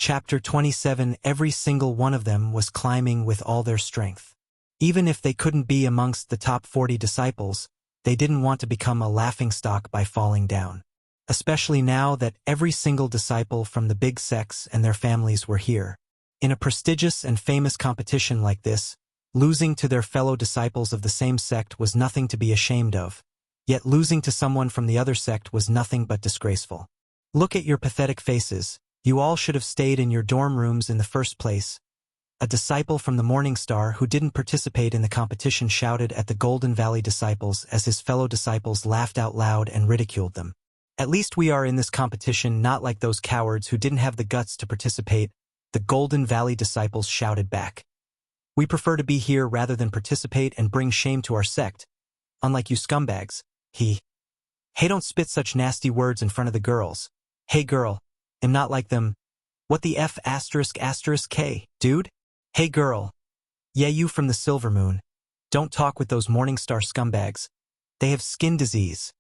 Chapter 27. Every single one of them was climbing with all their strength. Even if they couldn't be amongst the top 40 disciples, they didn't want to become a laughingstock by falling down. Especially now that every single disciple from the big sects and their families were here. In a prestigious and famous competition like this, losing to their fellow disciples of the same sect was nothing to be ashamed of, yet losing to someone from the other sect was nothing but disgraceful. Look at your pathetic faces. You all should have stayed in your dorm rooms in the first place. A disciple from the Morning Star who didn't participate in the competition shouted at the Golden Valley disciples as his fellow disciples laughed out loud and ridiculed them. At least we are in this competition, not like those cowards who didn't have the guts to participate, the Golden Valley disciples shouted back. We prefer to be here rather than participate and bring shame to our sect. Unlike you scumbags. Hey, don't spit such nasty words in front of the girls. Hey girl. I'm not like them. What the F *** K, dude? Hey girl. Yeah, you from the Silver Moon. Don't talk with those Morning Star scumbags. They have skin disease.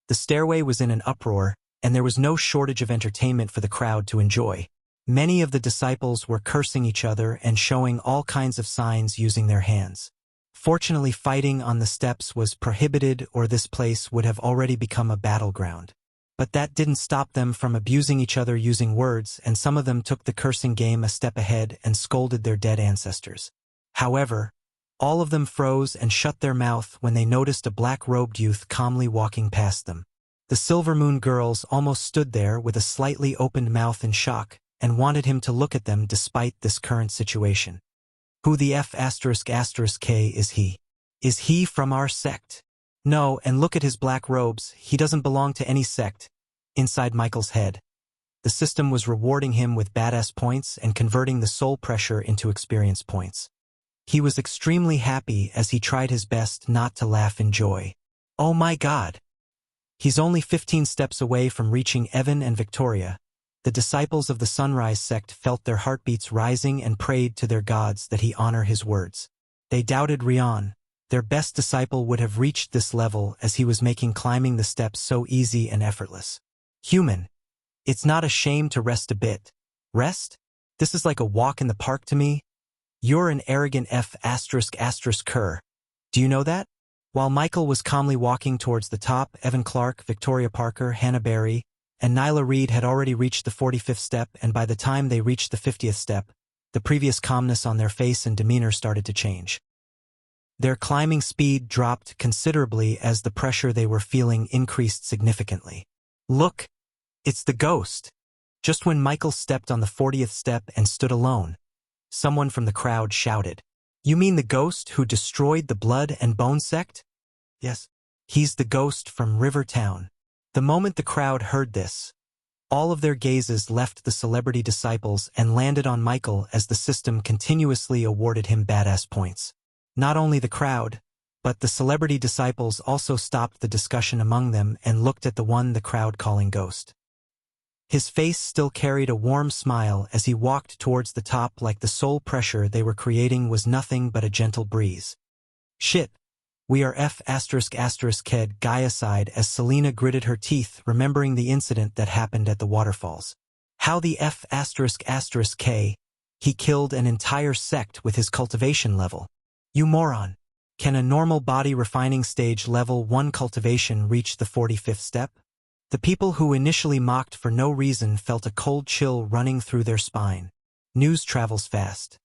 The stairway was in an uproar, and there was no shortage of entertainment for the crowd to enjoy. Many of the disciples were cursing each other and showing all kinds of signs using their hands. Fortunately, fighting on the steps was prohibited, or this place would have already become a battleground. But that didn't stop them from abusing each other using words, and some of them took the cursing game a step ahead and scolded their dead ancestors. However, all of them froze and shut their mouth when they noticed a black-robed youth calmly walking past them. The Silver Moon girls almost stood there with a slightly opened mouth in shock and wanted him to look at them despite this current situation. Who the F *** K is he? Is he from our sect? No, and look at his black robes, he doesn't belong to any sect. Inside Michael's head. The system was rewarding him with badass points and converting the soul pressure into experience points. He was extremely happy as he tried his best not to laugh in joy. Oh my God! He's only 15 steps away from reaching Evan and Victoria. The disciples of the Sunrise sect felt their heartbeats rising and prayed to their gods that he honor his words. They doubted Rion. Their best disciple would have reached this level as he was making climbing the steps so easy and effortless. Human. It's not a shame to rest a bit. Rest? This is like a walk in the park to me. You're an arrogant F *** cur. Do you know that? While Michael was calmly walking towards the top, Evan Clark, Victoria Parker, Hannah Barry, and Nyla Reed had already reached the 45th step, and by the time they reached the 50th step, the previous calmness on their face and demeanor started to change. Their climbing speed dropped considerably as the pressure they were feeling increased significantly. Look! It's the ghost! Just when Michael stepped on the 40th step and stood alone, someone from the crowd shouted, "You mean the ghost who destroyed the Blood and Bone sect?" Yes. He's the ghost from Rivertown. The moment the crowd heard this, all of their gazes left the celebrity disciples and landed on Michael as the system continuously awarded him badass points. Not only the crowd, but the celebrity disciples also stopped the discussion among them and looked at the one the crowd calling Ghost. His face still carried a warm smile as he walked towards the top, like the soul pressure they were creating was nothing but a gentle breeze. Shit. We are F *** Ked, Gaia sighed as Selena gritted her teeth, remembering the incident that happened at the waterfalls. How the F *** K? He killed an entire sect with his cultivation level. You moron. Can a normal body refining stage level 1 cultivation reach the 45th step? The people who initially mocked for no reason felt a cold chill running through their spine. News travels fast.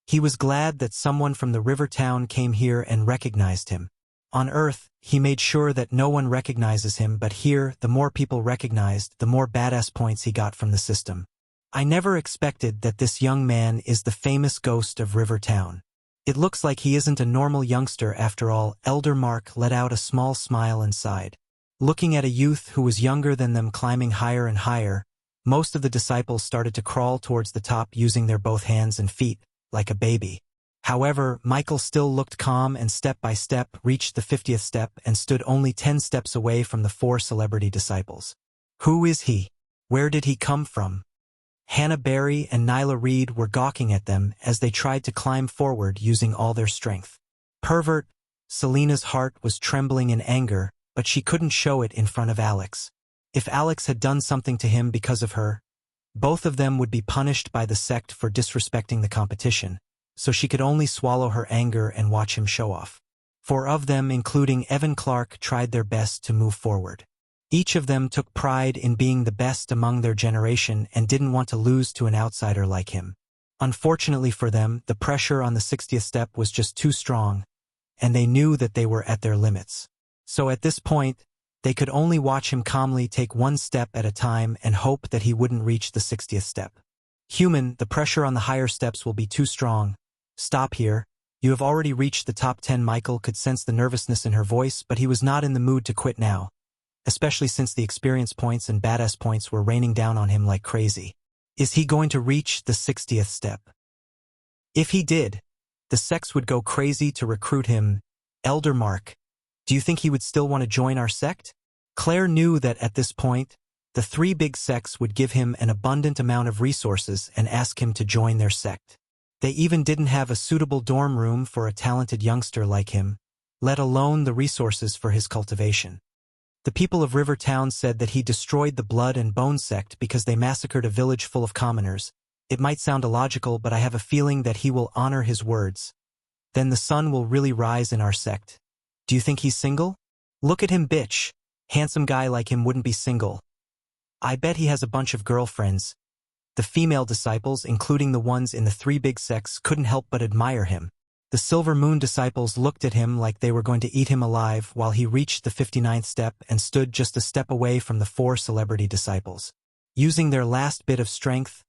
He was glad that someone from the Rivertown came here and recognized him. On Earth, he made sure that no one recognizes him, but here, the more people recognized, the more badass points he got from the system. I never expected that this young man is the famous ghost of Rivertown. It looks like he isn't a normal youngster after all. Elder Mark let out a small smile and sighed. Looking at a youth who was younger than them climbing higher and higher, most of the disciples started to crawl towards the top using their both hands and feet, like a baby. However, Michael still looked calm and step by step reached the 50th step and stood only 10 steps away from the 4 celebrity disciples. Who is he? Where did he come from? Hannah Barry and Nyla Reed were gawking at them as they tried to climb forward using all their strength. Pervert! Selena's heart was trembling in anger, but she couldn't show it in front of Alex. If Alex had done something to him because of her, Both of them would be punished by the sect for disrespecting the competition, so she could only swallow her anger and watch him show off. 4 of them, including Evan Clark, tried their best to move forward. Each of them took pride in being the best among their generation and didn't want to lose to an outsider like him. Unfortunately for them, the pressure on the 60th step was just too strong, and they knew that they were at their limits. So at this point, they could only watch him calmly take one step at a time and hope that he wouldn't reach the 60th step. Human, the pressure on the higher steps will be too strong. Stop here. You have already reached the top 10. Michael could sense the nervousness in her voice, but he was not in the mood to quit now, especially since the experience points and badass points were raining down on him like crazy. Is he going to reach the 60th step? If he did, the sects would go crazy to recruit him. Elder Mark, do you think he would still want to join our sect? Claire knew that at this point, the 3 big sects would give him an abundant amount of resources and ask him to join their sect. They even didn't have a suitable dorm room for a talented youngster like him, let alone the resources for his cultivation. The people of Rivertown said that he destroyed the Blood and Bone sect because they massacred a village full of commoners. It might sound illogical, but I have a feeling that he will honor his words. Then the sun will really rise in our sect. Do you think he's single? Look at him, bitch. Handsome guy like him wouldn't be single. I bet he has a bunch of girlfriends. The female disciples, including the ones in the 3 big sects, couldn't help but admire him. The Silver Moon disciples looked at him like they were going to eat him alive while he reached the 59th step and stood just a step away from the 4 celebrity disciples. Using their last bit of strength,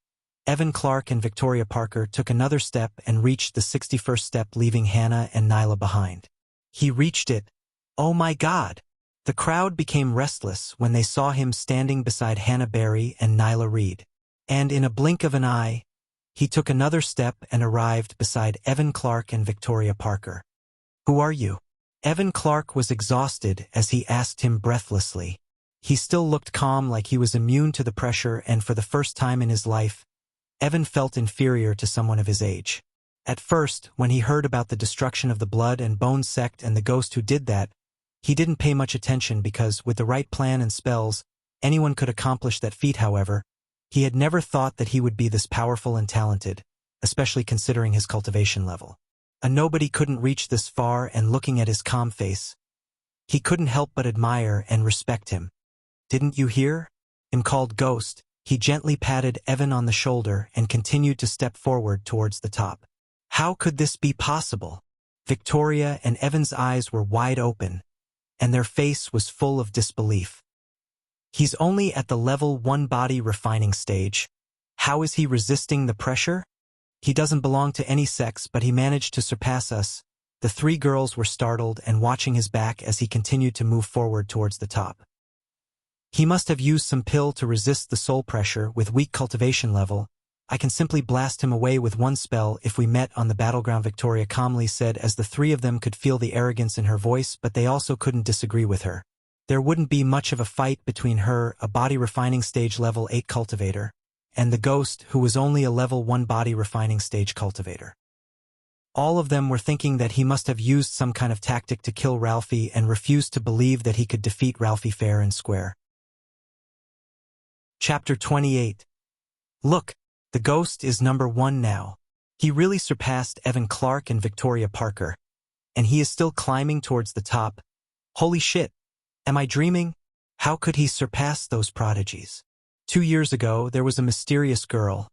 Evan Clark and Victoria Parker took another step and reached the 61st step, leaving Hannah and Nyla behind. He reached it. Oh my God! The crowd became restless when they saw him standing beside Hannah Berry and Nyla Reed. And in a blink of an eye, he took another step and arrived beside Evan Clark and Victoria Parker. Who are you? Evan Clark was exhausted as he asked him breathlessly. He still looked calm, like he was immune to the pressure, and for the first time in his life, Evan felt inferior to someone of his age. At first, when he heard about the destruction of the Blood and Bone sect and the ghost who did that, he didn't pay much attention because, with the right plan and spells, anyone could accomplish that feat. However, he had never thought that he would be this powerful and talented, especially considering his cultivation level. A nobody couldn't reach this far, and looking at his calm face, he couldn't help but admire and respect him. Didn't you hear? Him called Ghost. He gently patted Evan on the shoulder and continued to step forward towards the top. How could this be possible? Victoria and Evan's eyes were wide open, and their face was full of disbelief. He's only at the level 1 body refining stage. How is he resisting the pressure? He doesn't belong to any sects, but he managed to surpass us. The 3 girls were startled and watching his back as he continued to move forward towards the top. He must have used some pill to resist the soul pressure with weak cultivation level. I can simply blast him away with one spell if we met on the battleground, Victoria calmly said, as the 3 of them could feel the arrogance in her voice, but they also couldn't disagree with her. There wouldn't be much of a fight between her, a body refining stage level 8 cultivator, and the ghost, who was only a level 1 body refining stage cultivator. All of them were thinking that he must have used some kind of tactic to kill Ralphie and refused to believe that he could defeat Ralphie fair and square. Chapter 28. Look, the ghost is number 1 now. He really surpassed Evan Clark and Victoria Parker, and he is still climbing towards the top. Holy shit! Am I dreaming? How could he surpass those prodigies? 2 years ago, there was a mysterious girl.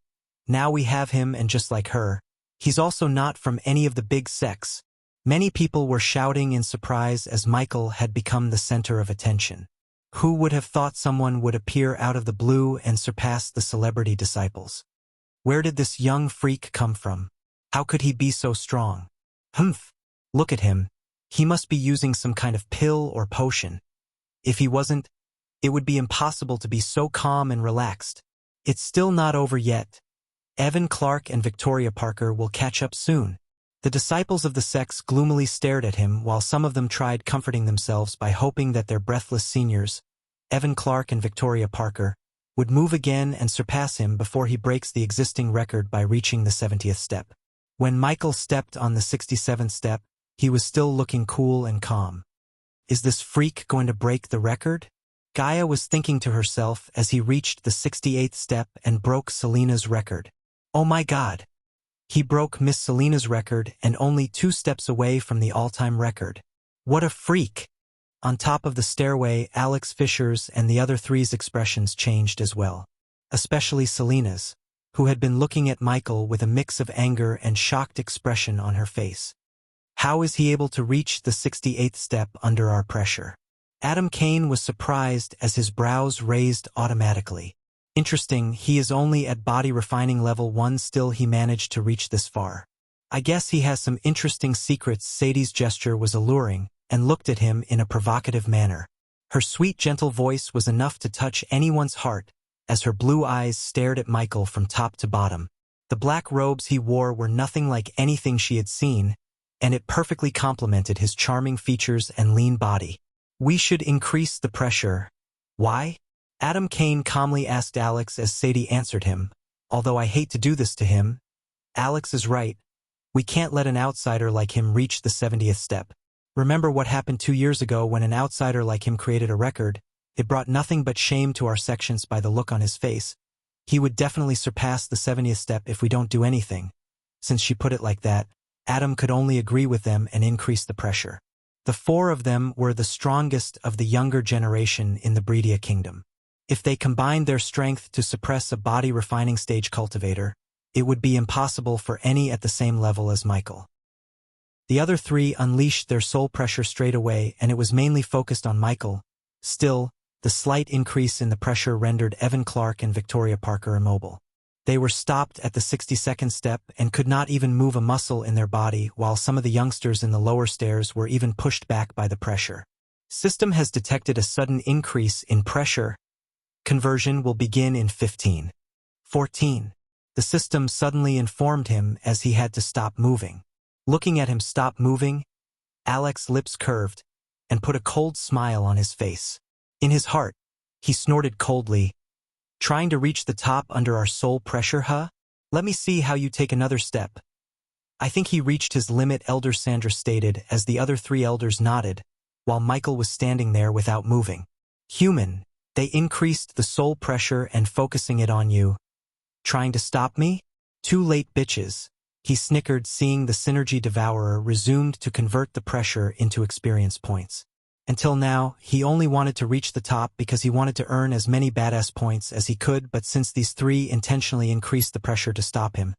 Now we have him, and just like her, he's also not from any of the big sects. Many people were shouting in surprise as Michael had become the center of attention. Who would have thought someone would appear out of the blue and surpass the celebrity disciples? Where did this young freak come from? How could he be so strong? Humph! Look at him. He must be using some kind of pill or potion. If he wasn't, it would be impossible to be so calm and relaxed. It's still not over yet. Evan Clark and Victoria Parker will catch up soon. The disciples of the sects gloomily stared at him while some of them tried comforting themselves by hoping that their breathless seniors, Evan Clark and Victoria Parker, would move again and surpass him before he breaks the existing record by reaching the 70th step. When Michael stepped on the 67th step, he was still looking cool and calm. Is this freak going to break the record? Gaia was thinking to herself as he reached the 68th step and broke Selena's record. Oh my God! He broke Miss Selena's record and only 2 steps away from the all-time record. What a freak! On top of the stairway, Alex Fisher's and the other three's expressions changed as well. Especially Selena's, who had been looking at Michael with a mix of anger and shocked expression on her face. How is he able to reach the 68th step under our pressure? Adam Kane was surprised as his brows raised automatically. Interesting, he is only at body refining level 1, still he managed to reach this far. I guess he has some interesting secrets. Sadie's gesture was alluring, and looked at him in a provocative manner. Her sweet gentle voice was enough to touch anyone's heart, as her blue eyes stared at Michael from top to bottom. The black robes he wore were nothing like anything she had seen, and it perfectly complemented his charming features and lean body. We should increase the pressure. Why? Adam Kane calmly asked Alex as Sadie answered him. Although I hate to do this to him, Alex is right. We can't let an outsider like him reach the 70th step. Remember what happened 2 years ago when an outsider like him created a record? It brought nothing but shame to our sections by the look on his face. He would definitely surpass the 70th step if we don't do anything. Since she put it like that, Adam could only agree with them and increase the pressure. The 4 of them were the strongest of the younger generation in the Breedia Kingdom. If they combined their strength to suppress a body refining stage cultivator, it would be impossible for any at the same level as Michael. The other 3 unleashed their soul pressure straight away, and it was mainly focused on Michael. Still, the slight increase in the pressure rendered Evan Clark and Victoria Parker immobile. They were stopped at the 62nd step and could not even move a muscle in their body, while some of the youngsters in the lower stairs were even pushed back by the pressure. System has detected a sudden increase in pressure. Conversion will begin in 15. 14. The system suddenly informed him as he had to stop moving. Looking at him stop moving, Alex's lips curved and put a cold smile on his face. In his heart, he snorted coldly. Trying to reach the top under our soul pressure, huh? Let me see how you take another step. I think he reached his limit, Elder Sandra stated as the other 3 elders nodded, while Michael was standing there without moving. Human, they increased the soul pressure and focusing it on you. Trying to stop me? Too late, bitches. He snickered, seeing the Synergy Devourer resumed to convert the pressure into experience points. Until now, he only wanted to reach the top because he wanted to earn as many badass points as he could, but since these 3 intentionally increased the pressure to stop him,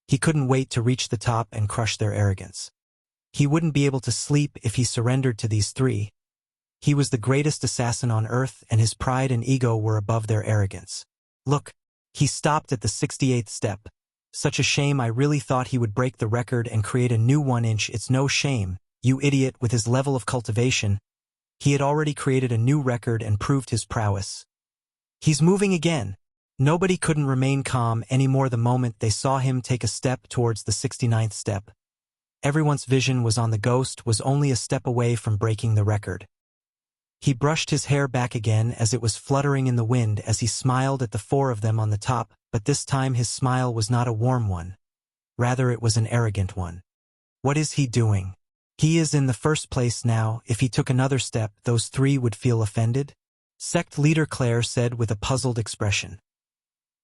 he couldn't wait to reach the top and crush their arrogance. He wouldn't be able to sleep if he surrendered to these 3. He was the greatest assassin on Earth, and his pride and ego were above their arrogance. Look, he stopped at the 68th step. Such a shame, I really thought he would break the record and create a new 1-inch. It's no shame, you idiot. With his level of cultivation, he had already created a new record and proved his prowess. He's moving again. Nobody couldn't remain calm anymore the moment they saw him take a step towards the 69th step. Everyone's vision was on the ghost, was only a step away from breaking the record. He brushed his hair back again as it was fluttering in the wind as he smiled at the 4 of them on the top, but this time his smile was not a warm one. Rather, it was an arrogant one. What is he doing? He is in the first place now. If he took another step, those 3 would feel offended? Sect leader Claire said with a puzzled expression.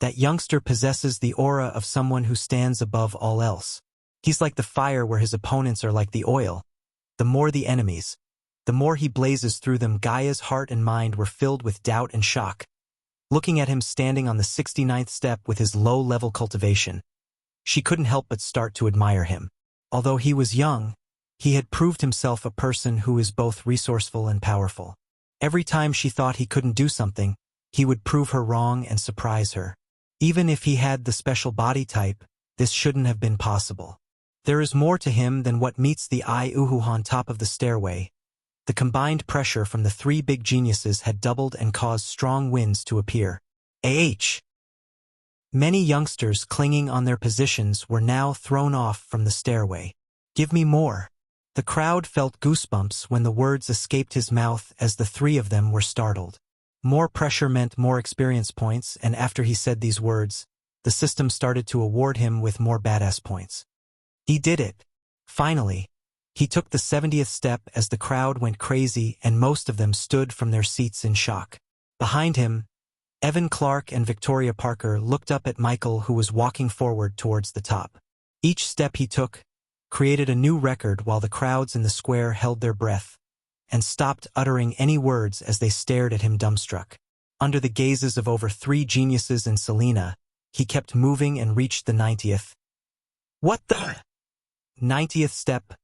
That youngster possesses the aura of someone who stands above all else. He's like the fire where his opponents are like the oil. The more the enemies, the more he blazes through them. Gaia's heart and mind were filled with doubt and shock. Looking at him standing on the 69th step with his low-level cultivation, she couldn't help but start to admire him. Although he was young, he had proved himself a person who is both resourceful and powerful. Every time she thought he couldn't do something, he would prove her wrong and surprise her. Even if he had the special body type, this shouldn't have been possible. There is more to him than what meets the eye. On top of the stairway, the combined pressure from the 3 big geniuses had doubled and caused strong winds to appear. Many youngsters clinging on their positions were now thrown off from the stairway. Give me more. The crowd felt goosebumps when the words escaped his mouth as the 3 of them were startled. More pressure meant more experience points, and after he said these words, the system started to award him with more badass points. He did it. Finally, he took the 70th step as the crowd went crazy and most of them stood from their seats in shock. Behind him, Evan Clark and Victoria Parker looked up at Michael, who was walking forward towards the top. Each step he took created a new record, while the crowds in the square held their breath and stopped uttering any words as they stared at him dumbstruck. Under the gazes of over 3 geniuses and Selena, he kept moving and reached the 90th. What the 90th step?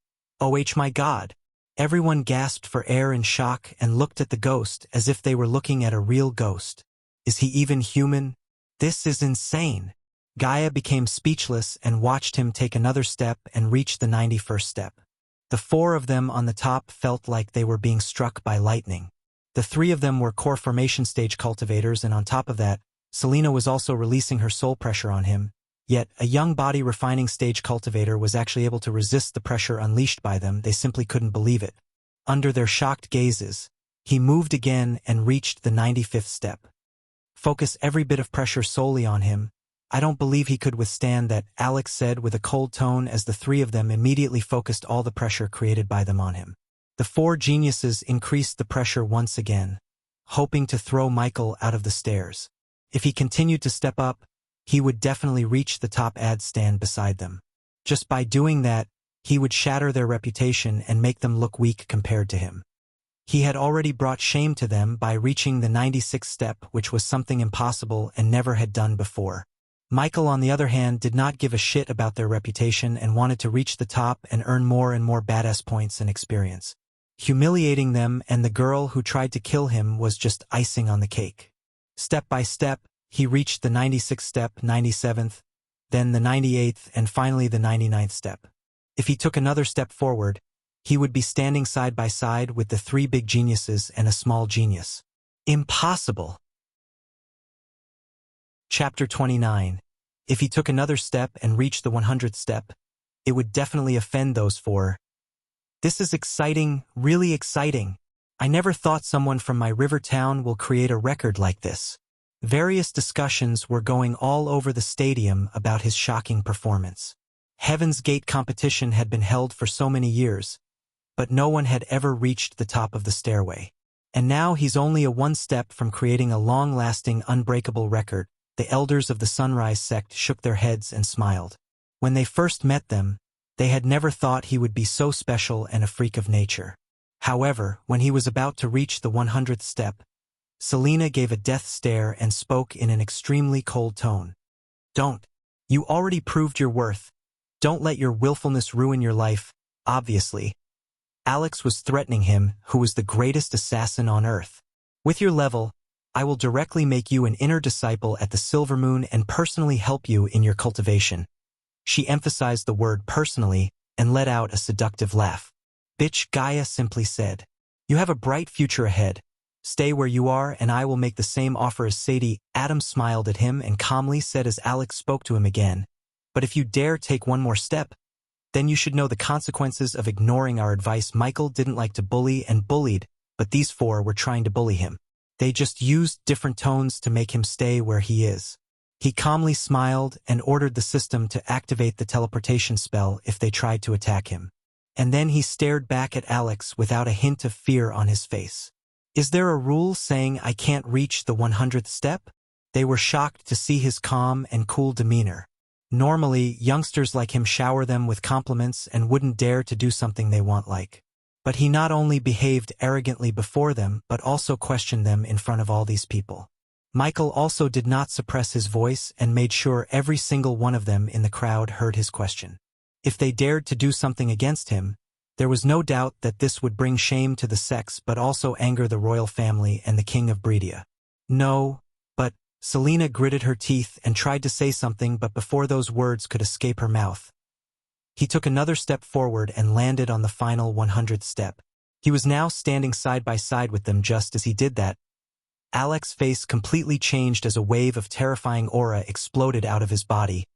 Oh my God! Everyone gasped for air in shock and looked at the ghost as if they were looking at a real ghost. Is he even human? This is insane. Gaia became speechless and watched him take another step and reach the 91st step. The 4 of them on the top felt like they were being struck by lightning. The 3 of them were core formation stage cultivators, and on top of that, Selena was also releasing her soul pressure on him. Yet, a young body refining stage cultivator was actually able to resist the pressure unleashed by them. They simply couldn't believe it. Under their shocked gazes, he moved again and reached the 95th step. Focus every bit of pressure solely on him. I don't believe he could withstand that, Alex said with a cold tone as the 3 of them immediately focused all the pressure created by them on him. The 4 geniuses increased the pressure once again, hoping to throw Michael out of the stairs. If he continued to step up, he would definitely reach the top ad stand beside them. Just by doing that, he would shatter their reputation and make them look weak compared to him. He had already brought shame to them by reaching the 96th step, which was something impossible and never had done before. Michael, on the other hand, did not give a shit about their reputation and wanted to reach the top and earn more and more badass points and experience. Humiliating them and the girl who tried to kill him was just icing on the cake. Step by step, he reached the 96th step, 97th, then the 98th, and finally the 99th step. If he took another step forward, he would be standing side by side with the 3 big geniuses and a small genius. Impossible! Chapter 29. If he took another step and reached the 100th step, it would definitely offend those 4. This is exciting, really exciting. I never thought someone from my river town will create a record like this. Various discussions were going all over the stadium about his shocking performance. Heaven's Gate competition had been held for so many years, but no one had ever reached the top of the stairway. And now he's only a 1 step from creating a long-lasting, unbreakable record. The elders of the Sunrise sect shook their heads and smiled. When they first met them, they had never thought he would be so special and a freak of nature. However, when he was about to reach the 100th step, Selena gave a death stare and spoke in an extremely cold tone. Don't. You already proved your worth. Don't let your willfulness ruin your life, obviously. Alex was threatening him, who was the greatest assassin on Earth. With your level, I will directly make you an inner disciple at the Silver Moon and personally help you in your cultivation. She emphasized the word personally and let out a seductive laugh. Bitch, Gaia simply said. You have a bright future ahead. Stay where you are and I will make the same offer as Sadie. Adam smiled at him and calmly said as Alex spoke to him again. But if you dare take one more step, then you should know the consequences of ignoring our advice. Michael didn't like to bully and bullied, but these 4 were trying to bully him. They just used different tones to make him stay where he is. He calmly smiled and ordered the system to activate the teleportation spell if they tried to attack him. And then he stared back at Alex without a hint of fear on his face. Is there a rule saying I can't reach the 100th step? They were shocked to see his calm and cool demeanor. Normally, youngsters like him shower them with compliments and wouldn't dare to do something they want like. But he not only behaved arrogantly before them, but also questioned them in front of all these people. Michael also did not suppress his voice and made sure every single one of them in the crowd heard his question. If they dared to do something against him, there was no doubt that this would bring shame to the sex but also anger the royal family and the king of Bredia. No, but Selena gritted her teeth and tried to say something, but before those words could escape her mouth, he took another step forward and landed on the final 100th step. He was now standing side by side with them. Just as he did that, Alex's face completely changed as a wave of terrifying aura exploded out of his body,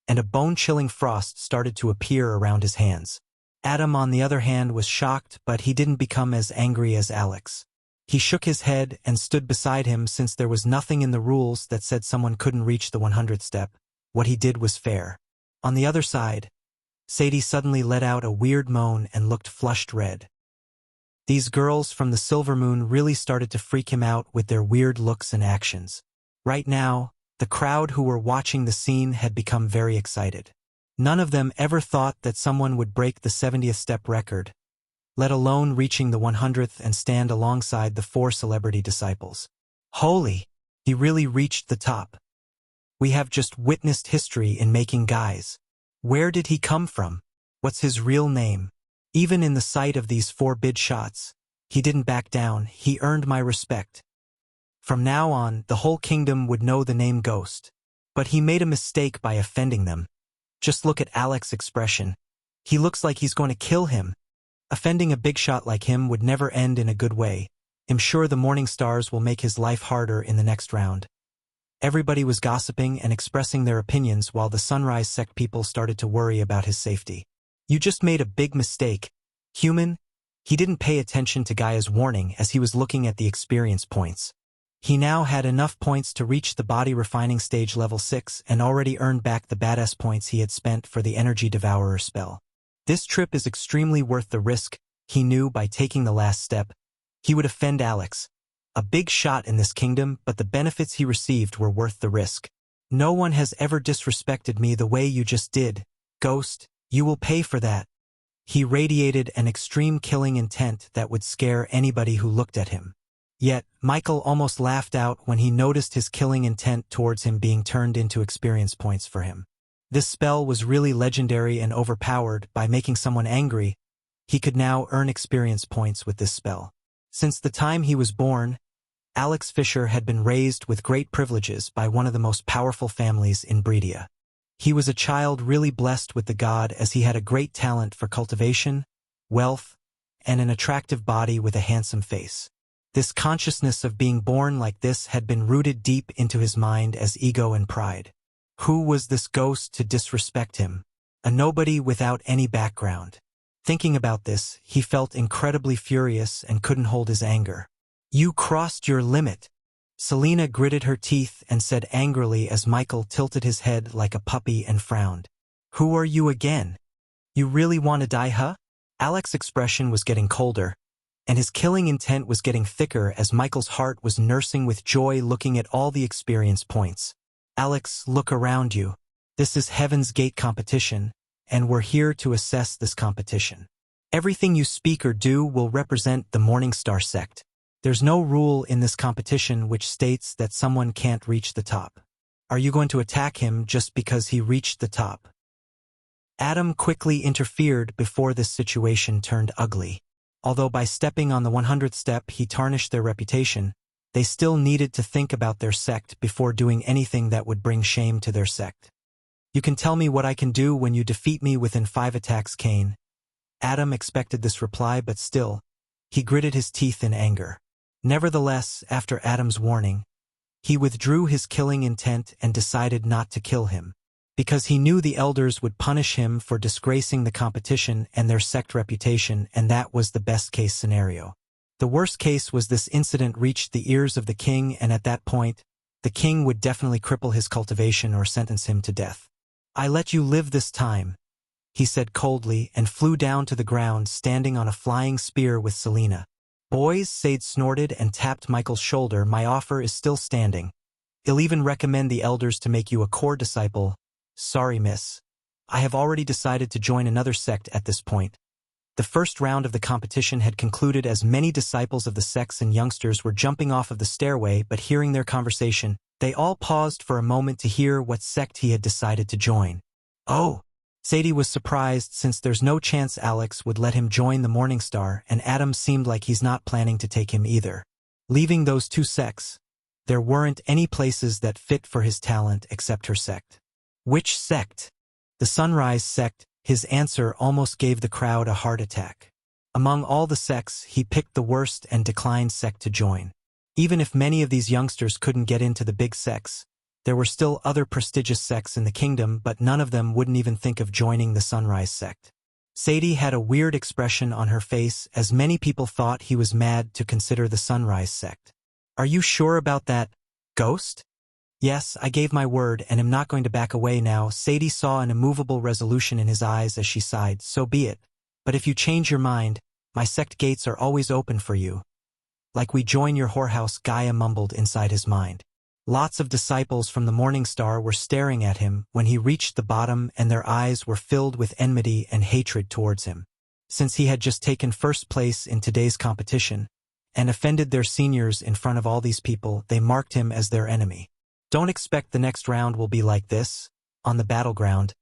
and a bone-chilling frost started to appear around his hands. Adam, on the other hand, was shocked, but he didn't become as angry as Alex. He shook his head and stood beside him. Since there was nothing in the rules that said someone couldn't reach the 100th step, what he did was fair. On the other side, Sadie suddenly let out a weird moan and looked flushed red. These girls from the Silver Moon really started to freak him out with their weird looks and actions. Right now, the crowd who were watching the scene had become very excited. None of them ever thought that someone would break the 70th step record, let alone reaching the 100th and stand alongside the 4 celebrity disciples. Holy! He really reached the top. We have just witnessed history in making guys. Where did he come from? What's his real name? Even in the sight of these 4 bid shots, he didn't back down. He earned my respect. From now on, the whole kingdom would know the name Ghost. But he made a mistake by offending them. Just look at Alex's expression. He looks like he's going to kill him. Offending a big shot like him would never end in a good way. I'm sure the Morning Stars will make his life harder in the next round. Everybody was gossiping and expressing their opinions while the Sunrise Sect people started to worry about his safety. You just made a big mistake. Human? He didn't pay attention to Gaia's warning as he was looking at the experience points. He now had enough points to reach the body refining stage level 6 and already earned back the badass points he had spent for the Energy Devourer spell. This trip is extremely worth the risk. He knew by taking the last step, he would offend Alex. A big shot in this kingdom, but the benefits he received were worth the risk. No one has ever disrespected me the way you just did. Ghost, you will pay for that. He radiated an extreme killing intent that would scare anybody who looked at him. Yet, Michael almost laughed out when he noticed his killing intent towards him being turned into experience points for him. This spell was really legendary and overpowered. By making someone angry, he could now earn experience points with this spell. Since the time he was born, Alex Fisher had been raised with great privileges by one of the most powerful families in Bredia. He was a child really blessed with the god as he had a great talent for cultivation, wealth, and an attractive body with a handsome face. This consciousness of being born like this had been rooted deep into his mind as ego and pride. Who was this ghost to disrespect him? A nobody without any background. Thinking about this, he felt incredibly furious and couldn't hold his anger. You crossed your limit. Selena gritted her teeth and said angrily as Michael tilted his head like a puppy and frowned. Who are you again? You really want to die, huh? Alex's expression was getting colder, and his killing intent was getting thicker as Michael's heart was nursing with joy looking at all the experience points. Alex, look around you. This is Heaven's Gate competition, and we're here to assess this competition. Everything you speak or do will represent the Morningstar sect. There's no rule in this competition which states that someone can't reach the top. Are you going to attack him just because he reached the top? Adam quickly interfered before this situation turned ugly. Although by stepping on the 100th step he tarnished their reputation, they still needed to think about their sect before doing anything that would bring shame to their sect. You can tell me what I can do when you defeat me within 5 attacks, Kane. Adam expected this reply, but still, he gritted his teeth in anger. Nevertheless, after Adam's warning, he withdrew his killing intent and decided not to kill him, because he knew the elders would punish him for disgracing the competition and their sect reputation, and that was the best-case scenario. The worst case was this incident reached the ears of the king, and at that point, the king would definitely cripple his cultivation or sentence him to death. I let you live this time, he said coldly and flew down to the ground standing on a flying spear with Selena. Boys, Sade snorted and tapped Michael's shoulder. My offer is still standing. I'll even recommend the elders to make you a core disciple. Sorry, miss. I have already decided to join another sect at this point. The first round of the competition had concluded as many disciples of the sects and youngsters were jumping off of the stairway, but hearing their conversation, they all paused for a moment to hear what sect he had decided to join. Oh! Sadie was surprised since there's no chance Alex would let him join the Morningstar, and Adam seemed like he's not planning to take him either. Leaving those 2 sects, there weren't any places that fit for his talent except her sect. Which sect? The Sunrise sect. His answer almost gave the crowd a heart attack. Among all the sects, he picked the worst and declined sect to join. Even if many of these youngsters couldn't get into the big sects, there were still other prestigious sects in the kingdom, but none of them wouldn't even think of joining the Sunrise sect. Sadie had a weird expression on her face as many people thought he was mad to consider the Sunrise sect. Are you sure about that, Ghost? Yes, I gave my word and am not going to back away now. Sadie saw an immovable resolution in his eyes as she sighed. So be it. But if you change your mind, My sect gates are always open for you. Like we join your whorehouse, Gaia mumbled inside his mind. Lots of disciples from the Morning Star were staring at him when he reached the bottom, and their eyes were filled with enmity and hatred towards him. Since he had just taken first place in today's competition and offended their seniors in front of all these people, they marked him as their enemy. Don't expect the next round will be like this. On the battleground,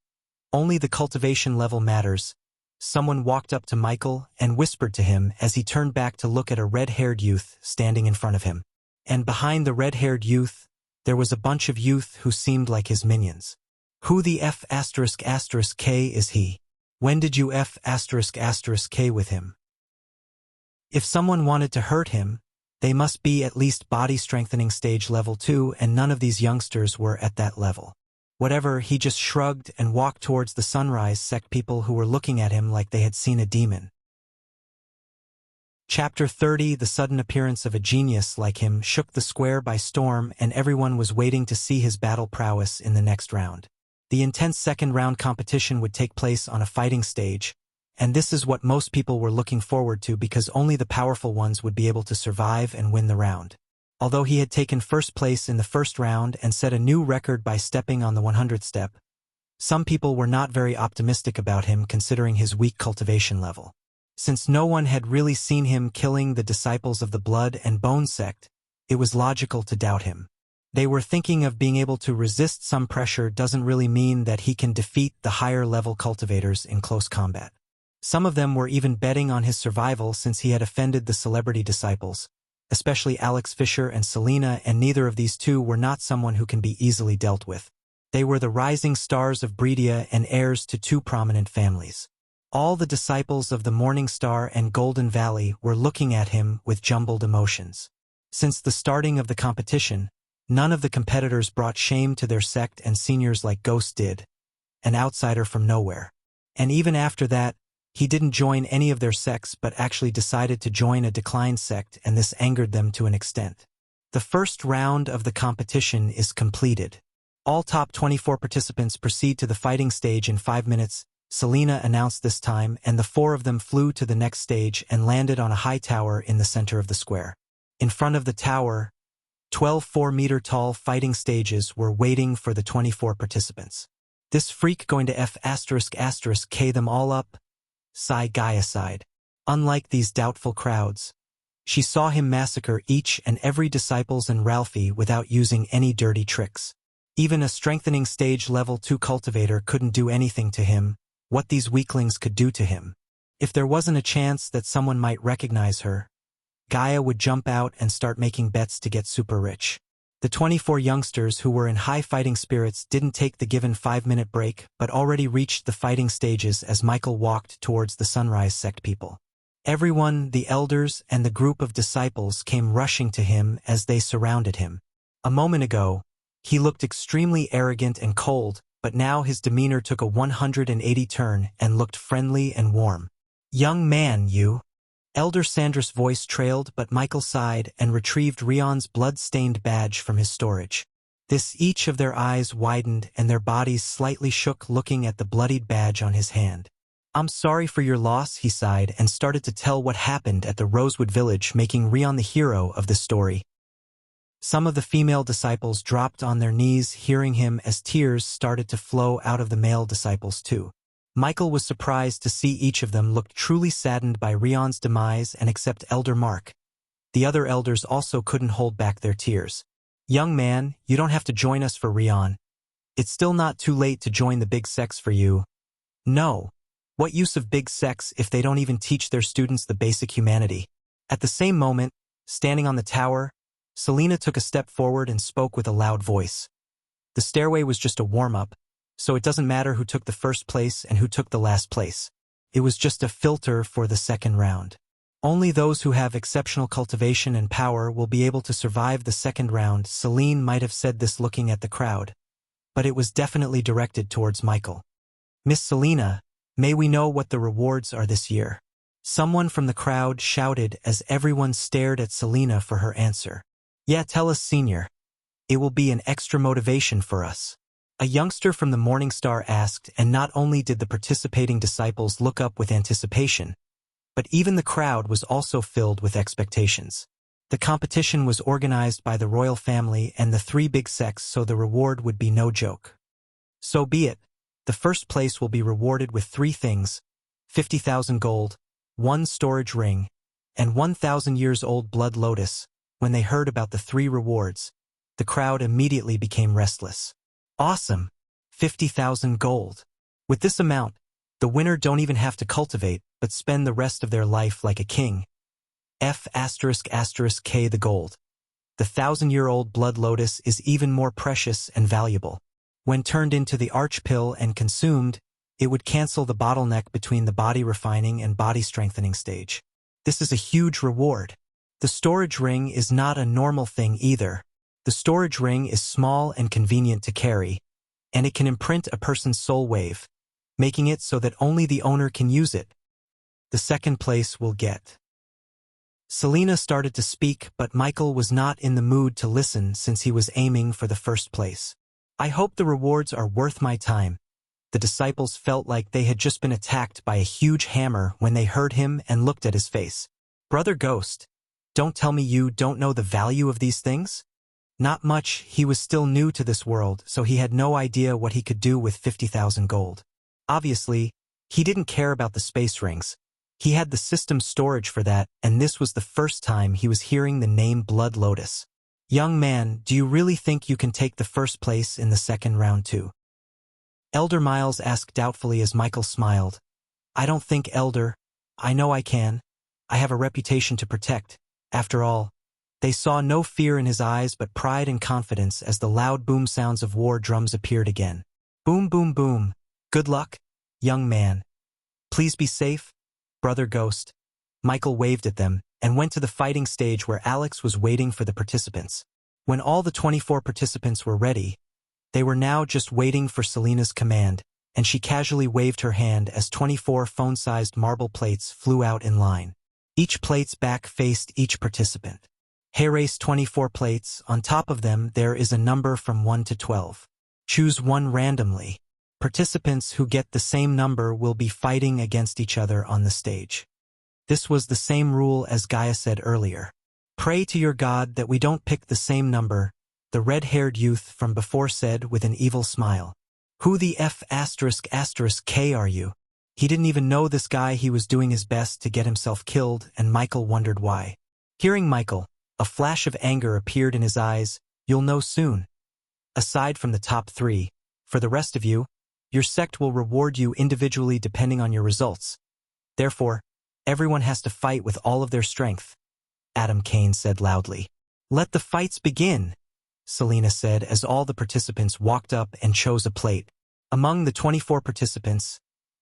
only the cultivation level matters. Someone walked up to Michael and whispered to him as he turned back to look at a red-haired youth standing in front of him. And behind the red-haired youth, there was a bunch of youth who seemed like his minions. Who the F*** K is he? When did you F*** K with him? If someone wanted to hurt him, they must be at least body strengthening stage level 2, and none of these youngsters were at that level. Whatever, he just shrugged and walked towards the Sunrise sect people who were looking at him like they had seen a demon. Chapter 30. The sudden appearance of a genius like him shook the square by storm, and everyone was waiting to see his battle prowess in the next round. The intense second-round competition would take place on a fighting stage, and this is what most people were looking forward to because only the powerful ones would be able to survive and win the round. Although he had taken first place in the first round and set a new record by stepping on the 100th step, some people were not very optimistic about him considering his weak cultivation level. Since no one had really seen him killing the disciples of the Blood and Bone sect, it was logical to doubt him. They were thinking of being able to resist some pressure doesn't really mean that he can defeat the higher-level cultivators in close combat. Some of them were even betting on his survival since he had offended the celebrity disciples, especially Alex Fisher and Selena, and neither of these two were not someone who can be easily dealt with. They were the rising stars of Breedia and heirs to two prominent families. All the disciples of the Morning Star and Golden Valley were looking at him with jumbled emotions. Since the starting of the competition, none of the competitors brought shame to their sect and seniors like Ghost did, an outsider from nowhere. And even after that, he didn't join any of their sects but actually decided to join a declined sect, and this angered them to an extent. The first round of the competition is completed. All top 24 participants proceed to the fighting stage in 5 minutes, Selena announced this time, and the 4 of them flew to the next stage and landed on a high tower in the center of the square. In front of the tower, 12 4-meter-tall fighting stages were waiting for the 24 participants. This freak going to F*** K them all up? Gaia sighed. Unlike these doubtful crowds, she saw him massacre each and every disciples and Ralphie without using any dirty tricks. Even a strengthening stage level 2 cultivator couldn't do anything to him, what these weaklings could do to him. If there wasn't a chance that someone might recognize her, Gaia would jump out and start making bets to get super rich. The 24 youngsters who were in high fighting spirits didn't take the given 5-minute break but already reached the fighting stages as Michael walked towards the Sunrise sect people. Everyone, the elders, and the group of disciples came rushing to him as they surrounded him. A moment ago, he looked extremely arrogant and cold, but now his demeanor took a 180 turn and looked friendly and warm. "Young man, you." Elder Sandra's voice trailed, but Michael sighed and retrieved Rion's blood-stained badge from his storage. Each of their eyes widened and their bodies slightly shook looking at the bloodied badge on his hand. "I'm sorry for your loss," he sighed and started to tell what happened at the Rosewood Village, making Rion the hero of the story. Some of the female disciples dropped on their knees hearing him as tears started to flow out of the male disciples too. Michael was surprised to see each of them looked truly saddened by Rion's demise, and except Elder Mark, the other elders also couldn't hold back their tears. "Young man, you don't have to join us for Rion. It's still not too late to join the big sects for you." "No. What use of big sects if they don't even teach their students the basic humanity?" At the same moment, standing on the tower, Selena took a step forward and spoke with a loud voice. The stairway was just a warm-up, so it doesn't matter who took the first place and who took the last place. It was just a filter for the second round. Only those who have exceptional cultivation and power will be able to survive the second round. Celine might have said this looking at the crowd, but it was definitely directed towards Michael. "Miss Selena, may we know what the rewards are this year?" Someone from the crowd shouted as everyone stared at Selena for her answer. "Yeah, tell us, senior. It will be an extra motivation for us," a youngster from the Morning Star asked, and not only did the participating disciples look up with anticipation, But even the crowd was also filled with expectations. The competition was organized by the royal family and the three big sects, so the reward would be no joke. So be it. The first place will be rewarded with three things: 50,000 gold, 1 storage ring, and 1,000 years old blood lotus. When they heard about the three rewards, the crowd immediately became restless. Awesome! 50,000 gold. With this amount, the winner don't even have to cultivate, but spend the rest of their life like a king. F***K the gold. The 1,000-year-old blood lotus is even more precious and valuable. When turned into the arch pill and consumed, it would cancel the bottleneck between the body refining and body strengthening stage. This is a huge reward. The storage ring is not a normal thing either. The storage ring is small and convenient to carry, and it can imprint a person's soul wave, making it so that only the owner can use it. The second place will get. Selena started to speak, but Michael was not in the mood to listen since he was aiming for the first place. I hope the rewards are worth my time. The disciples felt like they had just been attacked by a huge hammer when they heard him and looked at his face. Brother Ghost, don't tell me you don't know the value of these things? Not much. He was still new to this world, so he had no idea what he could do with 50,000 gold. Obviously, he didn't care about the space rings. He had the system storage for that, and this was the first time he was hearing the name Blood Lotus. Young man, do you really think you can take the first place in the second round too? Elder Miles asked doubtfully as Michael smiled. I don't think, Elder. I know I can. I have a reputation to protect. After all, they saw no fear in his eyes but pride and confidence as the loud boom sounds of war drums appeared again. Boom, boom, boom. Good luck, young man. Please be safe, Brother Ghost. Michael waved at them and went to the fighting stage where Alex was waiting for the participants. When all the 24 participants were ready, they were now just waiting for Selena's command, and she casually waved her hand as 24 phone-sized marble plates flew out in line. Each plate's back faced each participant. Hey, race 24 plates. On top of them there is a number from 1 to 12. Choose one randomly. Participants who get the same number will be fighting against each other on the stage. This was the same rule as Gaia said earlier. Pray to your God that we don't pick the same number, the red-haired youth from before said with an evil smile. Who the F***K are you? He didn't even know this guy. He was doing his best to get himself killed, and Michael wondered why. Hearing Michael, a flash of anger appeared in his eyes. You'll know soon. Aside from the top 3, for the rest of you, your sect will reward you individually depending on your results. Therefore, everyone has to fight with all of their strength, Adam Kane said loudly. Let the fights begin, Selena said as all the participants walked up and chose a plate. Among the 24 participants,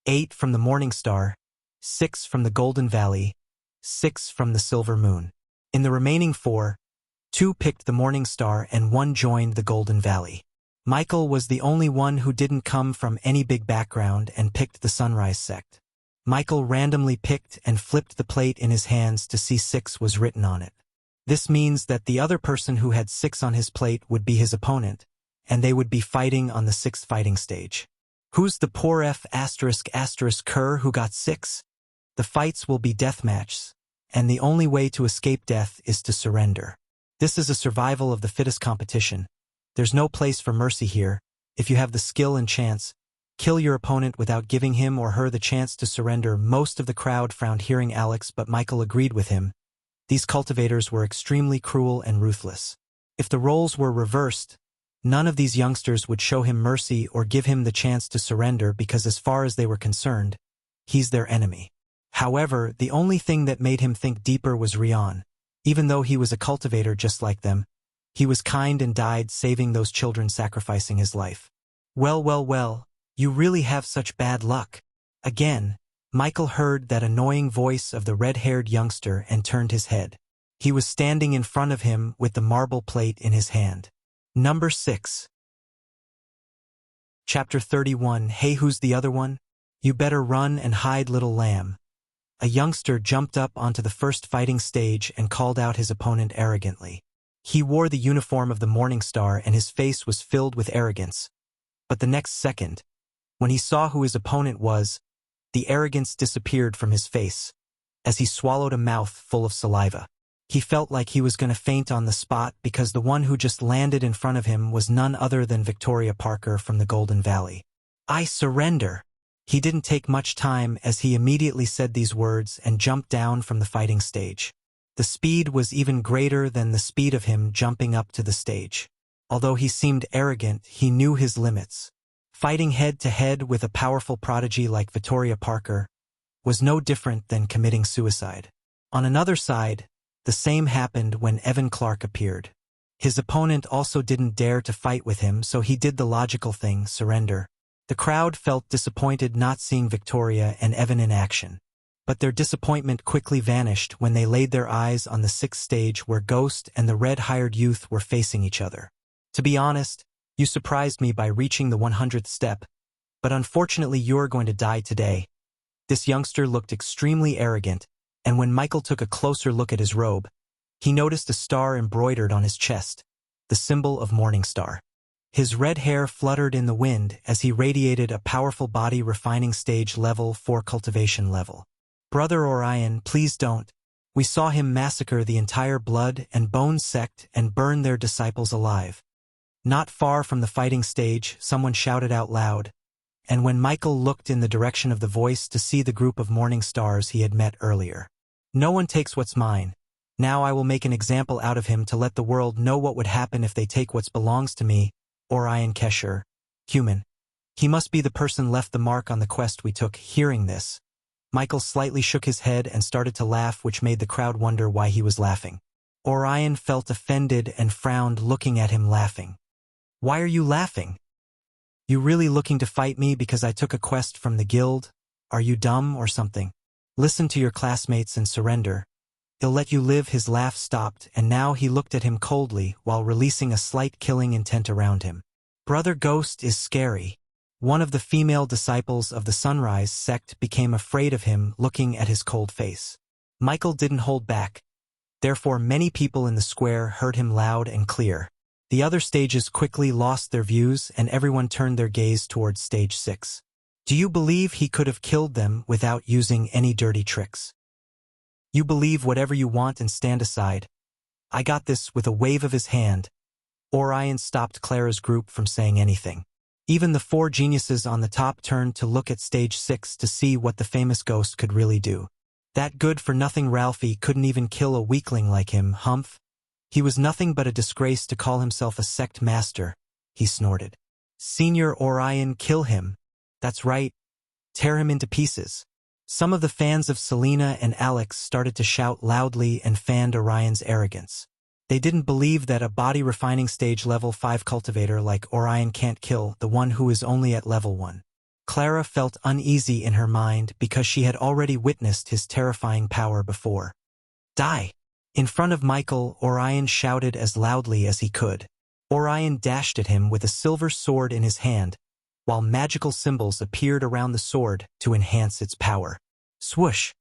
8 from the Morning Star, 6 from the Golden Valley, 6 from the Silver Moon. In the remaining 4, 2 picked the Morning Star and 1 joined the Golden Valley. Michael was the only one who didn't come from any big background and picked the Sunrise sect. Michael randomly picked and flipped the plate in his hands to see 6 was written on it. This means that the other person who had 6 on his plate would be his opponent, and they would be fighting on the 6th fighting stage. Who's the poor F***Cur who got 6? The fights will be deathmatches, and the only way to escape death is to surrender. This is a survival of the fittest competition. There's no place for mercy here. If you have the skill and chance, kill your opponent without giving him or her the chance to surrender. Most of the crowd frowned hearing Alex, but Michael agreed with him. These cultivators were extremely cruel and ruthless. If the roles were reversed, none of these youngsters would show him mercy or give him the chance to surrender because as far as they were concerned, he's their enemy. However, the only thing that made him think deeper was Rion. Even though he was a cultivator just like them, he was kind and died saving those children, sacrificing his life. Well, you really have such bad luck. Again, Michael heard that annoying voice of the red-haired youngster and turned his head. He was standing in front of him with the marble plate in his hand. Number 6. Chapter 31. Hey, who's the other one? You better run and hide, little lamb. A youngster jumped up onto the first fighting stage and called out his opponent arrogantly. He wore the uniform of the Morning Star and his face was filled with arrogance. But the next second, when he saw who his opponent was, the arrogance disappeared from his face. as he swallowed a mouth full of saliva. He felt like he was going to faint on the spot because the one who just landed in front of him was none other than Victoria Parker from the Golden Valley. "I surrender." He didn't take much time as he immediately said these words and jumped down from the fighting stage. The speed was even greater than the speed of him jumping up to the stage. Although he seemed arrogant, he knew his limits. Fighting head-to-head with a powerful prodigy like Victoria Parker was no different than committing suicide. On another side, the same happened when Evan Clark appeared. His opponent also didn't dare to fight with him, so he did the logical thing, surrender. The crowd felt disappointed not seeing Victoria and Evan in action. But their disappointment quickly vanished when they laid their eyes on the sixth stage where Ghost and the red-hired youth were facing each other. "To be honest, you surprised me by reaching the 100th step, but unfortunately you're going to die today." This youngster looked extremely arrogant, and when Michael took a closer look at his robe, he noticed a star embroidered on his chest, the symbol of Morningstar. His red hair fluttered in the wind as he radiated a powerful body refining stage level 4 cultivation level. "Brother Orion, please don't. We saw him massacre the entire Blood and Bone sect and burn their disciples alive." Not far from the fighting stage, someone shouted out loud, and when Michael looked in the direction of the voice to see the group of morning stars he had met earlier. "No one takes what's mine. Now I will make an example out of him to let the world know what would happen if they take what belongs to me, Orion Kesher, human. He must be the person left the mark on the quest we took." Hearing this, Michael slightly shook his head and started to laugh, which made the crowd wonder why he was laughing. Orion felt offended and frowned, looking at him laughing. "Why are you laughing? You really looking to fight me because I took a quest from the guild? Are you dumb or something? Listen to your classmates and surrender. He'll let you live." His laugh stopped, and now he looked at him coldly while releasing a slight killing intent around him. "Brother Ghost is scary." One of the female disciples of the Sunrise sect became afraid of him, looking at his cold face. Michael didn't hold back. Therefore many people in the square heard him loud and clear. The other stages quickly lost their views and everyone turned their gaze towards stage 6. "Do you believe he could have killed them without using any dirty tricks? You believe whatever you want and stand aside. I got this." With a wave of his hand, Orion stopped Clara's group from saying anything. Even the 4 geniuses on the top turned to look at stage 6 to see what the famous Ghost could really do. "That good-for-nothing Ralphie couldn't even kill a weakling like him, Humph. He was nothing but a disgrace to call himself a sect master," he snorted. "Senior Orion, kill him. That's right. Tear him into pieces." Some of the fans of Selena and Alex started to shout loudly and fanned Orion's arrogance. They didn't believe that a body refining stage level 5 cultivator like Orion can't kill the one who is only at level 1. Clara felt uneasy in her mind because she had already witnessed his terrifying power before. "Die!" In front of Michael, Orion shouted as loudly as he could. Orion dashed at him with a silver sword in his hand, while magical symbols appeared around the sword to enhance its power. Swoosh!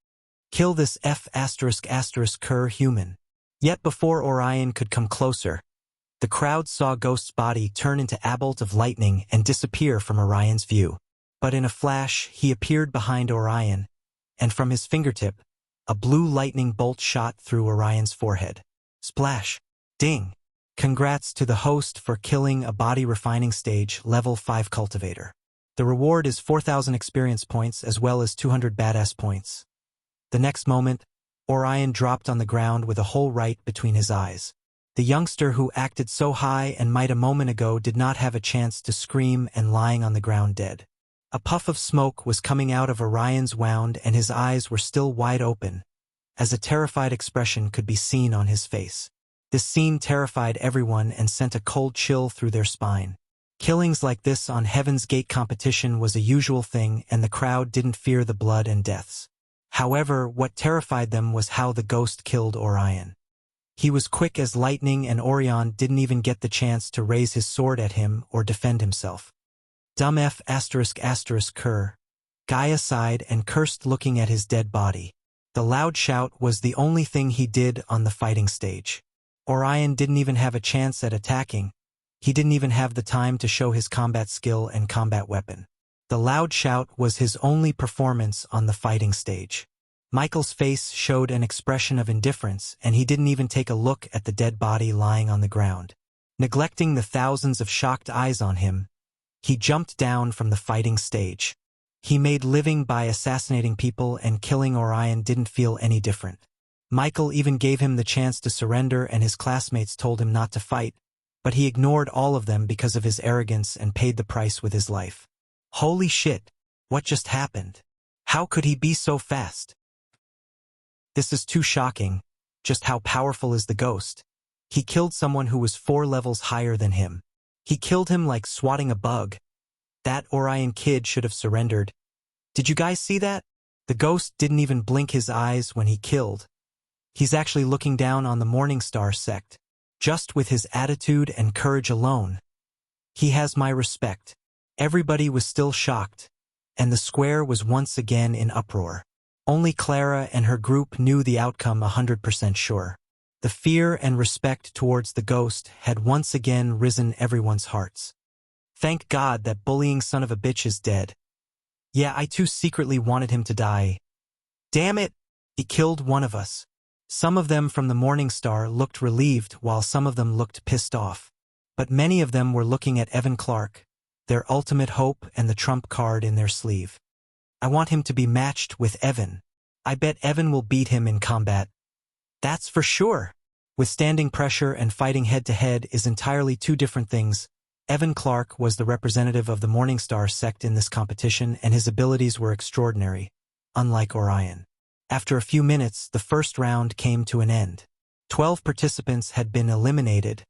"Kill this F*****cur human." Yet before Orion could come closer, the crowd saw Ghost's body turn into a bolt of lightning and disappear from Orion's view. But in a flash, he appeared behind Orion, and from his fingertip, a blue lightning bolt shot through Orion's forehead. Splash! Ding! Congrats to the host for killing a body refining stage level 5 cultivator. The reward is 4,000 experience points as well as 200 badass points. The next moment, Orion dropped on the ground with a hole right between his eyes. The youngster who acted so high and might a moment ago did not have a chance to scream and lying on the ground dead. A puff of smoke was coming out of Orion's wound and his eyes were still wide open, as a terrified expression could be seen on his face. This scene terrified everyone and sent a cold chill through their spine. Killings like this on Heaven's Gate competition was a usual thing and the crowd didn't fear the blood and deaths. However, what terrified them was how the Ghost killed Orion. He was quick as lightning and Orion didn't even get the chance to raise his sword at him or defend himself. "Dumb F*****cur." Gaia sighed and cursed looking at his dead body. The loud shout was the only thing he did on the fighting stage. Orion didn't even have a chance at attacking. He didn't even have the time to show his combat skill and combat weapon. The loud shout was his only performance on the fighting stage. Michael's face showed an expression of indifference, and he didn't even take a look at the dead body lying on the ground. Neglecting the thousands of shocked eyes on him, he jumped down from the fighting stage. He made living by assassinating people, and killing Orion didn't feel any different. Michael even gave him the chance to surrender, and his classmates told him not to fight, but he ignored all of them because of his arrogance and paid the price with his life. Holy shit, what just happened? How could he be so fast? This is too shocking. Just how powerful is the ghost? He killed someone who was 4 levels higher than him. He killed him like swatting a bug. That Orion kid should have surrendered. Did you guys see that? The ghost didn't even blink his eyes when he killed. He's actually looking down on the Morningstar sect. Just with his attitude and courage alone, he has my respect. Everybody was still shocked, and the square was once again in uproar. Only Clara and her group knew the outcome 100% sure. The fear and respect towards the ghost had once again risen everyone's hearts. Thank God that bullying son of a bitch is dead. Yeah, I too secretly wanted him to die. Damn it! He killed one of us. Some of them from the Morningstar looked relieved, while some of them looked pissed off. But many of them were looking at Evan Clark, their ultimate hope and the trump card in their sleeve. I want him to be matched with Evan. I bet Evan will beat him in combat. That's for sure. Withstanding pressure and fighting head-to-head is entirely two different things. Evan Clark was the representative of the Morningstar sect in this competition, and his abilities were extraordinary, unlike Orion. After a few minutes, the first round came to an end. 12 participants had been eliminated,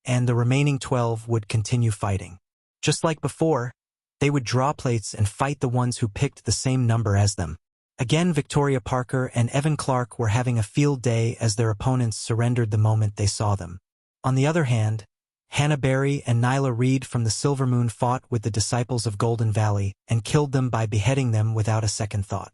and the remaining 12 would continue fighting. Just like before, they would draw plates and fight the ones who picked the same number as them. Again, Victoria Parker and Evan Clark were having a field day as their opponents surrendered the moment they saw them. On the other hand, Hannah Barry and Nyla Reed from the Silver Moon fought with the disciples of Golden Valley and killed them by beheading them without a second thought.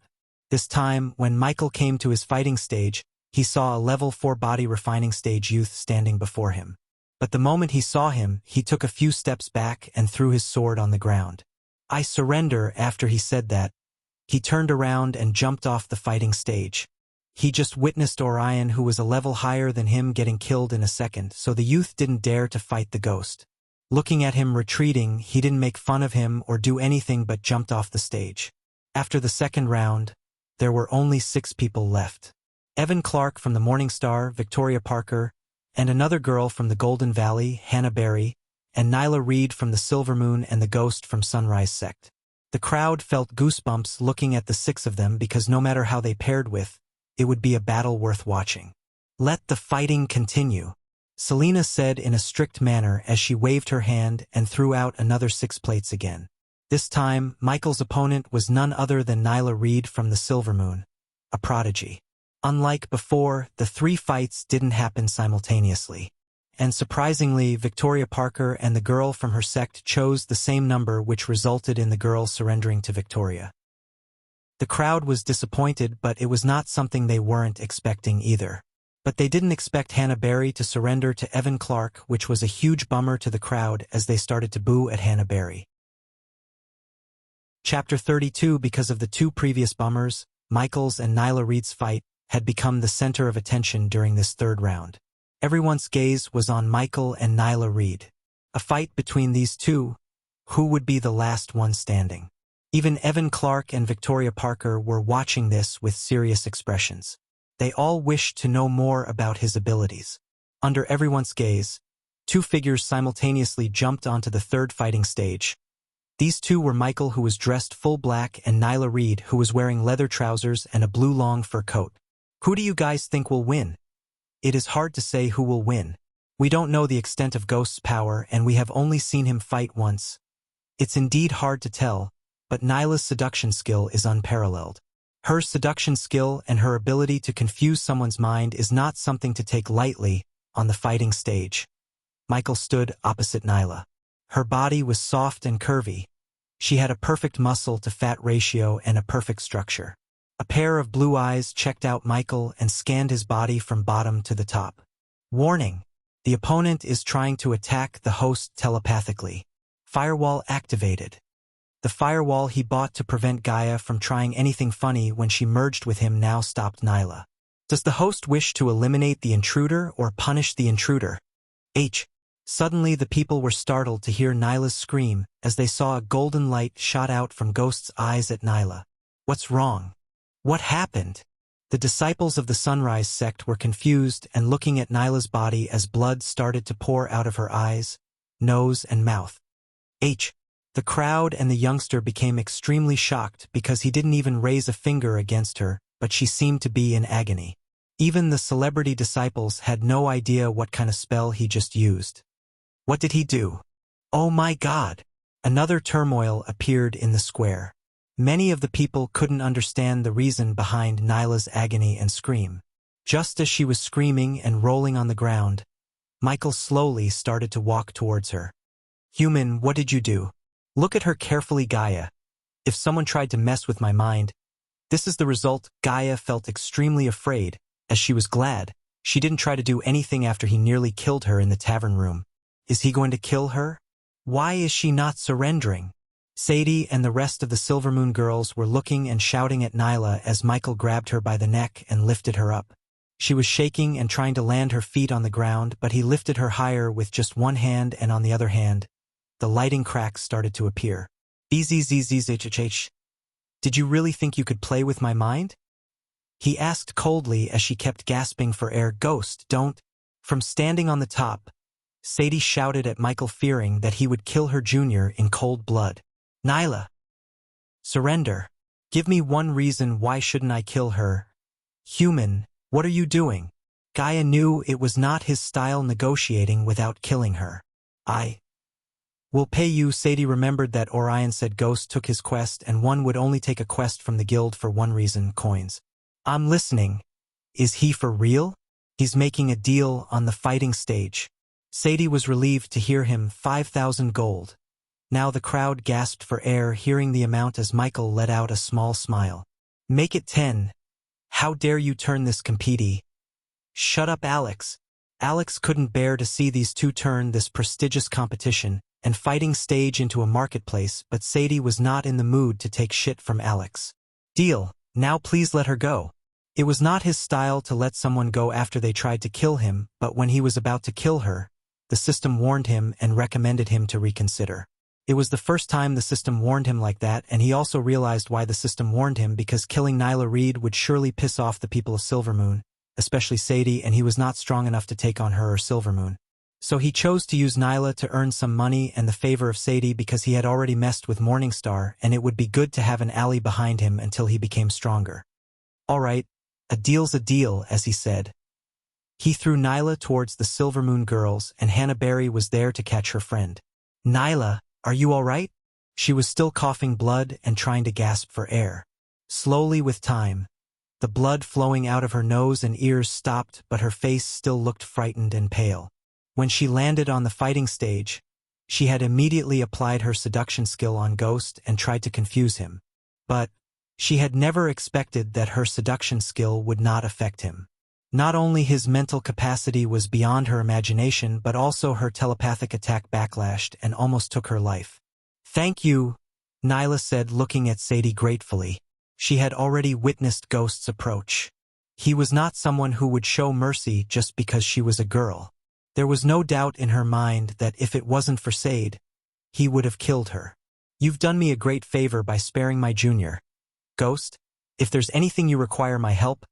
This time, when Michael came to his fighting stage, he saw a level 4 body refining stage youth standing before him. But the moment he saw him, he took a few steps back and threw his sword on the ground. I surrender. After he said that, he turned around and jumped off the fighting stage. He just witnessed Orion, who was a level higher than him, getting killed in a second, so the youth didn't dare to fight the ghost. Looking at him retreating, he didn't make fun of him or do anything but jumped off the stage. After the second round, there were only 6 people left. Evan Clark from the Morningstar, Victoria Parker, and another girl from the Golden Valley, Hannah Barry, and Nyla Reed from the Silver Moon and the Ghost from Sunrise Sect. The crowd felt goosebumps looking at the 6 of them, because no matter how they paired with, it would be a battle worth watching. Let the fighting continue, Selena said in a strict manner as she waved her hand and threw out another 6 plates again. This time, Michael's opponent was none other than Nyla Reed from the Silver Moon, a prodigy. Unlike before, the 3 fights didn't happen simultaneously. And surprisingly, Victoria Parker and the girl from her sect chose the same number, which resulted in the girl surrendering to Victoria. The crowd was disappointed, but it was not something they weren't expecting either. But they didn't expect Hannah Barry to surrender to Evan Clark, which was a huge bummer to the crowd as they started to boo at Hannah Barry. Chapter 32. Because of the 2 previous bummers, Michael's and Nyla Reed's fight had become the center of attention during this 3rd round. Everyone's gaze was on Michael and Nyla Reed. A fight between these two, who would be the last one standing? Even Evan Clark and Victoria Parker were watching this with serious expressions. They all wished to know more about his abilities. Under everyone's gaze, 2 figures simultaneously jumped onto the 3rd fighting stage. These 2 were Michael, who was dressed full black, and Nyla Reed, who was wearing leather trousers and a blue long fur coat. Who do you guys think will win? It is hard to say who will win. We don't know the extent of Ghost's power, and we have only seen him fight once. It's indeed hard to tell, but Nyla's seduction skill is unparalleled. Her seduction skill and her ability to confuse someone's mind is not something to take lightly on the fighting stage. Michael stood opposite Nyla. Her body was soft and curvy. She had a perfect muscle-to-fat ratio and a perfect structure. A pair of blue eyes checked out Michael and scanned his body from bottom to the top. Warning: the opponent is trying to attack the host telepathically. Firewall activated. The firewall he bought to prevent Gaia from trying anything funny when she merged with him now stopped Nyla. Does the host wish to eliminate the intruder or punish the intruder? Suddenly the people were startled to hear Nyla's scream as they saw a golden light shot out from Ghost's eyes at Nyla. What's wrong? What happened? The disciples of the Sunrise sect were confused and looking at Nyla's body as blood started to pour out of her eyes, nose and mouth. The crowd and the youngster became extremely shocked because he didn't even raise a finger against her, but she seemed to be in agony. Even the celebrity disciples had no idea what kind of spell he just used. What did he do? Oh my God! Another turmoil appeared in the square. Many of the people couldn't understand the reason behind Nyla's agony and scream. Just as she was screaming and rolling on the ground, Michael slowly started to walk towards her. Human, what did you do? Look at her carefully, Gaia. If someone tried to mess with my mind, this is the result. Gaia felt extremely afraid, as she was glad she didn't try to do anything after he nearly killed her in the tavern room. Is he going to kill her? Why is she not surrendering? Sadie and the rest of the Silvermoon girls were looking and shouting at Nyla as Michael grabbed her by the neck and lifted her up. She was shaking and trying to land her feet on the ground, but he lifted her higher with just one hand, and on the other hand, the lighting cracks started to appear. Bzzzzhhh. Did you really think you could play with my mind? He asked coldly as she kept gasping for air. Ghost, don't. From standing on the top, Sadie shouted at Michael, fearing that he would kill her junior in cold blood. Nyla! Surrender. Give me one reason why shouldn't I kill her. Human, what are you doing? Gaia knew it was not his style negotiating without killing her. I will pay you. Sadie remembered that Orion said Ghost took his quest and one would only take a quest from the guild for one reason, coins. I'm listening. Is he for real? He's making a deal on the fighting stage. Sadie was relieved to hear him. 5,000 gold. Now the crowd gasped for air hearing the amount as Michael let out a small smile. Make it 10. How dare you turn this compete? Shut up, Alex. Alex couldn't bear to see these two turn this prestigious competition and fighting stage into a marketplace, but Sadie was not in the mood to take shit from Alex. Deal. Now please let her go. It was not his style to let someone go after they tried to kill him, but when he was about to kill her, the system warned him and recommended him to reconsider. It was the first time the system warned him like that, and he also realized why the system warned him, because killing Nyla Reed would surely piss off the people of Silvermoon, especially Sadie, and he was not strong enough to take on her or Silvermoon. So he chose to use Nyla to earn some money and the favor of Sadie because he had already messed with Morningstar, and it would be good to have an ally behind him until he became stronger. Alright, a deal's a deal, as he said. He threw Nyla towards the Silvermoon girls, and Hannah Berry was there to catch her friend. Nyla, are you alright? She was still coughing blood and trying to gasp for air. Slowly with time, the blood flowing out of her nose and ears stopped, but her face still looked frightened and pale. When she landed on the fighting stage, she had immediately applied her seduction skill on Ghost and tried to confuse him. But she had never expected that her seduction skill would not affect him. Not only his mental capacity was beyond her imagination, but also her telepathic attack backlashed and almost took her life. Thank you, Nyla said, looking at Sadie gratefully. She had already witnessed Ghost's approach. He was not someone who would show mercy just because she was a girl. There was no doubt in her mind that if it wasn't for Sade, he would have killed her. You've done me a great favor by sparing my junior. Ghost, if there's anything you require my help,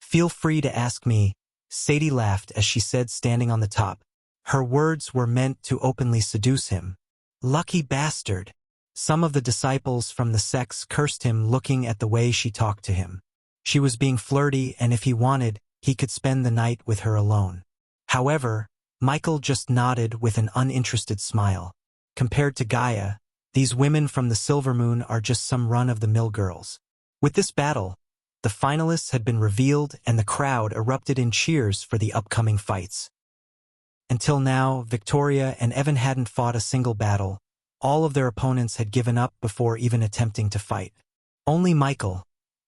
feel free to ask me. Sadie laughed as she said, standing on the top. Her words were meant to openly seduce him. Lucky bastard. Some of the disciples from the sects cursed him, looking at the way she talked to him. She was being flirty, and if he wanted, he could spend the night with her alone. However, Michael just nodded with an uninterested smile. Compared to Gaia, these women from the Silvermoon are just some run-of-the-mill girls. With this battle, the finalists had been revealed and the crowd erupted in cheers for the upcoming fights. Until now, Victoria and Evan hadn't fought a single battle. All of their opponents had given up before even attempting to fight. Only Michael,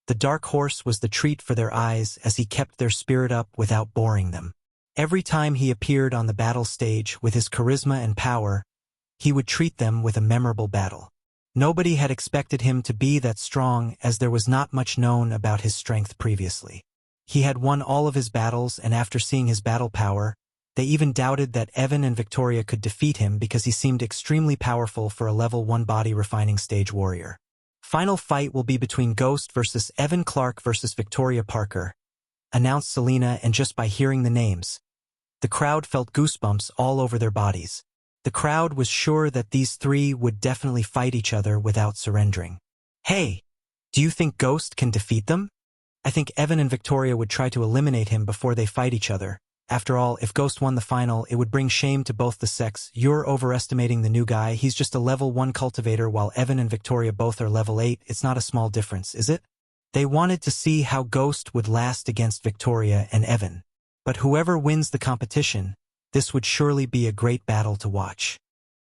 the dark horse, was the treat for their eyes as he kept their spirit up without boring them. Every time he appeared on the battle stage with his charisma and power, he would treat them with a memorable battle. Nobody had expected him to be that strong, as there was not much known about his strength previously. He had won all of his battles, and after seeing his battle power, they even doubted that Evan and Victoria could defeat him because he seemed extremely powerful for a level 1 body refining stage warrior. Final fight will be between Ghost versus Evan Clark versus Victoria Parker, announced Selena, and just by hearing the names, the crowd felt goosebumps all over their bodies. The crowd was sure that these three would definitely fight each other without surrendering. Hey, do you think Ghost can defeat them? I think Evan and Victoria would try to eliminate him before they fight each other. After all, if Ghost won the final, it would bring shame to both the sects. You're overestimating the new guy. He's just a level 1 cultivator, while Evan and Victoria both are level 8. It's not a small difference, is it? They wanted to see how Ghost would last against Victoria and Evan. But whoever wins the competition, this would surely be a great battle to watch.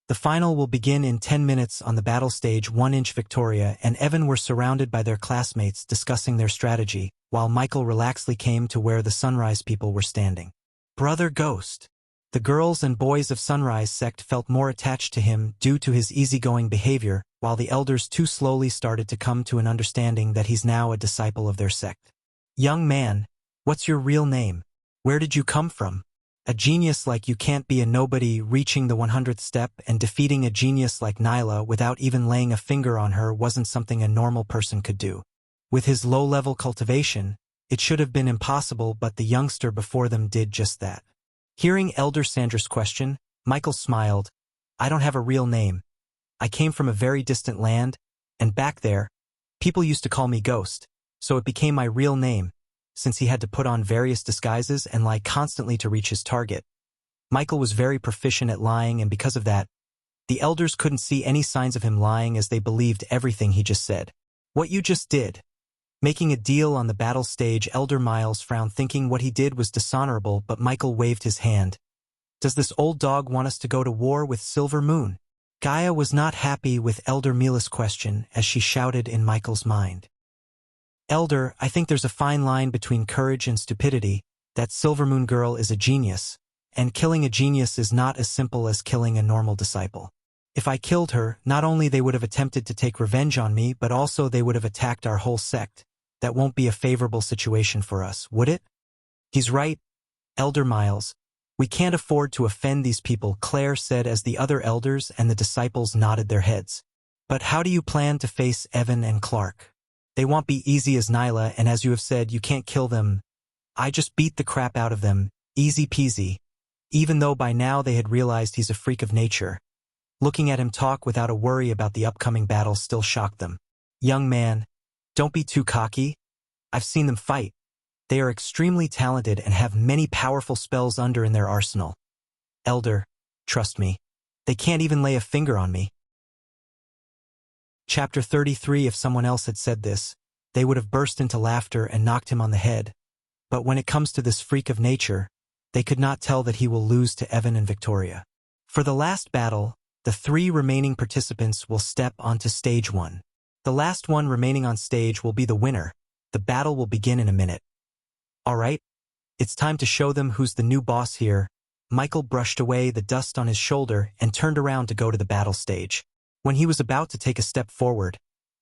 The final will begin in 10 minutes on the battle stage. 1-inch Victoria and Evan were surrounded by their classmates discussing their strategy, while Michael relaxedly came to where the Sunrise people were standing. Brother Ghost. The girls and boys of Sunrise sect felt more attached to him due to his easygoing behavior, while the elders too slowly started to come to an understanding that he's now a disciple of their sect. Young man, what's your real name? Where did you come from? A genius like you can't be a nobody. Reaching the 100th step and defeating a genius like Nyla without even laying a finger on her wasn't something a normal person could do. With his low-level cultivation, it should have been impossible, but the youngster before them did just that. Hearing Elder Sandra's question, Michael smiled. I don't have a real name. I came from a very distant land, and back there, people used to call me Ghost, so it became my real name, since he had to put on various disguises and lie constantly to reach his target. Michael was very proficient at lying, and because of that, the elders couldn't see any signs of him lying, as they believed everything he just said. What you just did? Making a deal on the battle stage. Elder Miles frowned, thinking what he did was dishonorable, but Michael waved his hand. Does this old dog want us to go to war with Silver Moon? Gaia was not happy with Elder Mila's question, as she shouted in Michael's mind. Elder, I think there's a fine line between courage and stupidity. That Silver Moon girl is a genius, and killing a genius is not as simple as killing a normal disciple. If I killed her, not only they would have attempted to take revenge on me, but also they would have attacked our whole sect. That won't be a favorable situation for us, would it? He's right, Elder Miles. We can't afford to offend these people, Claire said as the other elders and the disciples nodded their heads. But how do you plan to face Evan and Clark? They won't be easy as Nyla, and as you have said, you can't kill them. I just beat the crap out of them, easy peasy. Even though by now they had realized he's a freak of nature. Looking at him talk without a worry about the upcoming battle still shocked them. Young man, don't be too cocky. I've seen them fight. They are extremely talented and have many powerful spells in their arsenal. Elder, trust me. They can't even lay a finger on me. Chapter 33. If someone else had said this, they would have burst into laughter and knocked him on the head. But when it comes to this freak of nature, they could not tell that he will lose to Evan and Victoria. For the last battle, the 3 remaining participants will step onto stage 1. The last one remaining on stage will be the winner. The battle will begin in a minute. All right, it's time to show them who's the new boss here. Michael brushed away the dust on his shoulder and turned around to go to the battle stage. When he was about to take a step forward,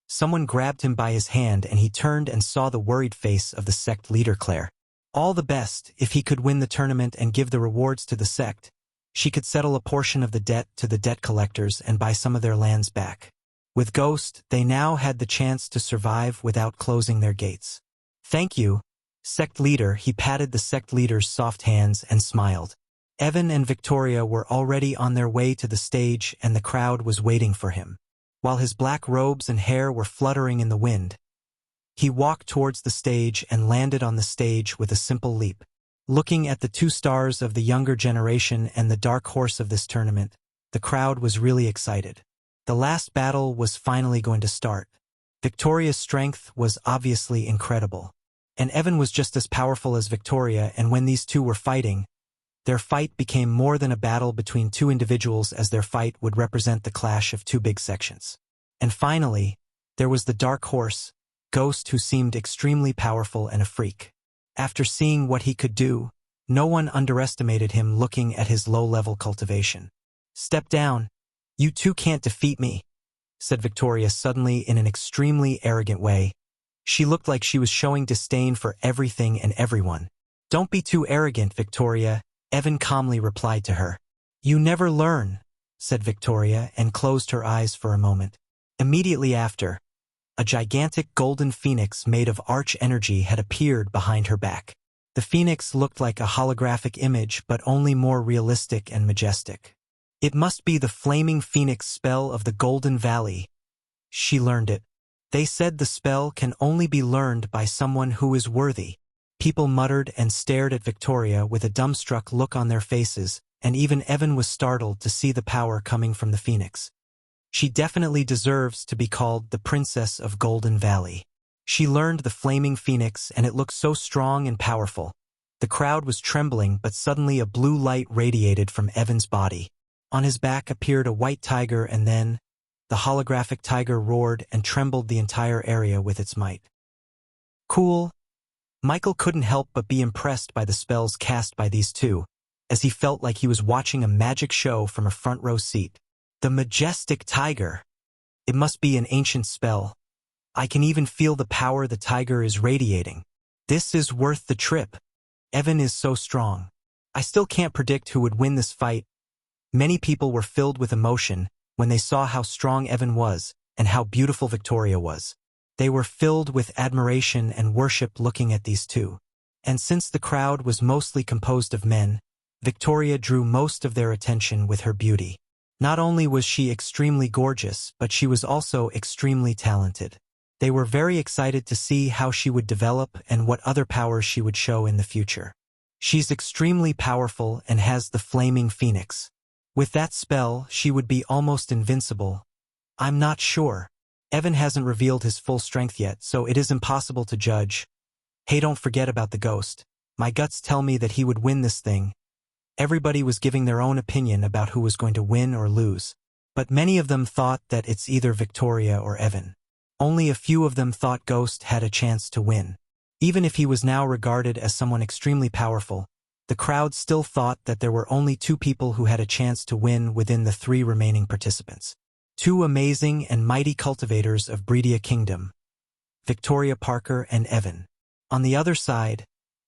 someone grabbed him by his hand and he turned and saw the worried face of the sect leader Claire. All the best. If he could win the tournament and give the rewards to the sect, she could settle a portion of the debt to the debt collectors and buy some of their lands back. With Ghost, they now had the chance to survive without closing their gates. Thank you, sect leader. He patted the sect leader's soft hands and smiled. Evan and Victoria were already on their way to the stage and the crowd was waiting for him. While his black robes and hair were fluttering in the wind, he walked towards the stage and landed on the stage with a simple leap. Looking at the 2 stars of the younger generation and the dark horse of this tournament, the crowd was really excited. The last battle was finally going to start. Victoria's strength was obviously incredible, and Evan was just as powerful as Victoria, and when these two were fighting, their fight became more than a battle between 2 individuals, as their fight would represent the clash of 2 big sections. And finally, there was the dark horse, Ghost, who seemed extremely powerful and a freak. After seeing what he could do, no one underestimated him. Looking at his low-level cultivation. Step down. You two can't defeat me. said Victoria suddenly in an extremely arrogant way. She looked like she was showing disdain for everything and everyone. Don't be too arrogant, Victoria, Evan calmly replied to her. You never learn, said Victoria and closed her eyes for a moment. Immediately after, a gigantic golden phoenix made of arch energy had appeared behind her back. The phoenix looked like a holographic image but only more realistic and majestic. It must be the flaming phoenix spell of the Golden Valley. She learned it. They said the spell can only be learned by someone who is worthy. People muttered and stared at Victoria with a dumbstruck look on their faces, and even Evan was startled to see the power coming from the phoenix. She definitely deserves to be called the Princess of Golden Valley. She learned the flaming phoenix and it looked so strong and powerful. The crowd was trembling, but suddenly a blue light radiated from Evan's body. On his back appeared a white tiger, and then the holographic tiger roared and trembled the entire area with its might. Cool. Michael couldn't help but be impressed by the spells cast by these two, as he felt like he was watching a magic show from a front row seat. The majestic tiger. It must be an ancient spell. I can even feel the power the tiger is radiating. This is worth the trip. Evan is so strong. I still can't predict who would win this fight. Many people were filled with emotion when they saw how strong Evan was and how beautiful Victoria was. They were filled with admiration and worship looking at these two. And since the crowd was mostly composed of men, Victoria drew most of their attention with her beauty. Not only was she extremely gorgeous, but she was also extremely talented. They were very excited to see how she would develop and what other powers she would show in the future. She's extremely powerful and has the flaming phoenix. With that spell, she would be almost invincible. I'm not sure. Evan hasn't revealed his full strength yet, so it is impossible to judge. Hey, don't forget about the ghost. My guts tell me that he would win this thing. Everybody was giving their own opinion about who was going to win or lose, but many of them thought that it's either Victoria or Evan. Only a few of them thought Ghost had a chance to win. Even if he was now regarded as someone extremely powerful, the crowd still thought that there were only two people who had a chance to win within the three remaining participants. Two amazing and mighty cultivators of Breedia Kingdom, Victoria Parker and Evan. On the other side,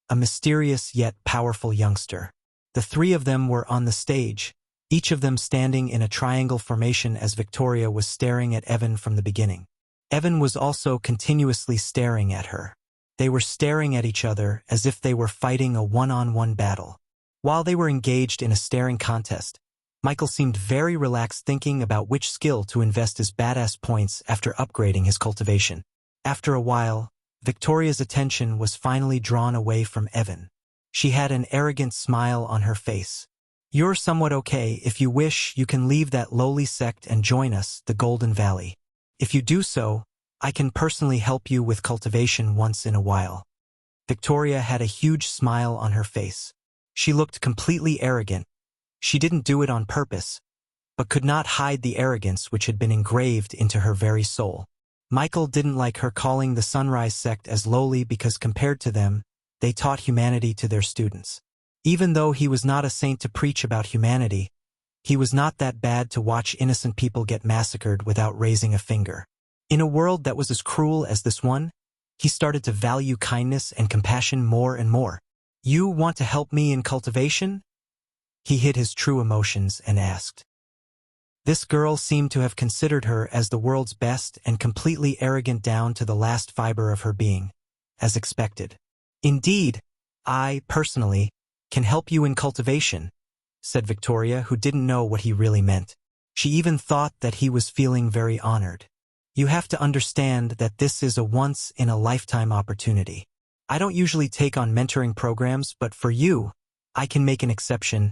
a mysterious yet powerful youngster. The three of them were on the stage, each of them standing in a triangle formation as Victoria was staring at Evan from the beginning. Evan was also continuously staring at her. They were staring at each other as if they were fighting a one-on-one battle. While they were engaged in a staring contest, Michael seemed very relaxed thinking about which skill to invest his badass points after upgrading his cultivation. After a while, Victoria's attention was finally drawn away from Evan. She had an arrogant smile on her face. You're somewhat okay. If you wish, you can leave that lowly sect and join us, the Golden Valley. If you do so, I can personally help you with cultivation once in a while. Victoria had a huge smile on her face. She looked completely arrogant. She didn't do it on purpose, but could not hide the arrogance which had been engraved into her very soul. Michael didn't like her calling the Sunrise sect as lowly because compared to them, they taught humanity to their students. Even though he was not a saint to preach about humanity, he was not that bad to watch innocent people get massacred without raising a finger. In a world that was as cruel as this one, he started to value kindness and compassion more and more. You want to help me in cultivation? He hid his true emotions and asked. This girl seemed to have considered her as the world's best and completely arrogant down to the last fiber of her being, as expected. Indeed, I, personally, can help you in cultivation, said Victoria, who didn't know what he really meant. She even thought that he was feeling very honored. You have to understand that this is a once-in-a-lifetime opportunity. I don't usually take on mentoring programs, but for you, I can make an exception.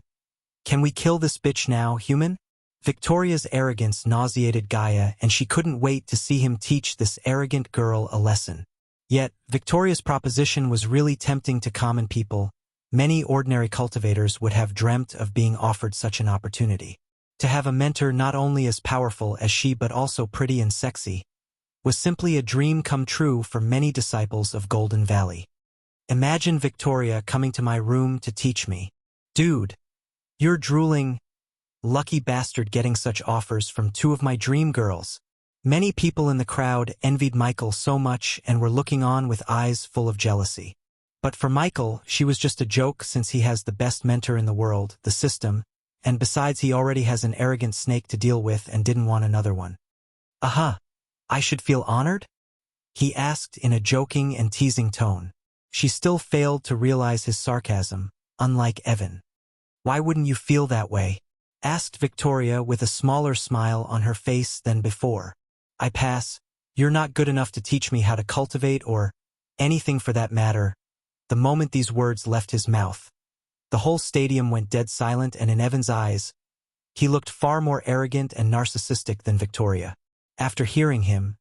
Can we kill this bitch now, human? Victoria's arrogance nauseated Gaia, and she couldn't wait to see him teach this arrogant girl a lesson. Yet, Victoria's proposition was really tempting to common people. Many ordinary cultivators would have dreamt of being offered such an opportunity. To have a mentor not only as powerful as she but also pretty and sexy was simply a dream come true for many disciples of Golden Valley. Imagine Victoria coming to my room to teach me. Dude, you're drooling. Lucky bastard getting such offers from two of my dream girls. Many people in the crowd envied Michael so much and were looking on with eyes full of jealousy. But for Michael, she was just a joke since he has the best mentor in the world, the system, and besides he already has an arrogant snake to deal with and didn't want another one. I should feel honored? He asked in a joking and teasing tone. She still failed to realize his sarcasm, unlike Evan. Why wouldn't you feel that way? Asked Victoria with a smaller smile on her face than before. I pass. You're not good enough to teach me how to cultivate or anything for that matter. The moment these words left his mouth, the whole stadium went dead silent, and in Evan's eyes, he looked far more arrogant and narcissistic than Victoria. After hearing him,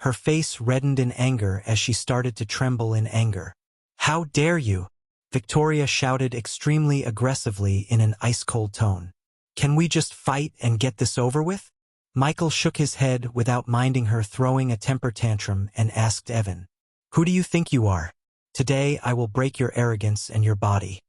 her face reddened in anger as she started to tremble in anger. How dare you? Victoria shouted extremely aggressively in an ice-cold tone. Can we just fight and get this over with? Michael shook his head without minding her throwing a temper tantrum and asked Evan, who do you think you are? Today I will break your arrogance and your body.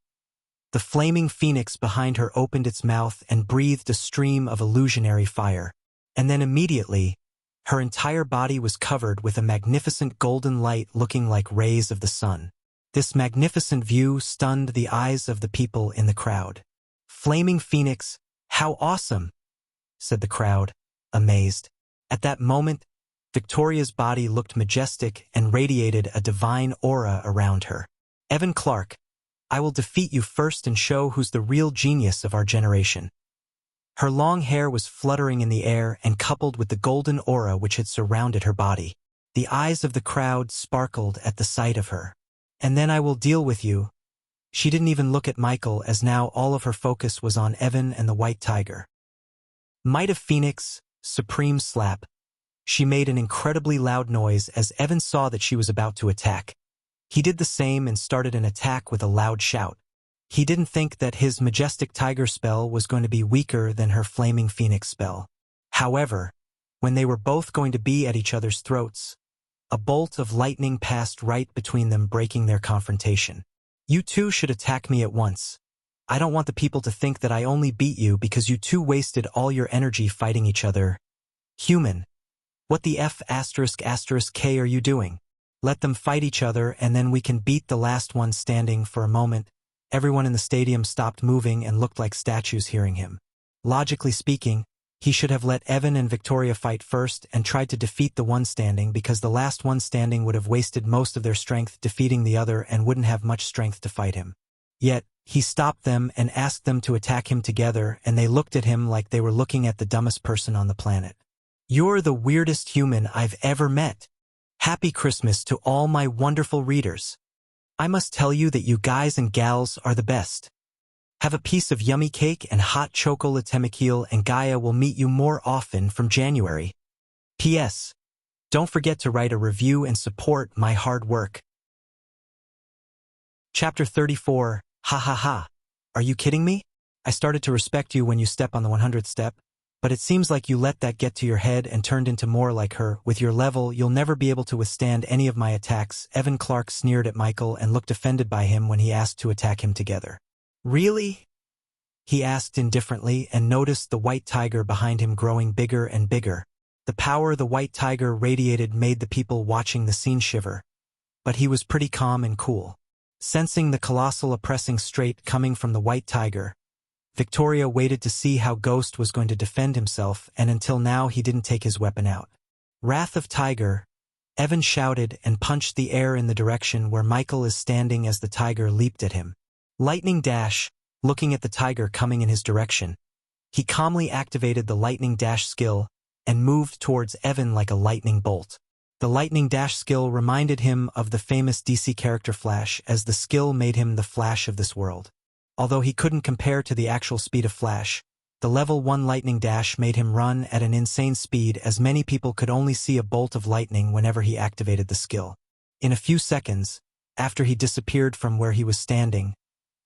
The flaming phoenix behind her opened its mouth and breathed a stream of illusionary fire. And then immediately, her entire body was covered with a magnificent golden light looking like rays of the sun. This magnificent view stunned the eyes of the people in the crowd. Flaming phoenix, how awesome! Said the crowd, amazed. At that moment, Victoria's body looked majestic and radiated a divine aura around her. Evan Clark, I will defeat you first and show who's the real genius of our generation. Her long hair was fluttering in the air and coupled with the golden aura which had surrounded her body. The eyes of the crowd sparkled at the sight of her. And then I will deal with you. She didn't even look at Michael as now all of her focus was on Evan and the white tiger. Might of Phoenix, supreme slap. She made an incredibly loud noise as Evan saw that she was about to attack. He did the same and started an attack with a loud shout. He didn't think that his majestic tiger spell was going to be weaker than her flaming phoenix spell. However, when they were both going to be at each other's throats, a bolt of lightning passed right between them, breaking their confrontation. You two should attack me at once. I don't want the people to think that I only beat you because you two wasted all your energy fighting each other. Human. What the F***K are you doing? Let them fight each other and then we can beat the last one standing. For a moment, everyone in the stadium stopped moving and looked like statues hearing him. Logically speaking, he should have let Evan and Victoria fight first and tried to defeat the one standing, because the last one standing would have wasted most of their strength defeating the other and wouldn't have much strength to fight him. Yet, he stopped them and asked them to attack him together, and they looked at him like they were looking at the dumbest person on the planet. You're the weirdest human I've ever met. Happy Christmas to all my wonderful readers. I must tell you that you guys and gals are the best. Have a piece of yummy cake and hot chocolate temekil, and Gaia will meet you more often from January. P.S. Don't forget to write a review and support my hard work. Chapter 34. Ha ha ha. Are you kidding me? I started to respect you when you step on the 100th step, but it seems like you let that get to your head and turned into more like her. With your level, you'll never be able to withstand any of my attacks. Evan Clark sneered at Michael and looked offended by him when he asked to attack him together. Really? He asked indifferently and noticed the white tiger behind him growing bigger and bigger. The power the white tiger radiated made the people watching the scene shiver, but he was pretty calm and cool. Sensing the colossal oppressing straight coming from the white tiger, Victoria waited to see how Ghost was going to defend himself, and until now he didn't take his weapon out. Wrath of Tiger, Evan shouted and punched the air in the direction where Michael is standing as the tiger leaped at him. Lightning Dash, looking at the tiger coming in his direction. He calmly activated the Lightning Dash skill and moved towards Evan like a lightning bolt. The Lightning Dash skill reminded him of the famous DC character Flash, as the skill made him the Flash of this world. Although he couldn't compare to the actual speed of Flash, the level 1 Lightning Dash made him run at an insane speed, as many people could only see a bolt of lightning whenever he activated the skill. In a few seconds, after he disappeared from where he was standing,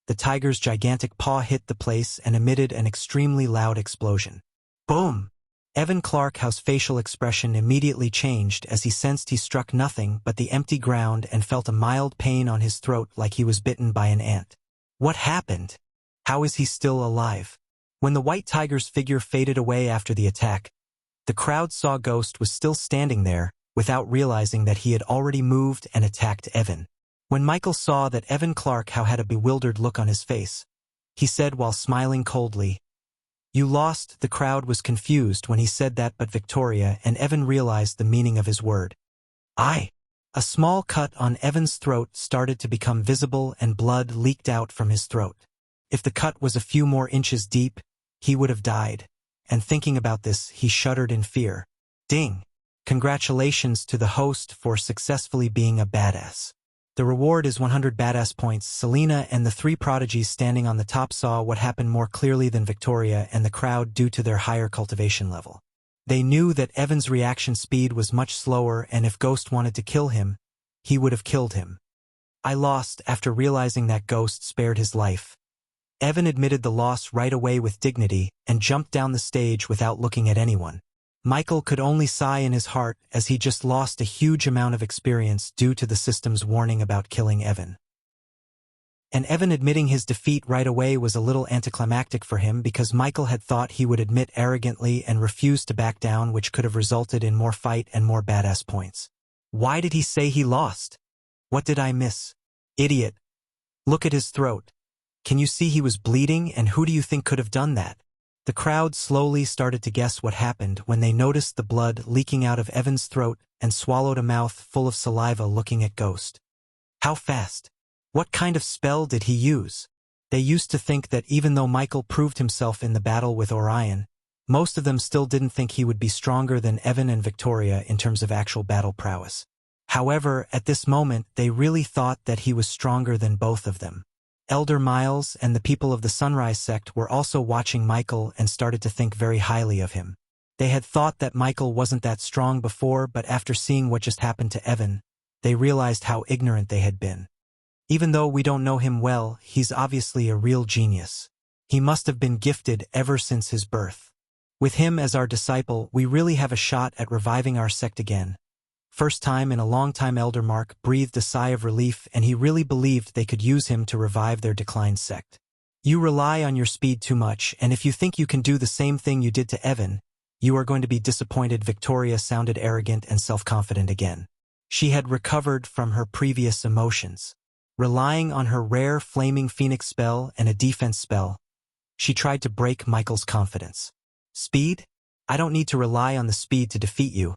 the tiger's gigantic paw hit the place and emitted an extremely loud explosion. Boom! Evan Clark's facial expression immediately changed as he sensed he struck nothing but the empty ground and felt a mild pain on his throat like he was bitten by an ant. What happened? How is he still alive? When the white tiger's figure faded away after the attack, The crowd saw Ghost was still standing there, without realizing that he had already moved and attacked Evan. When Michael saw that Evan Clark had a bewildered look on his face, he said while smiling coldly, "You lost." The crowd was confused when he said that, but Victoria and Evan realized the meaning of his word. "I." A small cut on Evan's throat started to become visible and blood leaked out from his throat. If the cut was a few more inches deep, he would have died. And thinking about this, he shuddered in fear. Ding! Congratulations to the host for successfully being a badass. The reward is 100 badass points. Selena and the three prodigies standing on the top saw what happened more clearly than Victoria and the crowd due to their higher cultivation level. They knew that Evan's reaction speed was much slower, and if Ghost wanted to kill him, he would have killed him. "I lost." After realizing that Ghost spared his life, Evan admitted the loss right away with dignity and jumped down the stage without looking at anyone. Michael could only sigh in his heart as he just lost a huge amount of experience due to the system's warning about killing Evan. And Evan admitting his defeat right away was a little anticlimactic for him because Michael had thought he would admit arrogantly and refuse to back down, which could have resulted in more fight and more badass points. Why did he say he lost? What did I miss? Idiot. Look at his throat. Can you see he was bleeding, and who do you think could have done that? The crowd slowly started to guess what happened when they noticed the blood leaking out of Evan's throat and swallowed a mouth full of saliva looking at Ghost. How fast? What kind of spell did he use? They used to think that even though Michael proved himself in the battle with Orion, most of them still didn't think he would be stronger than Evan and Victoria in terms of actual battle prowess. However, at this moment, they really thought that he was stronger than both of them. Elder Miles and the people of the Sunrise sect were also watching Michael and started to think very highly of him. They had thought that Michael wasn't that strong before, but after seeing what just happened to Evan, they realized how ignorant they had been. Even though we don't know him well, he's obviously a real genius. He must have been gifted ever since his birth. With him as our disciple, we really have a shot at reviving our sect again. First time in a long time. Elder Mark breathed a sigh of relief, and he really believed they could use him to revive their declined sect. You rely on your speed too much, and if you think you can do the same thing you did to Evan, you are going to be disappointed. Victoria sounded arrogant and self-confident again. She had recovered from her previous emotions. Relying on her rare flaming phoenix spell and a defense spell, she tried to break Michael's confidence. Speed? I don't need to rely on the speed to defeat you.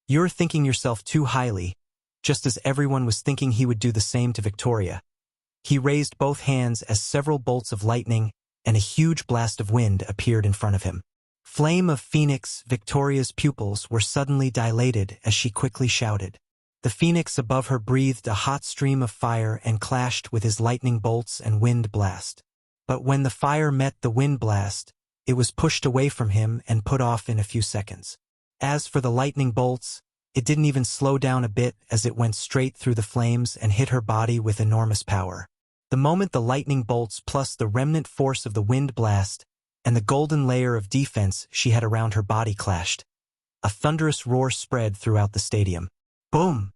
You're thinking yourself too highly, just as everyone was thinking he would do the same to Victoria. He raised both hands as several bolts of lightning and a huge blast of wind appeared in front of him. Flame of Phoenix. Victoria's pupils were suddenly dilated as she quickly shouted. The phoenix above her breathed a hot stream of fire and clashed with his lightning bolts and wind blast. But when the fire met the wind blast, it was pushed away from him and put off in a few seconds. As for the lightning bolts, it didn't even slow down a bit as it went straight through the flames and hit her body with enormous power. The moment the lightning bolts plus the remnant force of the wind blast and the golden layer of defense she had around her body clashed, a thunderous roar spread throughout the stadium. Boom!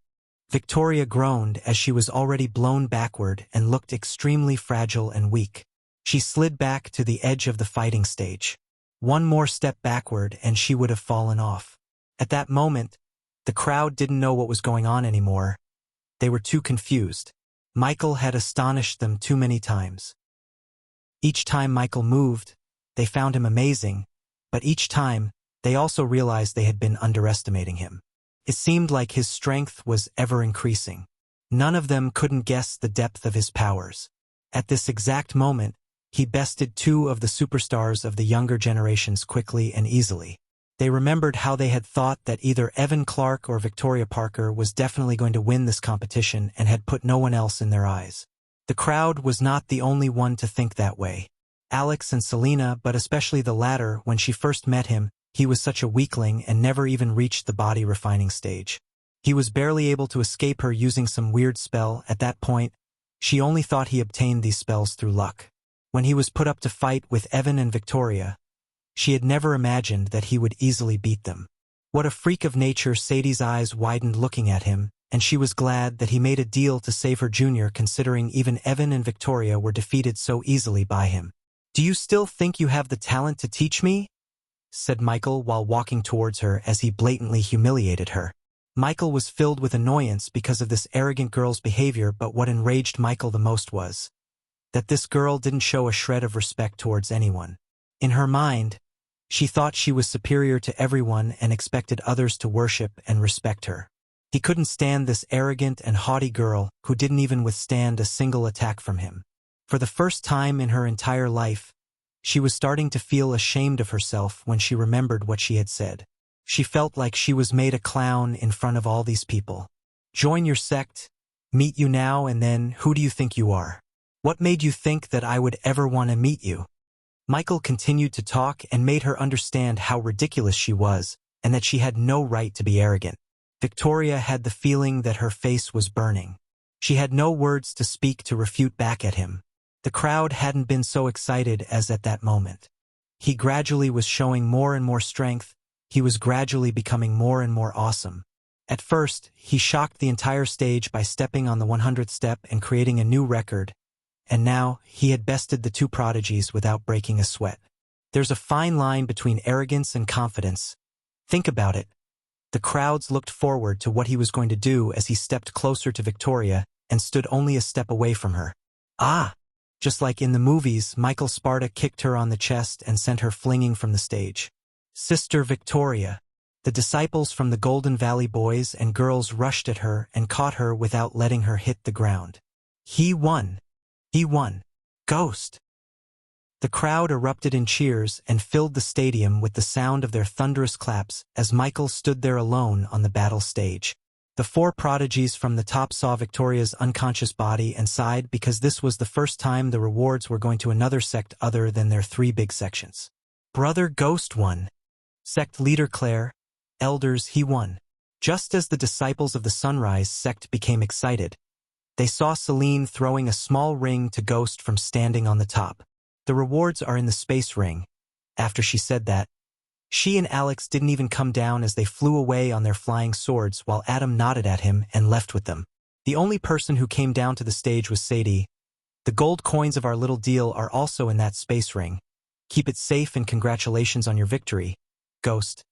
Victoria groaned as she was already blown backward and looked extremely fragile and weak. She slid back to the edge of the fighting stage. One more step backward and she would have fallen off. At that moment, the crowd didn't know what was going on anymore. They were too confused. Michael had astonished them too many times. Each time Michael moved, they found him amazing, but each time, they also realized they had been underestimating him. It seemed like his strength was ever increasing. None of them couldn't guess the depth of his powers. At this exact moment, he bested two of the superstars of the younger generations quickly and easily. They remembered how they had thought that either Evan Clark or Victoria Parker was definitely going to win this competition and had put no one else in their eyes. The crowd was not the only one to think that way. Alex and Selena, but especially the latter, when she first met him, he was such a weakling and never even reached the body refining stage. He was barely able to escape her using some weird spell. At that point, she only thought he obtained these spells through luck. When he was put up to fight with Evan and Victoria, she had never imagined that he would easily beat them. What a freak of nature. Sadie's eyes widened looking at him, and she was glad that he made a deal to save her junior, considering even Evan and Victoria were defeated so easily by him. Do you still think you have the talent to teach me? said Michael while walking towards her as he blatantly humiliated her. Michael was filled with annoyance because of this arrogant girl's behavior, but what enraged Michael the most was that this girl didn't show a shred of respect towards anyone. In her mind, she thought she was superior to everyone and expected others to worship and respect her. He couldn't stand this arrogant and haughty girl who didn't even withstand a single attack from him. For the first time in her entire life, she was starting to feel ashamed of herself when she remembered what she had said. She felt like she was made a clown in front of all these people. Join your sect, meet you now, and then who do you think you are? What made you think that I would ever want to meet you? Michael continued to talk and made her understand how ridiculous she was and that she had no right to be arrogant. Victoria had the feeling that her face was burning. She had no words to speak to refute back at him. The crowd hadn't been so excited as at that moment. He gradually was showing more and more strength. He was gradually becoming more and more awesome. At first, he shocked the entire stage by stepping on the 100th step and creating a new record, and now he had bested the two prodigies without breaking a sweat. There's a fine line between arrogance and confidence. Think about it. The crowds looked forward to what he was going to do as he stepped closer to Victoria and stood only a step away from her. Ah! Just like in the movies, Michael Sparta kicked her on the chest and sent her flinging from the stage. Sister Victoria. The disciples from the Golden Valley boys and girls rushed at her and caught her without letting her hit the ground. He won. He won. Ghost. The crowd erupted in cheers and filled the stadium with the sound of their thunderous claps as Michael stood there alone on the battle stage. The four prodigies from the top saw Victoria's unconscious body and sighed because this was the first time the rewards were going to another sect other than their three big sections. Brother Ghost won. Sect leader Claire. Elders, he won. Just as the disciples of the Sunrise sect became excited, they saw Celine throwing a small ring to Ghost from standing on the top. The rewards are in the space ring. After she said that, she and Alex didn't even come down as they flew away on their flying swords while Adam nodded at him and left with them. The only person who came down to the stage was Sadie. The gold coins of our little deal are also in that space ring. Keep it safe and congratulations on your victory, Ghost.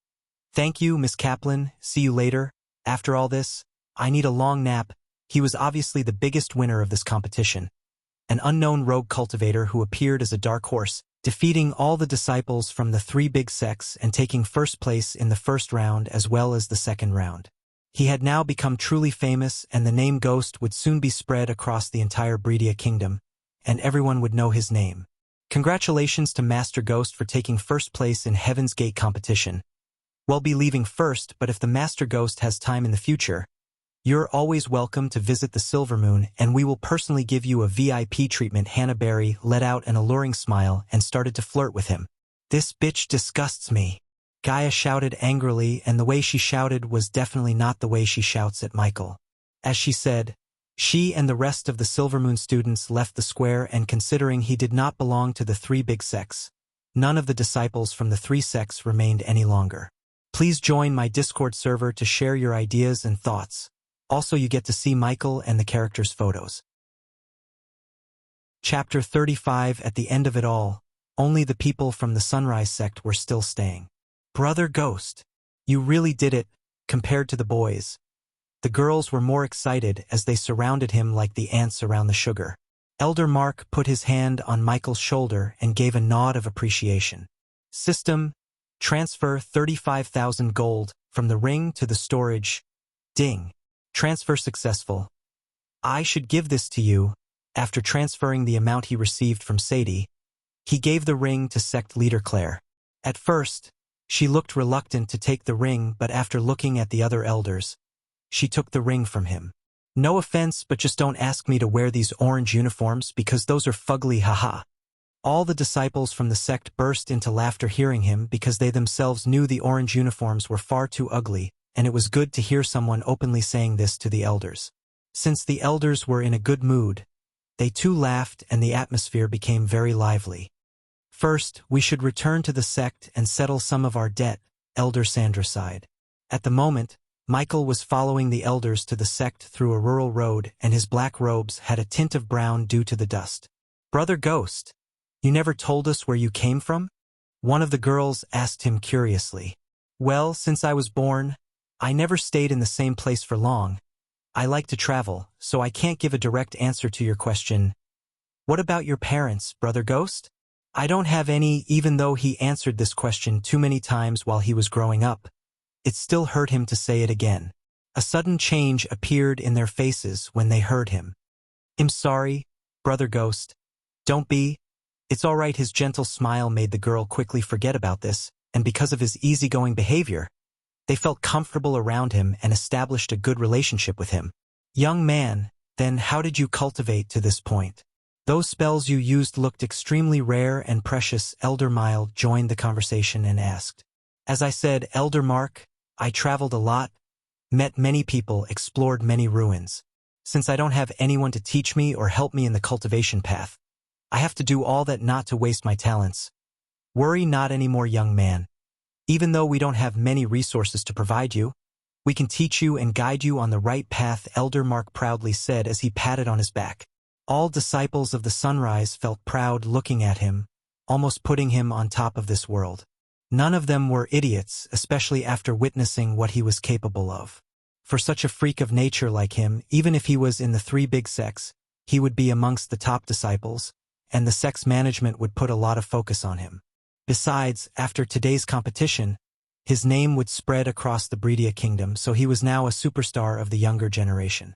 Thank you, Miss Kaplan. See you later. After all this, I need a long nap. He was obviously the biggest winner of this competition. An unknown rogue cultivator who appeared as a dark horse, defeating all the disciples from the three big sects and taking first place in the first round as well as the second round. He had now become truly famous, and the name Ghost would soon be spread across the entire Breedia kingdom, and everyone would know his name. Congratulations to Master Ghost for taking first place in Heaven's Gate competition. We'll be leaving first, but if the Master Ghost has time in the future, you're always welcome to visit the Silver Moon, and we will personally give you a VIP treatment. Hannah Berry let out an alluring smile and started to flirt with him. This bitch disgusts me, Gaia shouted angrily, and the way she shouted was definitely not the way she shouts at Michael. As she said, she and the rest of the Silver Moon students left the square, and considering he did not belong to the three big sects, none of the disciples from the three sects remained any longer. Please join my Discord server to share your ideas and thoughts. Also, you get to see Michael and the characters' photos. Chapter 35. At the end of it all, only the people from the Sunrise sect were still staying. Brother Ghost, you really did it, compared to the boys. The girls were more excited as they surrounded him like the ants around the sugar. Elder Mark put his hand on Michael's shoulder and gave a nod of appreciation. System, transfer 35,000 gold from the ring to the storage. Ding. Transfer successful. I should give this to you. After transferring the amount he received from Sadie, he gave the ring to sect leader Claire. At first, she looked reluctant to take the ring, but after looking at the other elders, she took the ring from him. No offense, but just don't ask me to wear these orange uniforms because those are fugly, haha. All the disciples from the sect burst into laughter hearing him because they themselves knew the orange uniforms were far too ugly, and it was good to hear someone openly saying this to the elders. Since the elders were in a good mood, they too laughed and the atmosphere became very lively. First, we should return to the sect and settle some of our debt, Elder Sandra sighed. At the moment, Michael was following the elders to the sect through a rural road, and his black robes had a tint of brown due to the dust. Brother Ghost, you never told us where you came from? One of the girls asked him curiously. Well, since I was born, I never stayed in the same place for long. I like to travel, so I can't give a direct answer to your question. What about your parents, Brother Ghost? I don't have any. Even though he answered this question too many times while he was growing up, it still hurt him to say it again. A sudden change appeared in their faces when they heard him. I'm sorry, Brother Ghost. Don't be. It's all right. His gentle smile made the girl quickly forget about this, and because of his easygoing behavior, they felt comfortable around him and established a good relationship with him. Young man, then how did you cultivate to this point? Those spells you used looked extremely rare and precious. Elder Mile joined the conversation and asked. As I said, Elder Mark, I traveled a lot, met many people, explored many ruins. Since I don't have anyone to teach me or help me in the cultivation path, I have to do all that not to waste my talents. Worry not anymore, young man. Even though we don't have many resources to provide you, we can teach you and guide you on the right path, Elder Mark proudly said as he patted on his back. All disciples of the sunrise felt proud looking at him, almost putting him on top of this world. None of them were idiots, especially after witnessing what he was capable of. For such a freak of nature like him, even if he was in the 3 big sects, he would be amongst the top disciples, and the sect's management would put a lot of focus on him. Besides, after today's competition, his name would spread across the Bredia kingdom, so he was now a superstar of the younger generation.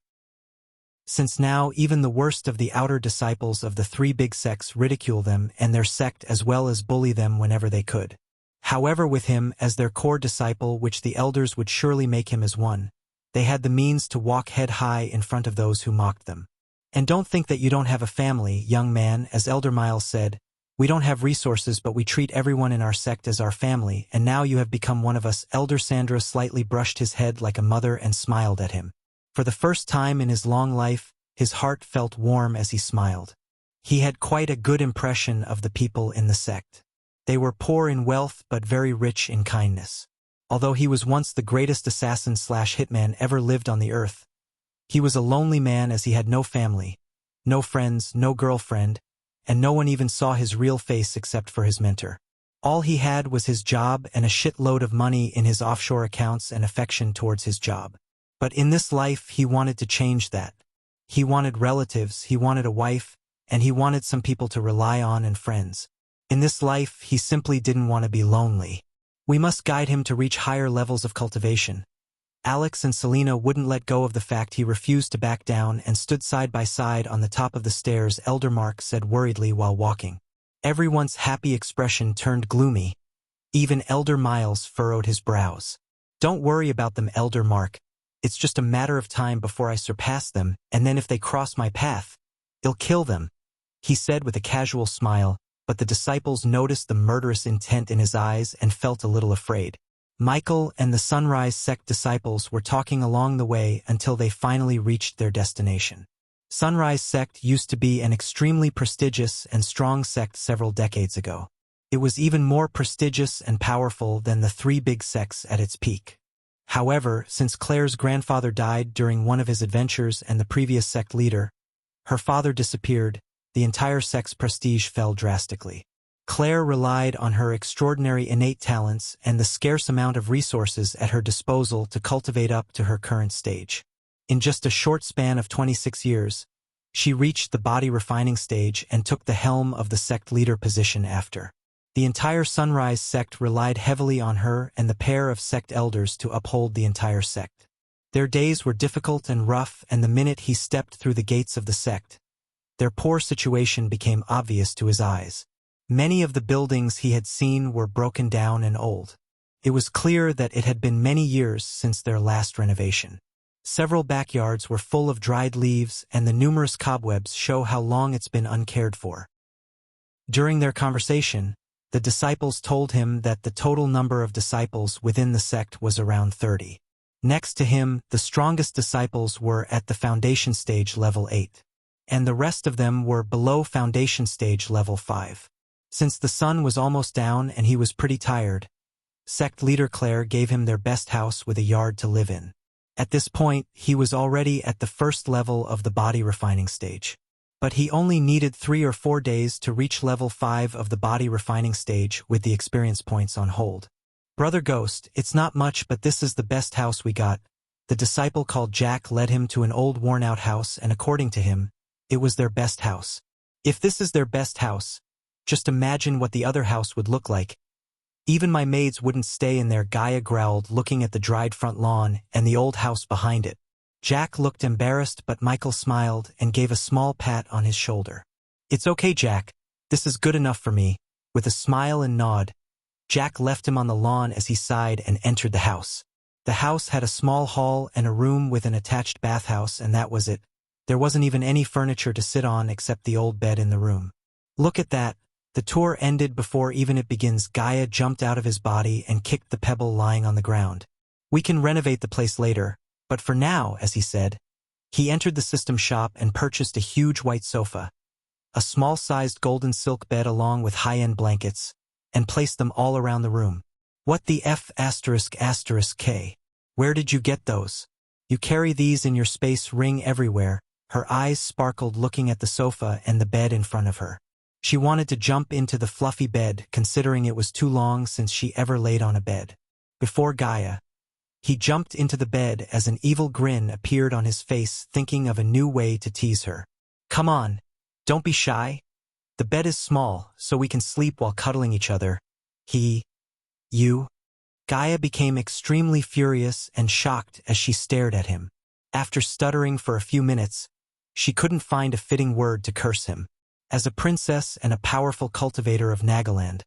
Since now even the worst of the outer disciples of the 3 big sects ridicule them and their sect as well as bully them whenever they could. However, with him as their core disciple, which the elders would surely make him as one, they had the means to walk head high in front of those who mocked them. And don't think that you don't have a family, young man, as Elder Miles said. We don't have resources, but we treat everyone in our sect as our family, and now you have become one of us. Elder Sandra slightly brushed his head like a mother and smiled at him. For the first time in his long life, his heart felt warm as he smiled. He had quite a good impression of the people in the sect. They were poor in wealth but very rich in kindness. Although he was once the greatest assassin/hitman ever lived on the earth, he was a lonely man as he had no family, no friends, no girlfriend, and no one even saw his real face except for his mentor. All he had was his job and a shitload of money in his offshore accounts and affection towards his job. But in this life he wanted to change that. He wanted relatives, he wanted a wife, and he wanted some people to rely on and friends. In this life he simply didn't want to be lonely. We must guide him to reach higher levels of cultivation. Alex and Selena wouldn't let go of the fact he refused to back down and stood side by side on the top of the stairs, Elder Mark said worriedly while walking. Everyone's happy expression turned gloomy. Even Elder Miles furrowed his brows. Don't worry about them, Elder Mark. It's just a matter of time before I surpass them, and then if they cross my path, I'll kill them, he said with a casual smile, but the disciples noticed the murderous intent in his eyes and felt a little afraid. Michael and the Sunrise Sect disciples were talking along the way until they finally reached their destination. Sunrise Sect used to be an extremely prestigious and strong sect several decades ago. It was even more prestigious and powerful than the 3 big sects at its peak. However, since Claire's grandfather died during one of his adventures and the previous sect leader, her father disappeared, the entire sect's prestige fell drastically. Claire relied on her extraordinary innate talents and the scarce amount of resources at her disposal to cultivate up to her current stage. In just a short span of 26 years, she reached the body refining stage and took the helm of the sect leader position after. The entire Sunrise Sect relied heavily on her and the pair of sect elders to uphold the entire sect. Their days were difficult and rough, and the minute he stepped through the gates of the sect, their poor situation became obvious to his eyes. Many of the buildings he had seen were broken down and old. It was clear that it had been many years since their last renovation. Several backyards were full of dried leaves, and the numerous cobwebs show how long it's been uncared for. During their conversation, the disciples told him that the total number of disciples within the sect was around 30. Next to him, the strongest disciples were at the foundation stage level 8. And the rest of them were below foundation stage level 5. Since the sun was almost down and he was pretty tired, sect leader Claire gave him their best house with a yard to live in. At this point, he was already at the first level of the body refining stage. But he only needed 3 or 4 days to reach level 5 of the body refining stage with the experience points on hold. Brother Ghost, it's not much, but this is the best house we got. The disciple called Jack led him to an old worn-out house, and according to him, it was their best house. If this is their best house, just imagine what the other house would look like. Even my maids wouldn't stay in there, Gaia growled, looking at the dried front lawn and the old house behind it. Jack looked embarrassed, but Michael smiled and gave a small pat on his shoulder. It's okay, Jack. This is good enough for me. With a smile and nod, Jack left him on the lawn as he sighed and entered the house. The house had a small hall and a room with an attached bathhouse, and that was it. There wasn't even any furniture to sit on except the old bed in the room. Look at that. The tour ended before even it begins. Gaia jumped out of his body and kicked the pebble lying on the ground. We can renovate the place later, but for now, as he said. He entered the system shop and purchased a huge white sofa, a small-sized golden silk bed along with high-end blankets, and placed them all around the room. What the F***K? Where did you get those? You carry these in your space ring everywhere. Her eyes sparkled looking at the sofa and the bed in front of her. She wanted to jump into the fluffy bed, considering it was too long since she ever laid on a bed. Before Gaia, he jumped into the bed as an evil grin appeared on his face, thinking of a new way to tease her. Come on, don't be shy. The bed is small, so we can sleep while cuddling each other. You? Gaia became extremely furious and shocked as she stared at him. After stuttering for a few minutes, she couldn't find a fitting word to curse him. As a princess and a powerful cultivator of Nagaland,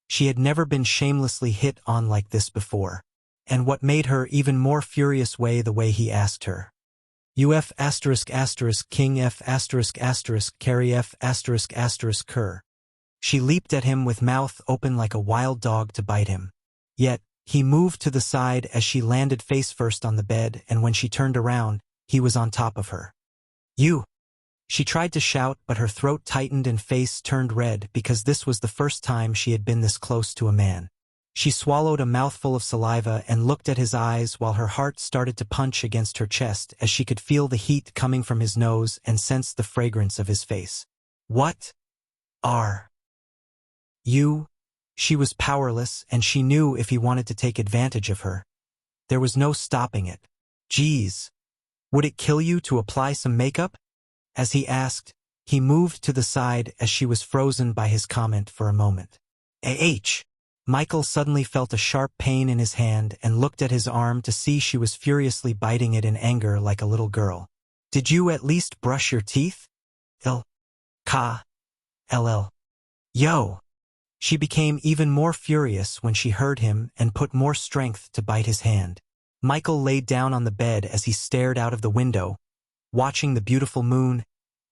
she had never been shamelessly hit on like this before. And what made her even more furious was the way he asked her. You F*****, King F****, carry F****, cur. She leaped at him with mouth open like a wild dog to bite him. Yet, he moved to the side as she landed face first on the bed, and when she turned around, he was on top of her. You! She tried to shout, but her throat tightened and face turned red because this was the first time she had been this close to a man. She swallowed a mouthful of saliva and looked at his eyes while her heart started to punch against her chest as she could feel the heat coming from his nose and sensed the fragrance of his face. What are you? She was powerless, and she knew if he wanted to take advantage of her, there was no stopping it. Geez, would it kill you to apply some makeup? As he asked, he moved to the side as she was frozen by his comment for a moment. Michael suddenly felt a sharp pain in his hand and looked at his arm to see she was furiously biting it in anger like a little girl. Did you at least brush your teeth? Yo! She became even more furious when she heard him and put more strength to bite his hand. Michael laid down on the bed as he stared out of the window, watching the beautiful moon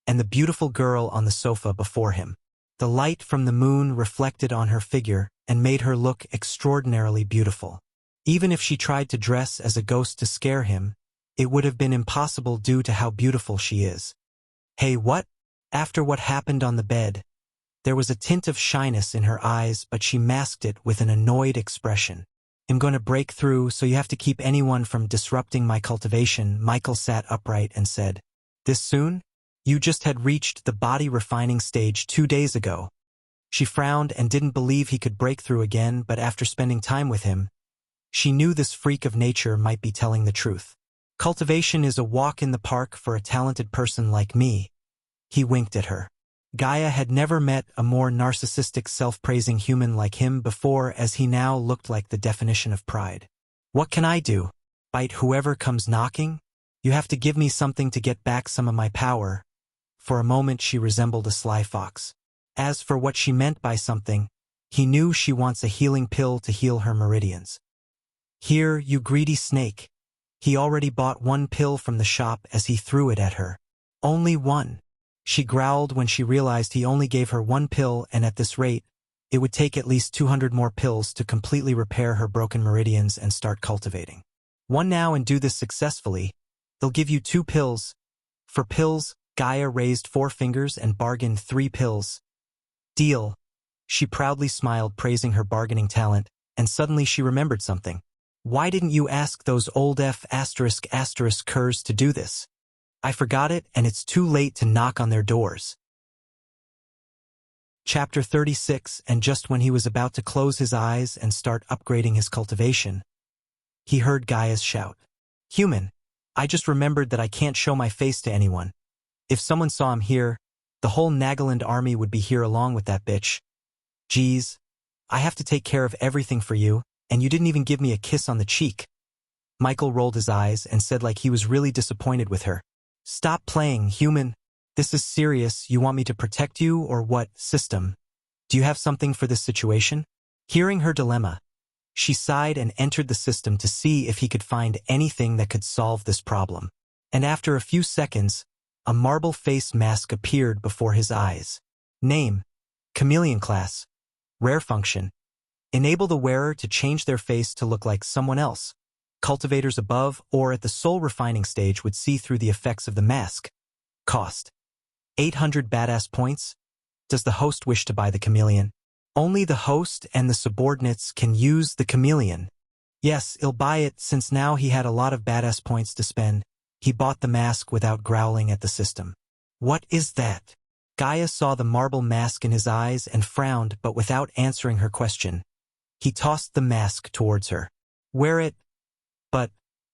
and the beautiful girl on the sofa before him. The light from the moon reflected on her figure and made her look extraordinarily beautiful. Even if she tried to dress as a ghost to scare him, it would have been impossible due to how beautiful she is. Hey, what? After what happened on the bed, there was a tint of shyness in her eyes, but she masked it with an annoyed expression. I'm going to break through, so you have to keep anyone from disrupting my cultivation. Michael sat upright and said, This soon? You just had reached the body refining stage 2 days ago. She frowned and didn't believe he could break through again, but after spending time with him, she knew this freak of nature might be telling the truth. Cultivation is a walk in the park for a talented person like me. He winked at her. Gaia had never met a more narcissistic, self-praising human like him before, as he now looked like the definition of pride. What can I do? Bite whoever comes knocking? You have to give me something to get back some of my power. For a moment she resembled a sly fox. As for what she meant by something, he knew she wants a healing pill to heal her meridians. Here, you greedy snake. He already bought 1 pill from the shop as he threw it at her. Only 1. She growled when she realized he only gave her 1 pill, and at this rate, it would take at least 200 more pills to completely repair her broken meridians and start cultivating. 1 now, and do this successfully, they'll give you 2 pills. For pills, Gaia raised 4 fingers and bargained 3 pills. Deal. She proudly smiled, praising her bargaining talent, and suddenly she remembered something. Why didn't you ask those old F****, curs to do this? I forgot it and it's too late to knock on their doors. Chapter 36. And just when he was about to close his eyes and start upgrading his cultivation, he heard Gaia's shout. Human, I just remembered that I can't show my face to anyone. If someone saw him here, the whole Nagaland army would be here along with that bitch. Geez, I have to take care of everything for you, and you didn't even give me a kiss on the cheek. Michael rolled his eyes and said like he was really disappointed with her. Stop playing, human. This is serious. You want me to protect you or what, system? Do you have something for this situation? Hearing her dilemma, she sighed and entered the system to see if he could find anything that could solve this problem. And after a few seconds, a marble face mask appeared before his eyes. Name: Chameleon Class. Rare function: enable the wearer to change their face to look like someone else. Cultivators above or at the soul refining stage would see through the effects of the mask. Cost: 800 badass points. Does the host wish to buy the chameleon? Only the host and the subordinates can use the chameleon. Yes, he'll buy it since now he had a lot of badass points to spend. He bought the mask without growling at the system. What is that? Gaia saw the marble mask in his eyes and frowned, but without answering her question. He tossed the mask towards her. Wear it. But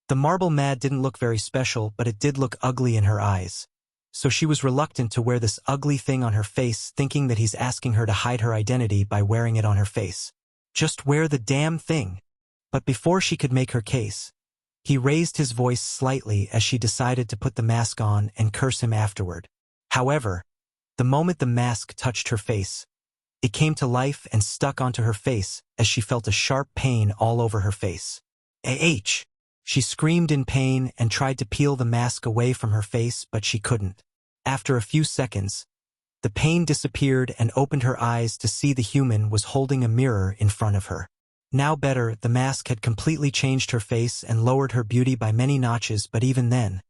the marble mad didn't look very special, but it did look ugly in her eyes. So she was reluctant to wear this ugly thing on her face, thinking that he's asking her to hide her identity by wearing it on her face. Just wear the damn thing. But before she could make her case, he raised his voice slightly as she decided to put the mask on and curse him afterward. However, the moment the mask touched her face, it came to life and stuck onto her face as she felt a sharp pain all over her face. Ah! She screamed in pain and tried to peel the mask away from her face, but she couldn't. After a few seconds, the pain disappeared and opened her eyes to see the human was holding a mirror in front of her. Now better, the mask had completely changed her face and lowered her beauty by many notches, but even then,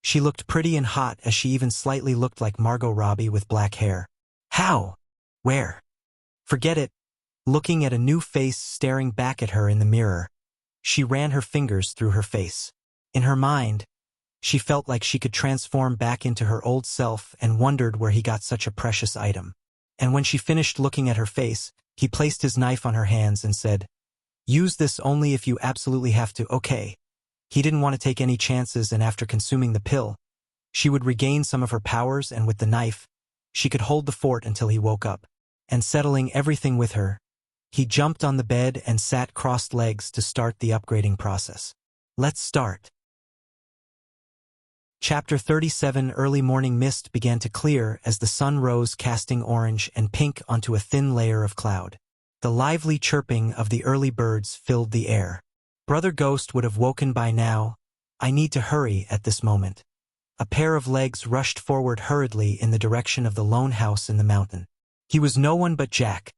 she looked pretty and hot as she even slightly looked like Margot Robbie with black hair. How? Where? Forget it. Looking at a new face staring back at her in the mirror, she ran her fingers through her face. In her mind, she felt like she could transform back into her old self and wondered where he got such a precious item. And when she finished looking at her face, he placed his knife on her hands and said, "Use this only if you absolutely have to, okay?" He didn't want to take any chances, and after consuming the pill, she would regain some of her powers, and with the knife, she could hold the fort until he woke up. And settling everything with her, he jumped on the bed and sat crossed legs to start the upgrading process. Let's start. Chapter 37. Early morning mist began to clear as the sun rose, casting orange and pink onto a thin layer of cloud. The lively chirping of the early birds filled the air. Brother Ghost would have woken by now. I need to hurry at this moment. A pair of legs rushed forward hurriedly in the direction of the lone house in the mountain. He was no one but Jack,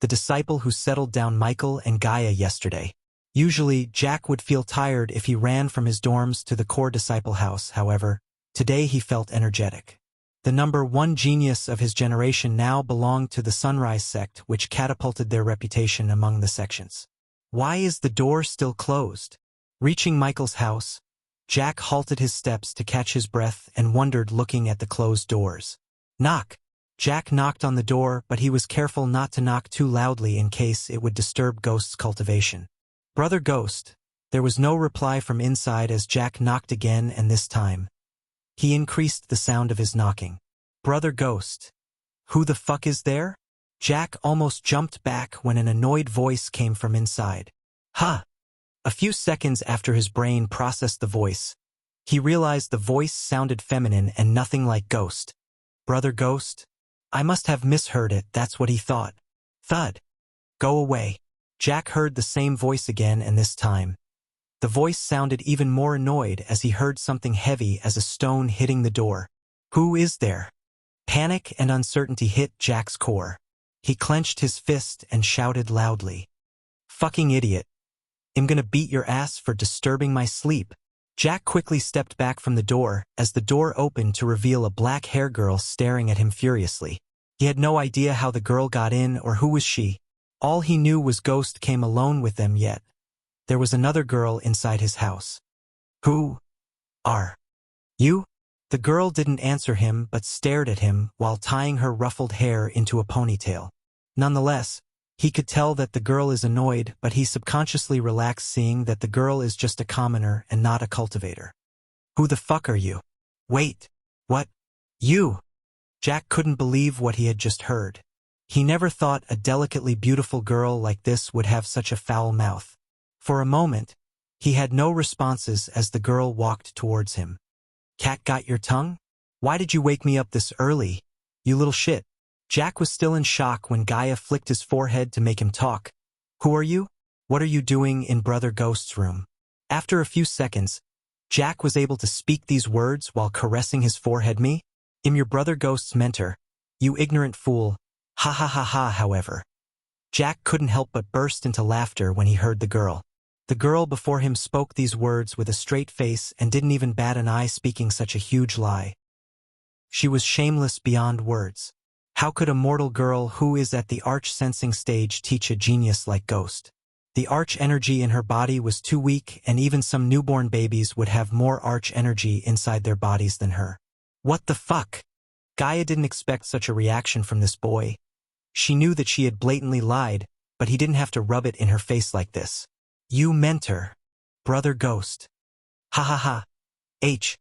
the disciple who settled down Michael and Gaia yesterday. Usually, Jack would feel tired if he ran from his dorms to the core disciple house. However, today he felt energetic. The number one genius of his generation now belonged to the Sunrise sect, which catapulted their reputation among the sections. Why is the door still closed? Reaching Michael's house, Jack halted his steps to catch his breath and wondered, looking at the closed doors. Knock. Jack knocked on the door, but he was careful not to knock too loudly in case it would disturb Ghost's cultivation. Brother Ghost. There was no reply from inside as Jack knocked again, and this time, he increased the sound of his knocking. Brother Ghost. Who the fuck is there? Jack almost jumped back when an annoyed voice came from inside. Huh. A few seconds after his brain processed the voice, he realized the voice sounded feminine and nothing like Ghost. Brother Ghost? I must have misheard it, that's what he thought. Thud. Go away. Jack heard the same voice again, and this time, the voice sounded even more annoyed as he heard something heavy as a stone hitting the door. Who is there? Panic and uncertainty hit Jack's core. He clenched his fist and shouted loudly. Fucking idiot. I'm gonna beat your ass for disturbing my sleep. Jack quickly stepped back from the door as the door opened to reveal a black-haired girl staring at him furiously. He had no idea how the girl got in or who was she. All he knew was Ghost came alone with them, yet there was another girl inside his house. Who are you? The girl didn't answer him but stared at him while tying her ruffled hair into a ponytail. Nonetheless, he could tell that the girl is annoyed, but he subconsciously relaxed seeing that the girl is just a commoner and not a cultivator. Who the fuck are you? Wait. What? You? Jack couldn't believe what he had just heard. He never thought a delicately beautiful girl like this would have such a foul mouth. For a moment, he had no responses as the girl walked towards him. Cat got your tongue? Why did you wake me up this early? You little shit. Jack was still in shock when Gaia flicked his forehead to make him talk. Who are you? What are you doing in Brother Ghost's room? After a few seconds, Jack was able to speak these words while caressing his forehead. Me? I'm your Brother Ghost's mentor. You ignorant fool. Ha ha ha ha. However, Jack couldn't help but burst into laughter when he heard the girl. The girl before him spoke these words with a straight face and didn't even bat an eye, speaking such a huge lie. She was shameless beyond words. How could a mortal girl who is at the arch-sensing stage teach a genius like Ghost? The arch energy in her body was too weak, and even some newborn babies would have more arch energy inside their bodies than her. What the fuck? Gaia didn't expect such a reaction from this boy. She knew that she had blatantly lied, but he didn't have to rub it in her face like this. You mentor. Brother Ghost. Ha ha ha. H.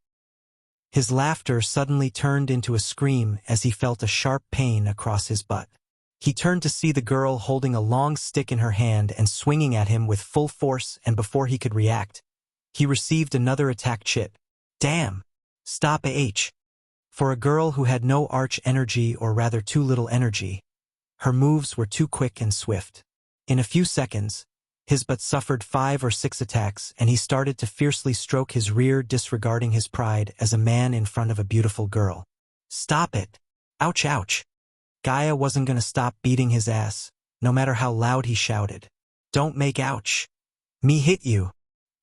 His laughter suddenly turned into a scream as he felt a sharp pain across his butt. He turned to see the girl holding a long stick in her hand and swinging at him with full force, and before he could react, he received another attack. Chit. Damn. Stop H. For a girl who had no arch energy, or rather too little energy, her moves were too quick and swift. In a few seconds, his butt suffered 5 or 6 attacks, and he started to fiercely stroke his rear, disregarding his pride as a man in front of a beautiful girl. Stop it. Ouch ouch. Gaia wasn't gonna stop beating his ass, no matter how loud he shouted. Don't make ouch. Me hit you.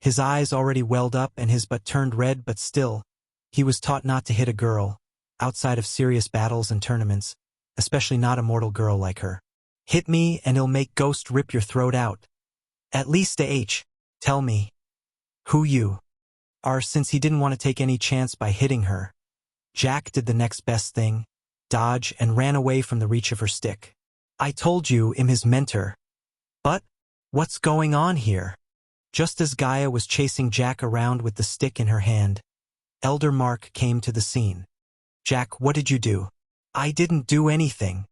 His eyes already welled up and his butt turned red, but still, he was taught not to hit a girl, outside of serious battles and tournaments, especially not a mortal girl like her. Hit me and it'll make Ghost rip your throat out. At least H. Tell me. Who you are. Since he didn't want to take any chance by hitting her, Jack did the next best thing, dodge, and ran away from the reach of her stick. I told you I'm his mentor. But what's going on here? Just as Gaia was chasing Jack around with the stick in her hand, Elder Mark came to the scene. Jack, what did you do? I didn't do anything.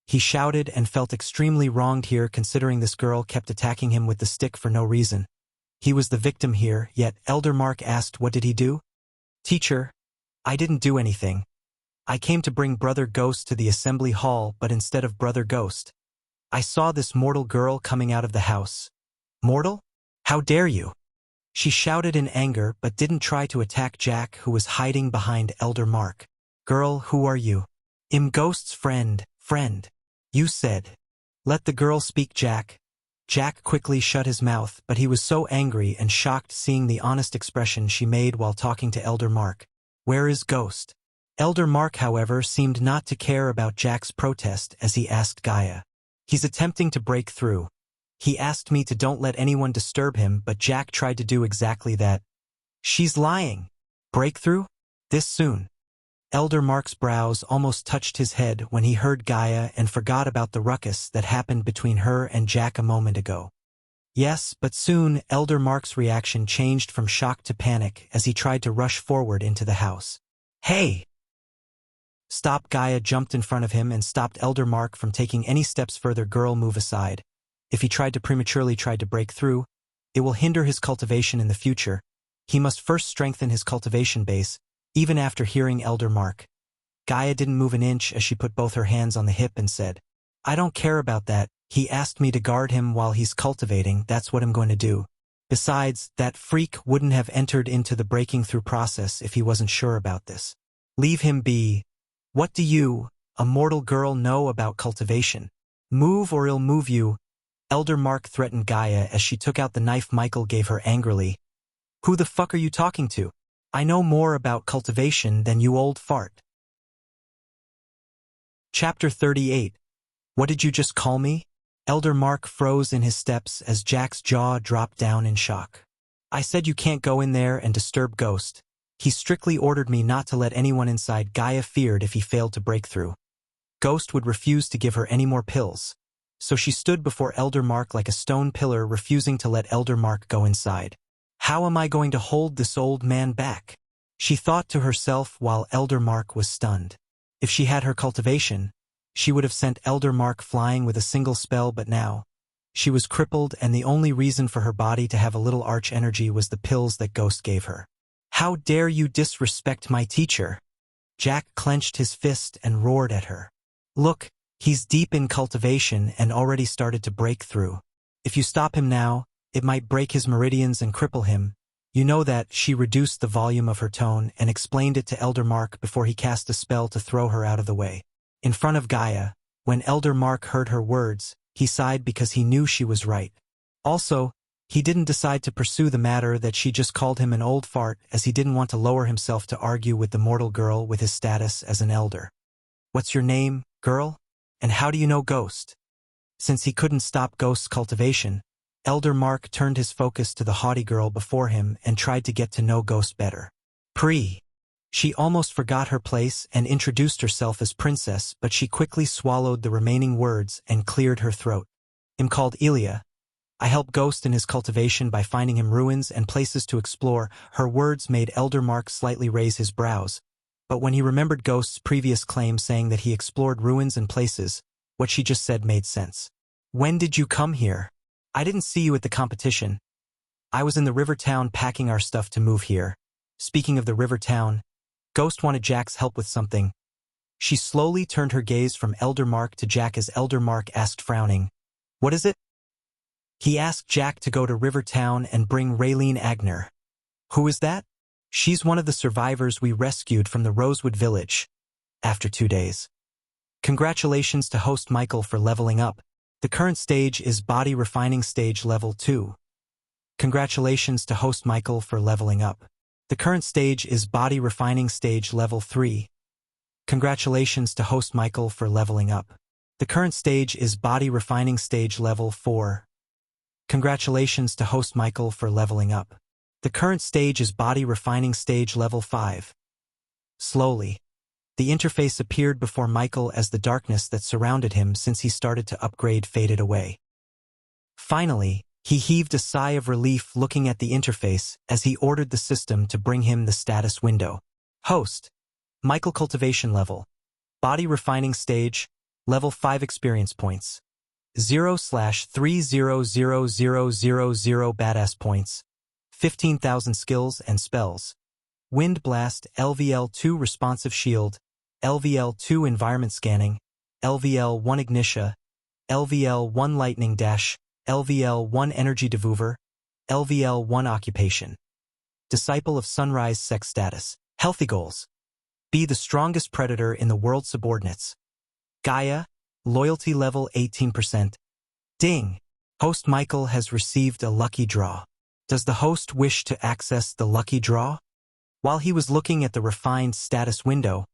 He shouted and felt extremely wronged here, considering this girl kept attacking him with the stick for no reason. He was the victim here, yet Elder Mark asked what did he do? Teacher, I didn't do anything. I came to bring Brother Ghost to the assembly hall, but instead of Brother Ghost, I saw this mortal girl coming out of the house. Mortal? How dare you? She shouted in anger but didn't try to attack Jack, who was hiding behind Elder Mark. Girl, who are you? I'm Ghost's friend. You said. Let the girl speak, Jack. Jack quickly shut his mouth, but he was so angry and shocked seeing the honest expression she made while talking to Elder Mark. Where is Ghost? Elder Mark, however, seemed not to care about Jack's protest as he asked Gaia. He's attempting to break through. He asked me to don't let anyone disturb him, but Jack tried to do exactly that. She's lying. Breakthrough? This soon? Elder Mark's brows almost touched his head when he heard Gaia and forgot about the ruckus that happened between her and Jack a moment ago. Yes, but soon Elder Mark's reaction changed from shock to panic as he tried to rush forward into the house. Hey! Stop! Gaia jumped in front of him and stopped Elder Mark from taking any steps further. Girl, move aside. If he tried to break through, it will hinder his cultivation in the future. He must first strengthen his cultivation base, even after hearing Elder Mark. Gaia didn't move an inch as she put both her hands on the hip and said, I don't care about that. He asked me to guard him while he's cultivating. That's what I'm going to do. Besides, that freak wouldn't have entered into the breaking through process if he wasn't sure about this. Leave him be. What do you, a mortal girl, know about cultivation? Move or he'll move you. Elder Mark threatened Gaia as she took out the knife Michael gave her angrily. Who the fuck are you talking to? I know more about cultivation than you, old fart. Chapter 38. What did you just call me? Elder Mark froze in his steps as Jack's jaw dropped down in shock. I said you can't go in there and disturb Ghost. He strictly ordered me not to let anyone inside. Gaia feared if he failed to break through, Ghost would refuse to give her any more pills. So she stood before Elder Mark like a stone pillar, refusing to let Elder Mark go inside. How am I going to hold this old man back? She thought to herself while Elder Mark was stunned. If she had her cultivation, she would have sent Elder Mark flying with a single spell, but now she was crippled, and the only reason for her body to have a little arch energy was the pills that Ghost gave her. How dare you disrespect my teacher? Jack clenched his fist and roared at her. Look, he's deep in cultivation and already started to break through. If you stop him now, it might break his meridians and cripple him. You know that. She reduced the volume of her tone and explained it to Elder Mark before he cast a spell to throw her out of the way. In front of Gaia, when Elder Mark heard her words, he sighed because he knew she was right. Also, he didn't decide to pursue the matter that she just called him an old fart, as he didn't want to lower himself to argue with the mortal girl with his status as an elder. What's your name, girl? And how do you know Ghost? Since he couldn't stop Ghost's cultivation, Elder Mark turned his focus to the haughty girl before him and tried to get to know Ghost better. She almost forgot her place and introduced herself as Princess, but she quickly swallowed the remaining words and cleared her throat. I'm called Elia. I help Ghost in his cultivation by finding him ruins and places to explore. Her words made Elder Mark slightly raise his brows, but when he remembered Ghost's previous claim saying that he explored ruins and places, what she just said made sense. When did you come here? I didn't see you at the competition. I was in the river town packing our stuff to move here. Speaking of the river town, Ghost wanted Jack's help with something. She slowly turned her gaze from Elder Mark to Jack as Elder Mark asked, frowning, What is it? He asked Jack to go to River Town and bring Raylene Agner. Who is that? She's one of the survivors we rescued from the Rosewood Village. After 2 days. Congratulations to host Michael for leveling up. The current stage is Body Refining Stage Level 2. Congratulations to host Michael for leveling up. The current stage is Body Refining Stage Level 3. Congratulations to host Michael for leveling up. The current stage is Body Refining Stage Level 4. Congratulations to host Michael for leveling up. The current stage is Body Refining Stage Level 5. Slowly, the interface appeared before Michael as the darkness that surrounded him since he started to upgrade faded away. Finally, he heaved a sigh of relief looking at the interface as he ordered the system to bring him the status window. Host. Michael Cultivation Level. Body Refining Stage. Level 5 Experience Points. 0/3000000 Badass Points. 15,000 Skills and Spells. Wind Blast, LVL2 Responsive Shield, LVL2 Environment Scanning, LVL1 Ignitia, LVL1 Lightning Dash, LVL1 Energy Devuver, LVL1 Occupation. Disciple of Sunrise Sex Status. Healthy Goals. Be the strongest predator in the world. Subordinates. Gaia, Loyalty Level 18%. Ding! Host Michael has received a lucky draw. Does the host wish to access the lucky draw? While he was looking at the refined status window,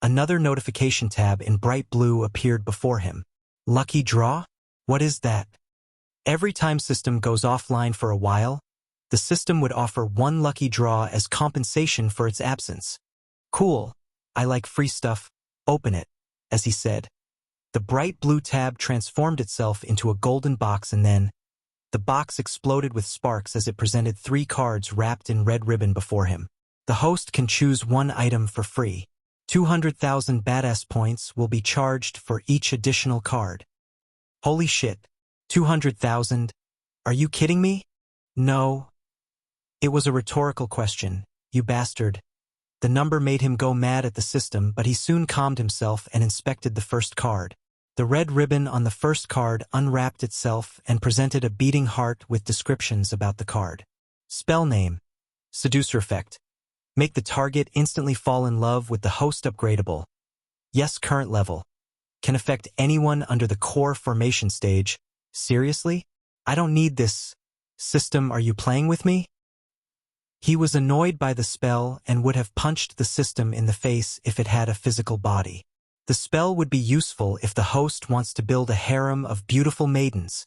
another notification tab in bright blue appeared before him. Lucky draw? What is that? Every time system goes offline for a while, the system would offer one lucky draw as compensation for its absence. Cool. I like free stuff. Open it, as he said. The bright blue tab transformed itself into a golden box, and then the box exploded with sparks as it presented 3 cards wrapped in red ribbon before him. The host can choose one item for free. 200,000 badass points will be charged for each additional card. Holy shit. 200,000? Are you kidding me? No. It was a rhetorical question, you bastard. The number made him go mad at the system, but he soon calmed himself and inspected the first card. The red ribbon on the first card unwrapped itself and presented a beating heart with descriptions about the card. Spell name. Seducer effect. Make the target instantly fall in love with the host. Upgradable. Yes, current level. Can affect anyone under the core formation stage. Seriously? I don't need this. System, are you playing with me? He was annoyed by the spell and would have punched the system in the face if it had a physical body. The spell would be useful if the host wants to build a harem of beautiful maidens.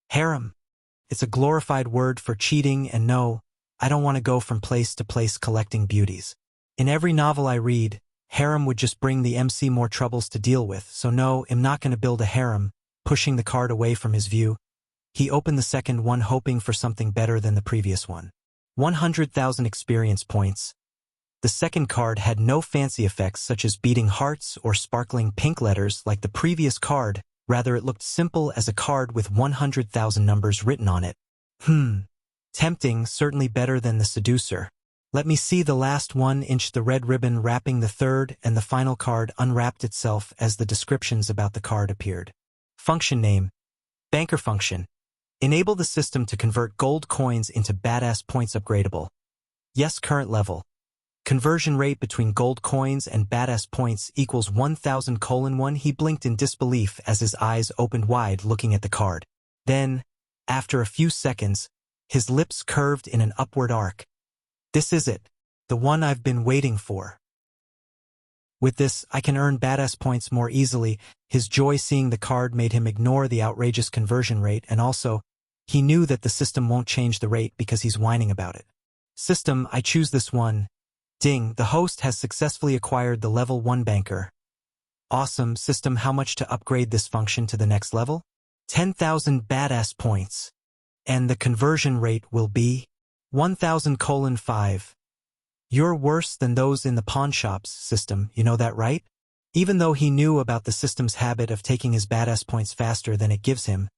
Harem. It's a glorified word for cheating, and no, I don't want to go from place to place collecting beauties. In every novel I read, harem would just bring the MC more troubles to deal with, so no, I'm not going to build a harem. Pushing the card away from his view, he opened the second one hoping for something better than the previous one. 100,000 experience points. The second card had no fancy effects such as beating hearts or sparkling pink letters like the previous card, rather it looked simple as a card with 100,000 numbers written on it. Tempting, certainly better than the seducer. Let me see the last 1 inch. The red ribbon wrapping the third and the final card unwrapped itself as the descriptions about the card appeared. Function name: Banker function. Enable the system to convert gold coins into badass points. Upgradable. Yes. Current level. Conversion rate between gold coins and badass points equals 1000:1. He blinked in disbelief as his eyes opened wide looking at the card. Then, after a few seconds, his lips curved in an upward arc. This is it. The one I've been waiting for. With this, I can earn badass points more easily. His joy seeing the card made him ignore the outrageous conversion rate, and also, he knew that the system won't change the rate because he's whining about it. System, I choose this one. Ding, the host has successfully acquired the level 1 banker. Awesome. System, how much to upgrade this function to the next level? 10,000 badass points. And the conversion rate will be 1000:5. You're worse than those in the pawnshops. System, you know that, right? Even though he knew about the system's habit of taking his badass points faster than it gives him,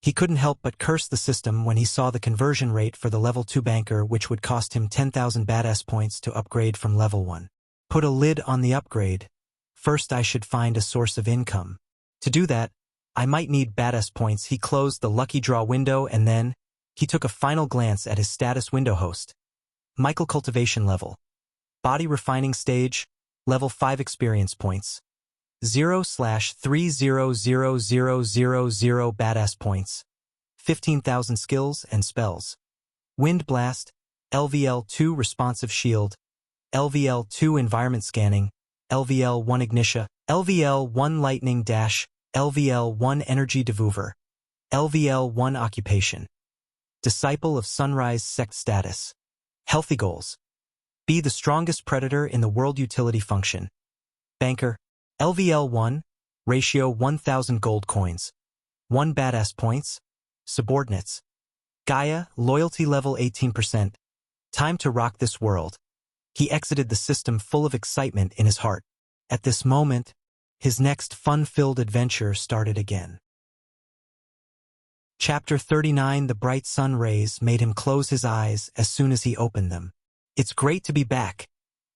he couldn't help but curse the system when he saw the conversion rate for the level 2 banker, which would cost him 10,000 badass points to upgrade from level 1. Put a lid on the upgrade. First I should find a source of income. To do that, I might need badass points. He closed the lucky draw window and then, he took a final glance at his status window host. Michael cultivation level. Body refining stage, level 5 experience points. 0/3000000 badass points. 15,000 skills and spells. Wind blast, LVL2 responsive shield, LVL2 environment scanning, LVL1 ignition, LVL1 lightning dash, LVL1 energy devolver, LVL1 occupation. Disciple of Sunrise sect status. Healthy goals. Be the strongest predator in the world. Utility function. Banker. LVL1. Ratio 1000 gold coins. 1 badass points. Subordinates. Gaia. Loyalty level 18%. Time to rock this world. He exited the system full of excitement in his heart. At this moment, his next fun-filled adventure started again. Chapter 39. The bright sun rays made him close his eyes as soon as he opened them. It's great to be back.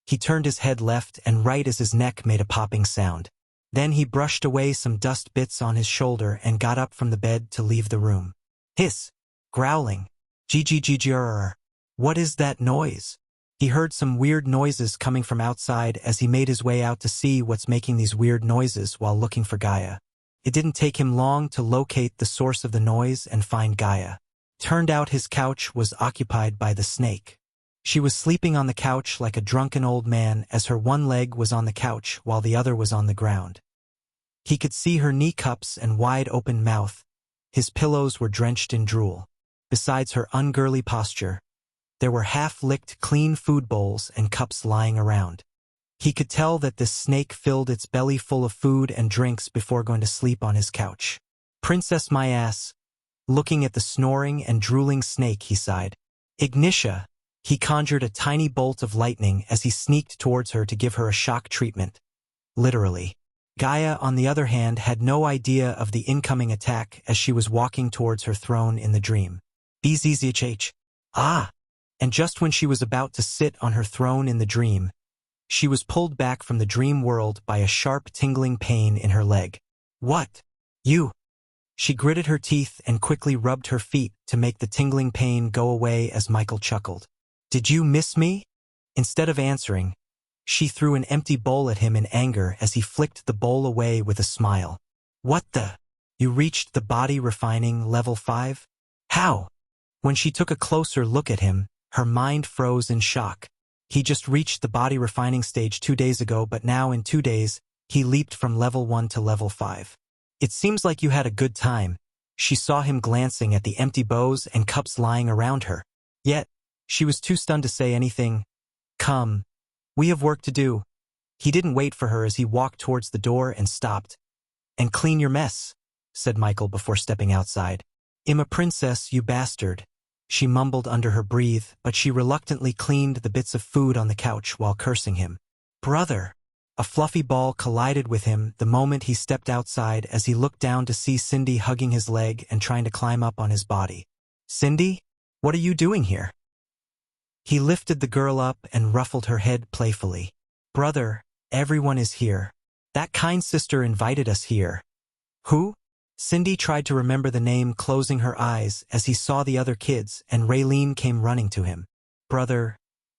He turned his head left and right as his neck made a popping sound. Then he brushed away some dust bits on his shoulder and got up from the bed to leave the room. Hiss. Growling. Gggrr. What is that noise? He heard some weird noises coming from outside as he made his way out to see what's making these weird noises while looking for Gaia. It didn't take him long to locate the source of the noise and find Gaia. Turned out his couch was occupied by the snake. She was sleeping on the couch like a drunken old man as her one leg was on the couch while the other was on the ground. He could see her knee cups and wide-open mouth. His pillows were drenched in drool. Besides her ungirly posture, there were half-licked clean food bowls and cups lying around. He could tell that this snake filled its belly full of food and drinks before going to sleep on his couch. Princess my ass. Looking at the snoring and drooling snake, he sighed. Ignitia. He conjured a tiny bolt of lightning as he sneaked towards her to give her a shock treatment. Literally. Gaia, on the other hand, had no idea of the incoming attack as she was walking towards her throne in the dream. Bzzhh. Ah! And just when she was about to sit on her throne in the dream, she was pulled back from the dream world by a sharp tingling pain in her leg. What? You? She gritted her teeth and quickly rubbed her feet to make the tingling pain go away as Michael chuckled. Did you miss me? Instead of answering, she threw an empty bowl at him in anger as he flicked the bowl away with a smile. What the? You reached the body refining level 5? How? When she took a closer look at him, her mind froze in shock. He just reached the body refining stage 2 days ago, but now in 2 days, he leaped from level 1 to level 5. It seems like you had a good time. She saw him glancing at the empty bowls and cups lying around her. Yet, She was too stunned to say anything. Come. We have work to do. He didn't wait for her as he walked towards the door and stopped. And clean your mess, said Michael before stepping outside. I'm a princess, you bastard. She mumbled under her breath, but she reluctantly cleaned the bits of food on the couch while cursing him. Brother! A fluffy ball collided with him the moment he stepped outside as he looked down to see Cindy hugging his leg and trying to climb up on his body. Cindy? What are you doing here? He lifted the girl up and ruffled her head playfully. Brother, everyone is here. That kind sister invited us here. Who? Cindy tried to remember the name, closing her eyes as he saw the other kids, and Raylene came running to him. Brother.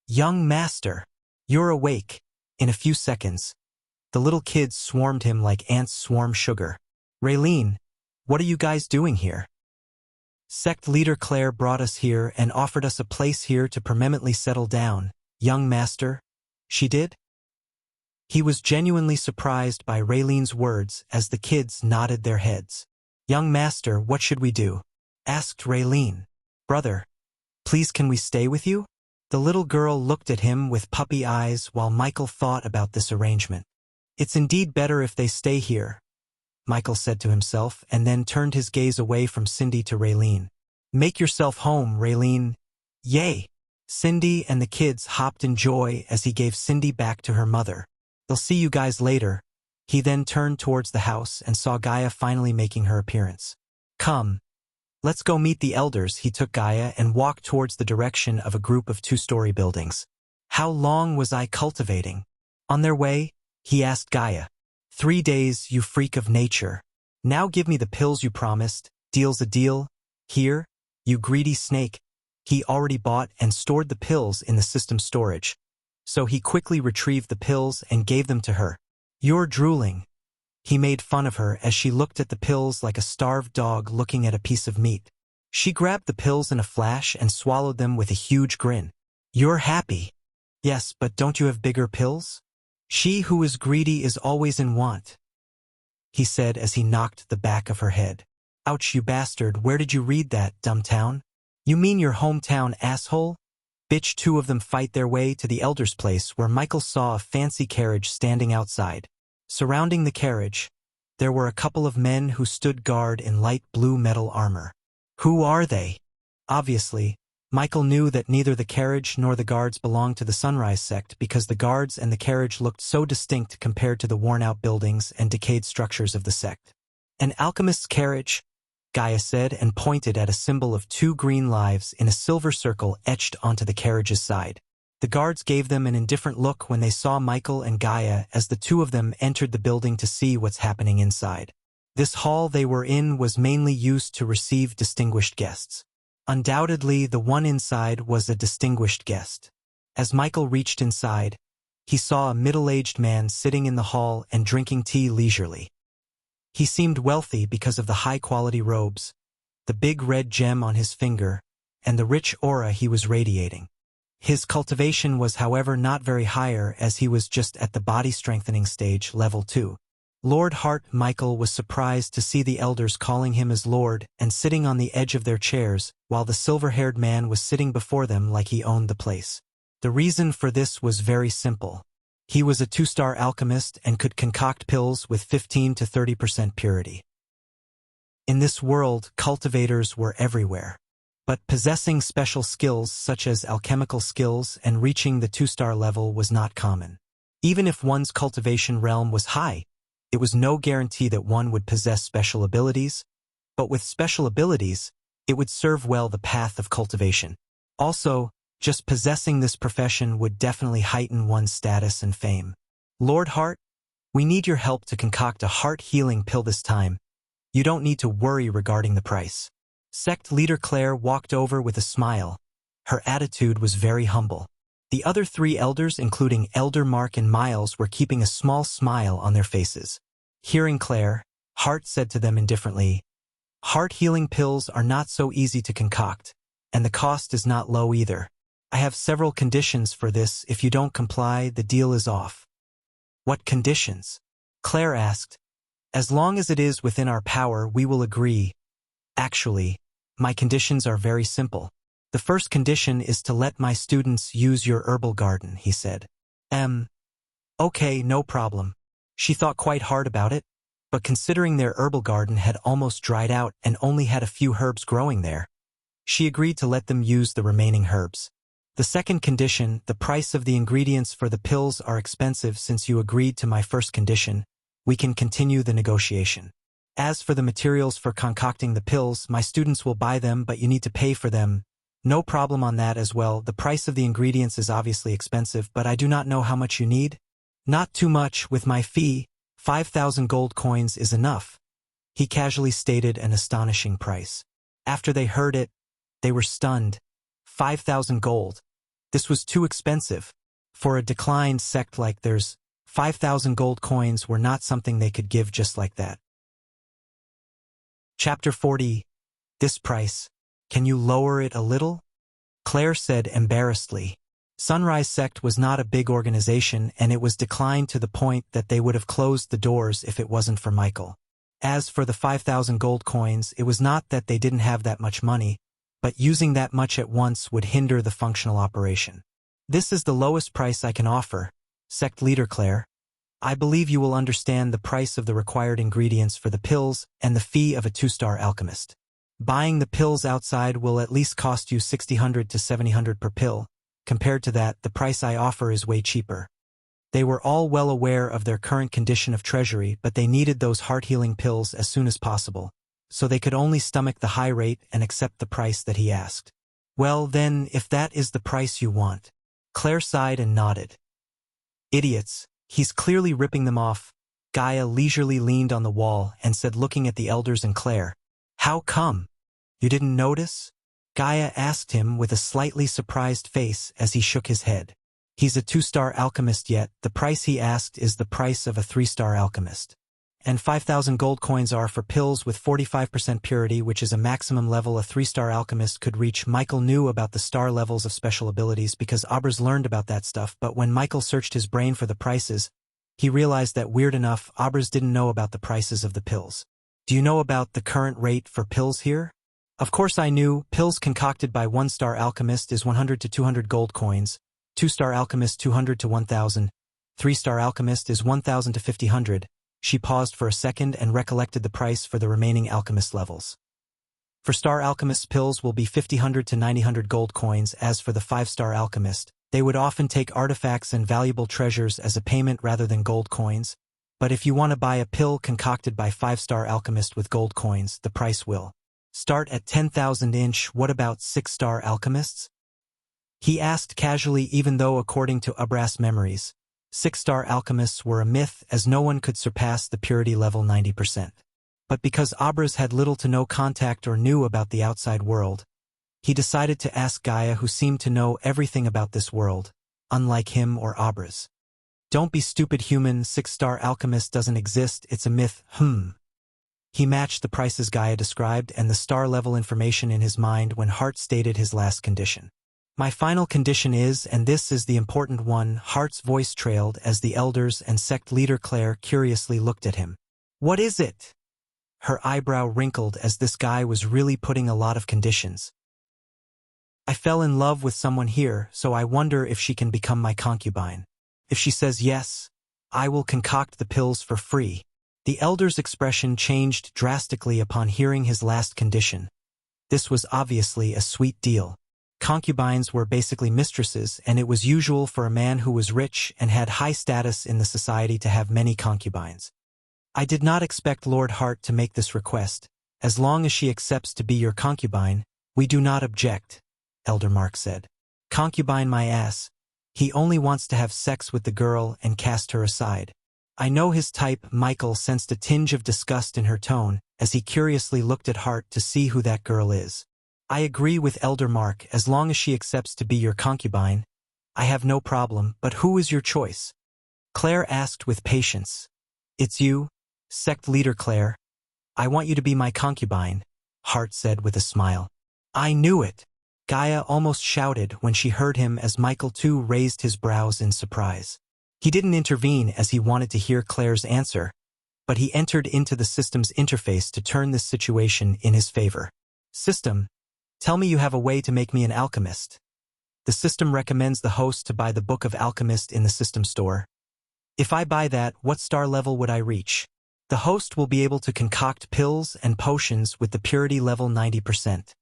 Young master. You're awake. In a few seconds. The little kids swarmed him like ants swarm sugar. Raylene, what are you guys doing here? Sect leader Claire brought us here and offered us a place here to permanently settle down. Young master. She did? He was genuinely surprised by Raylene's words as the kids nodded their heads. Young master, what should we do? Asked Raylene. Brother, please can we stay with you? The little girl looked at him with puppy eyes while Michael thought about this arrangement. It's indeed better if they stay here, Michael said to himself, and then turned his gaze away from Cindy to Raylene. Make yourself home, Raylene. Yay! Cindy and the kids hopped in joy as he gave Cindy back to her mother. They'll see you guys later. He then turned towards the house and saw Gaia finally making her appearance. Come. Let's go meet the elders. He took Gaia and walked towards the direction of a group of 2-story buildings. How long was I cultivating? On their way, he asked Gaia. 3 days, you freak of nature. Now give me the pills you promised. Deal's a deal. Here, you greedy snake. He already bought and stored the pills in the system storage. So he quickly retrieved the pills and gave them to her. You're drooling. He made fun of her as she looked at the pills like a starved dog looking at a piece of meat. She grabbed the pills in a flash and swallowed them with a huge grin. You're happy. Yes, but don't you have bigger pills? She who is greedy is always in want, he said as he knocked the back of her head. Ouch, you bastard, where did you read that, dumbtown? You mean your hometown, asshole? Bitch. 2 of them fight their way to the elder's place where Michael saw a fancy carriage standing outside. Surrounding the carriage, there were a couple of men who stood guard in light blue metal armor. Who are they? Obviously, Michael knew that neither the carriage nor the guards belonged to the Sunrise sect because the guards and the carriage looked so distinct compared to the worn-out buildings and decayed structures of the sect. An alchemist's carriage, Gaia said and pointed at a symbol of 2 green lives in a silver circle etched onto the carriage's side. The guards gave them an indifferent look when they saw Michael and Gaia as the 2 of them entered the building to see what's happening inside. This hall they were in was mainly used to receive distinguished guests. Undoubtedly, the one inside was a distinguished guest. As Michael reached inside, he saw a middle-aged man sitting in the hall and drinking tea leisurely. He seemed wealthy because of the high-quality robes, the big red gem on his finger, and the rich aura he was radiating. His cultivation was, however, not very higher as he was just at the body-strengthening stage, level 2. Lord Hart. Michael was surprised to see the elders calling him as Lord and sitting on the edge of their chairs, while the silver-haired man was sitting before them like he owned the place. The reason for this was very simple. He was a 2-star alchemist and could concoct pills with 15 to 30% purity. In this world, cultivators were everywhere. But possessing special skills such as alchemical skills and reaching the 2-star level was not common. Even if one's cultivation realm was high, it was no guarantee that one would possess special abilities, but with special abilities, it would serve well the path of cultivation. Also, just possessing this profession would definitely heighten one's status and fame. Lord Hart, we need your help to concoct a heart-healing pill this time. You don't need to worry regarding the price. Sect leader Claire walked over with a smile. Her attitude was very humble. The other 3 elders, including Elder Mark and Miles, were keeping a small smile on their faces. Hearing Claire, Hart said to them indifferently, heart-healing pills are not so easy to concoct, and the cost is not low either. I have several conditions for this. If you don't comply, the deal is off. What conditions? Claire asked. As long as it is within our power, we will agree. Actually, my conditions are very simple. The first condition is to let my students use your herbal garden, he said. Okay, no problem. She thought quite hard about it, but considering their herbal garden had almost dried out and only had a few herbs growing there, she agreed to let them use the remaining herbs. The second condition, the price of the ingredients for the pills are expensive. Since you agreed to my first condition, we can continue the negotiation. As for the materials for concocting the pills, my students will buy them, but you need to pay for them. No problem on that as well. The price of the ingredients is obviously expensive, but I do not know how much you need. Not too much. With my fee, 5,000 gold coins is enough. He casually stated an astonishing price. After they heard it, they were stunned. 5,000 gold. This was too expensive. For a declined sect like theirs, 5,000 gold coins were not something they could give just like that. Chapter 40. This price. Can you lower it a little? Claire said embarrassedly. Sunrise Sect was not a big organization, and it was declined to the point that they would have closed the doors if it wasn't for Michael. As for the 5,000 gold coins, it was not that they didn't have that much money, but using that much at once would hinder the functional operation. This is the lowest price I can offer, Sect Leader Claire. I believe you will understand the price of the required ingredients for the pills and the fee of a 2-star alchemist. Buying the pills outside will at least cost you 600 to 700 per pill. Compared to that, the price I offer is way cheaper. They were all well aware of their current condition of treasury, but they needed those heart-healing pills as soon as possible, so they could only stomach the high rate and accept the price that he asked. Well then, if that is the price you want. Claire sighed and nodded. Idiots, he's clearly ripping them off. Gaia leisurely leaned on the wall and said, looking at the elders and Claire. How come? You didn't notice? Gaia asked him with a slightly surprised face as he shook his head. He's a 2-star alchemist, yet the price he asked is the price of a 3-star alchemist. And 5,000 gold coins are for pills with 45% purity, which is a maximum level a 3-star alchemist could reach. Michael knew about the star levels of special abilities because Abras learned about that stuff, but when Michael searched his brain for the prices, he realized that weird enough, Abras didn't know about the prices of the pills. Do you know about the current rate for pills here? Of course I knew. Pills concocted by 1-star alchemist is 100 to 200 gold coins, 2-star alchemist 200 to 1,000, 3-star alchemist is 1,000 to 500. She paused for a second and recollected the price for the remaining alchemist levels. For star alchemist, pills will be 500 to 900 gold coins. As for the 5-star alchemist, they would often take artifacts and valuable treasures as a payment rather than gold coins. But if you want to buy a pill concocted by 5-star alchemist with gold coins, the price will start at 10,000 inch. What about 6-star alchemists? He asked casually, even though according to Abras memories, 6-star alchemists were a myth as no one could surpass the purity level 90%. But because Abras had little to no contact or knew about the outside world, he decided to ask Gaia, who seemed to know everything about this world, unlike him or Abras. Don't be stupid, human. 6-star alchemist doesn't exist, it's a myth. He matched the prices Gaia described and the star level information in his mind when Hart stated his last condition. My final condition is, and this is the important one. Hart's voice trailed as the elders and sect leader Claire curiously looked at him. What is it? Her eyebrow wrinkled as this guy was really putting a lot of conditions. I fell in love with someone here, so I wonder if she can become my concubine. If she says yes, I will concoct the pills for free. The elder's expression changed drastically upon hearing his last condition. This was obviously a sweet deal. Concubines were basically mistresses, and it was usual for a man who was rich and had high status in the society to have many concubines. I did not expect Lord Hart to make this request. As long as she accepts to be your concubine, we do not object, Elder Mark said. Concubine my ass. He only wants to have sex with the girl and cast her aside. I know his type. Michael sensed a tinge of disgust in her tone as he curiously looked at Hart to see who that girl is. I agree with Elder Mark. As long as she accepts to be your concubine, I have no problem, but who is your choice? Claire asked with patience. It's you, sect leader Claire. I want you to be my concubine, Hart said with a smile. I knew it. Gaia almost shouted when she heard him as Michael too raised his brows in surprise. He didn't intervene as he wanted to hear Claire's answer, but he entered into the system's interface to turn this situation in his favor. System, Tell me you have a way to make me an alchemist. The system recommends the host to buy the Book of Alchemist in the system store. If I buy that, what star level would I reach? The host will be able to concoct pills and potions with the purity level 90%.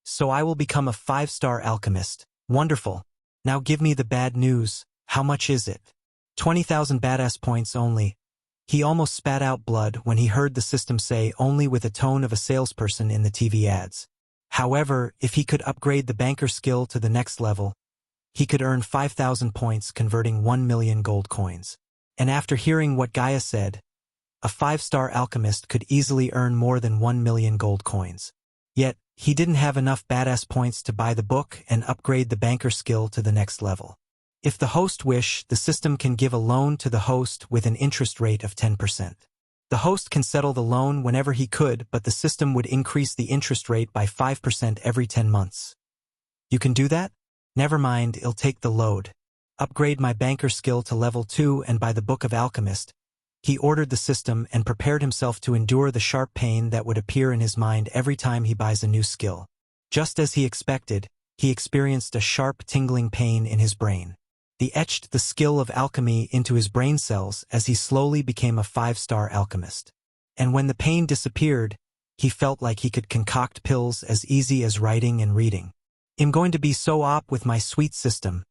So I will become a 5-star alchemist. Wonderful. Now give me the bad news. How much is it? 20,000 badass points only. He almost spat out blood when he heard the system say only with a tone of a salesperson in the TV ads. However, if he could upgrade the banker skill to the next level, he could earn 5,000 points converting 1 million gold coins. And after hearing what Gaia said, a 5-star alchemist could easily earn more than 1 million gold coins. Yet, he didn't have enough badass points to buy the book and upgrade the banker skill to the next level. If the host wish, the system can give a loan to the host with an interest rate of 10%. The host can settle the loan whenever he could, but the system would increase the interest rate by 5% every 10 months. You can do that? Never mind, it'll take the load. Upgrade my banker skill to level 2 and buy the Book of Alchemist. He ordered the system and prepared himself to endure the sharp pain that would appear in his mind every time he buys a new skill. Just as he expected, he experienced a sharp tingling pain in his brain. He etched the skill of alchemy into his brain cells as he slowly became a 5-star alchemist. And when the pain disappeared, he felt like he could concoct pills as easy as writing and reading. I'm going to be so op with my sweet system.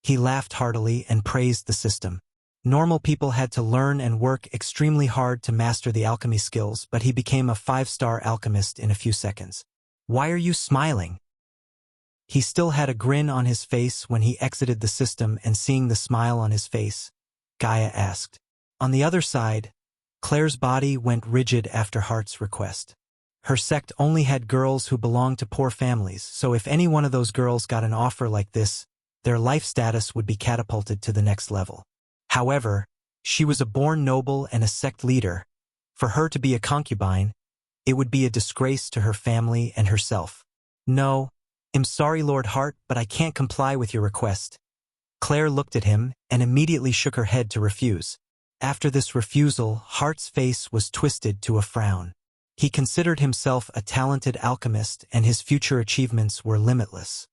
He laughed heartily and praised the system. Normal people had to learn and work extremely hard to master the alchemy skills, but he became a 5-star alchemist in a few seconds. Why are you smiling? He still had a grin on his face when he exited the system, and seeing the smile on his face, Gaia asked. On the other side, Claire's body went rigid after Heart's request. Her sect only had girls who belonged to poor families, so if any one of those girls got an offer like this, their life status would be catapulted to the next level. However, she was a born noble and a sect leader. For her to be a concubine, it would be a disgrace to her family and herself. No, I'm sorry, Lord Hart, but I can't comply with your request. Claire looked at him and immediately shook her head to refuse. After this refusal, Hart's face was twisted to a frown. He considered himself a talented alchemist and his future achievements were limitless.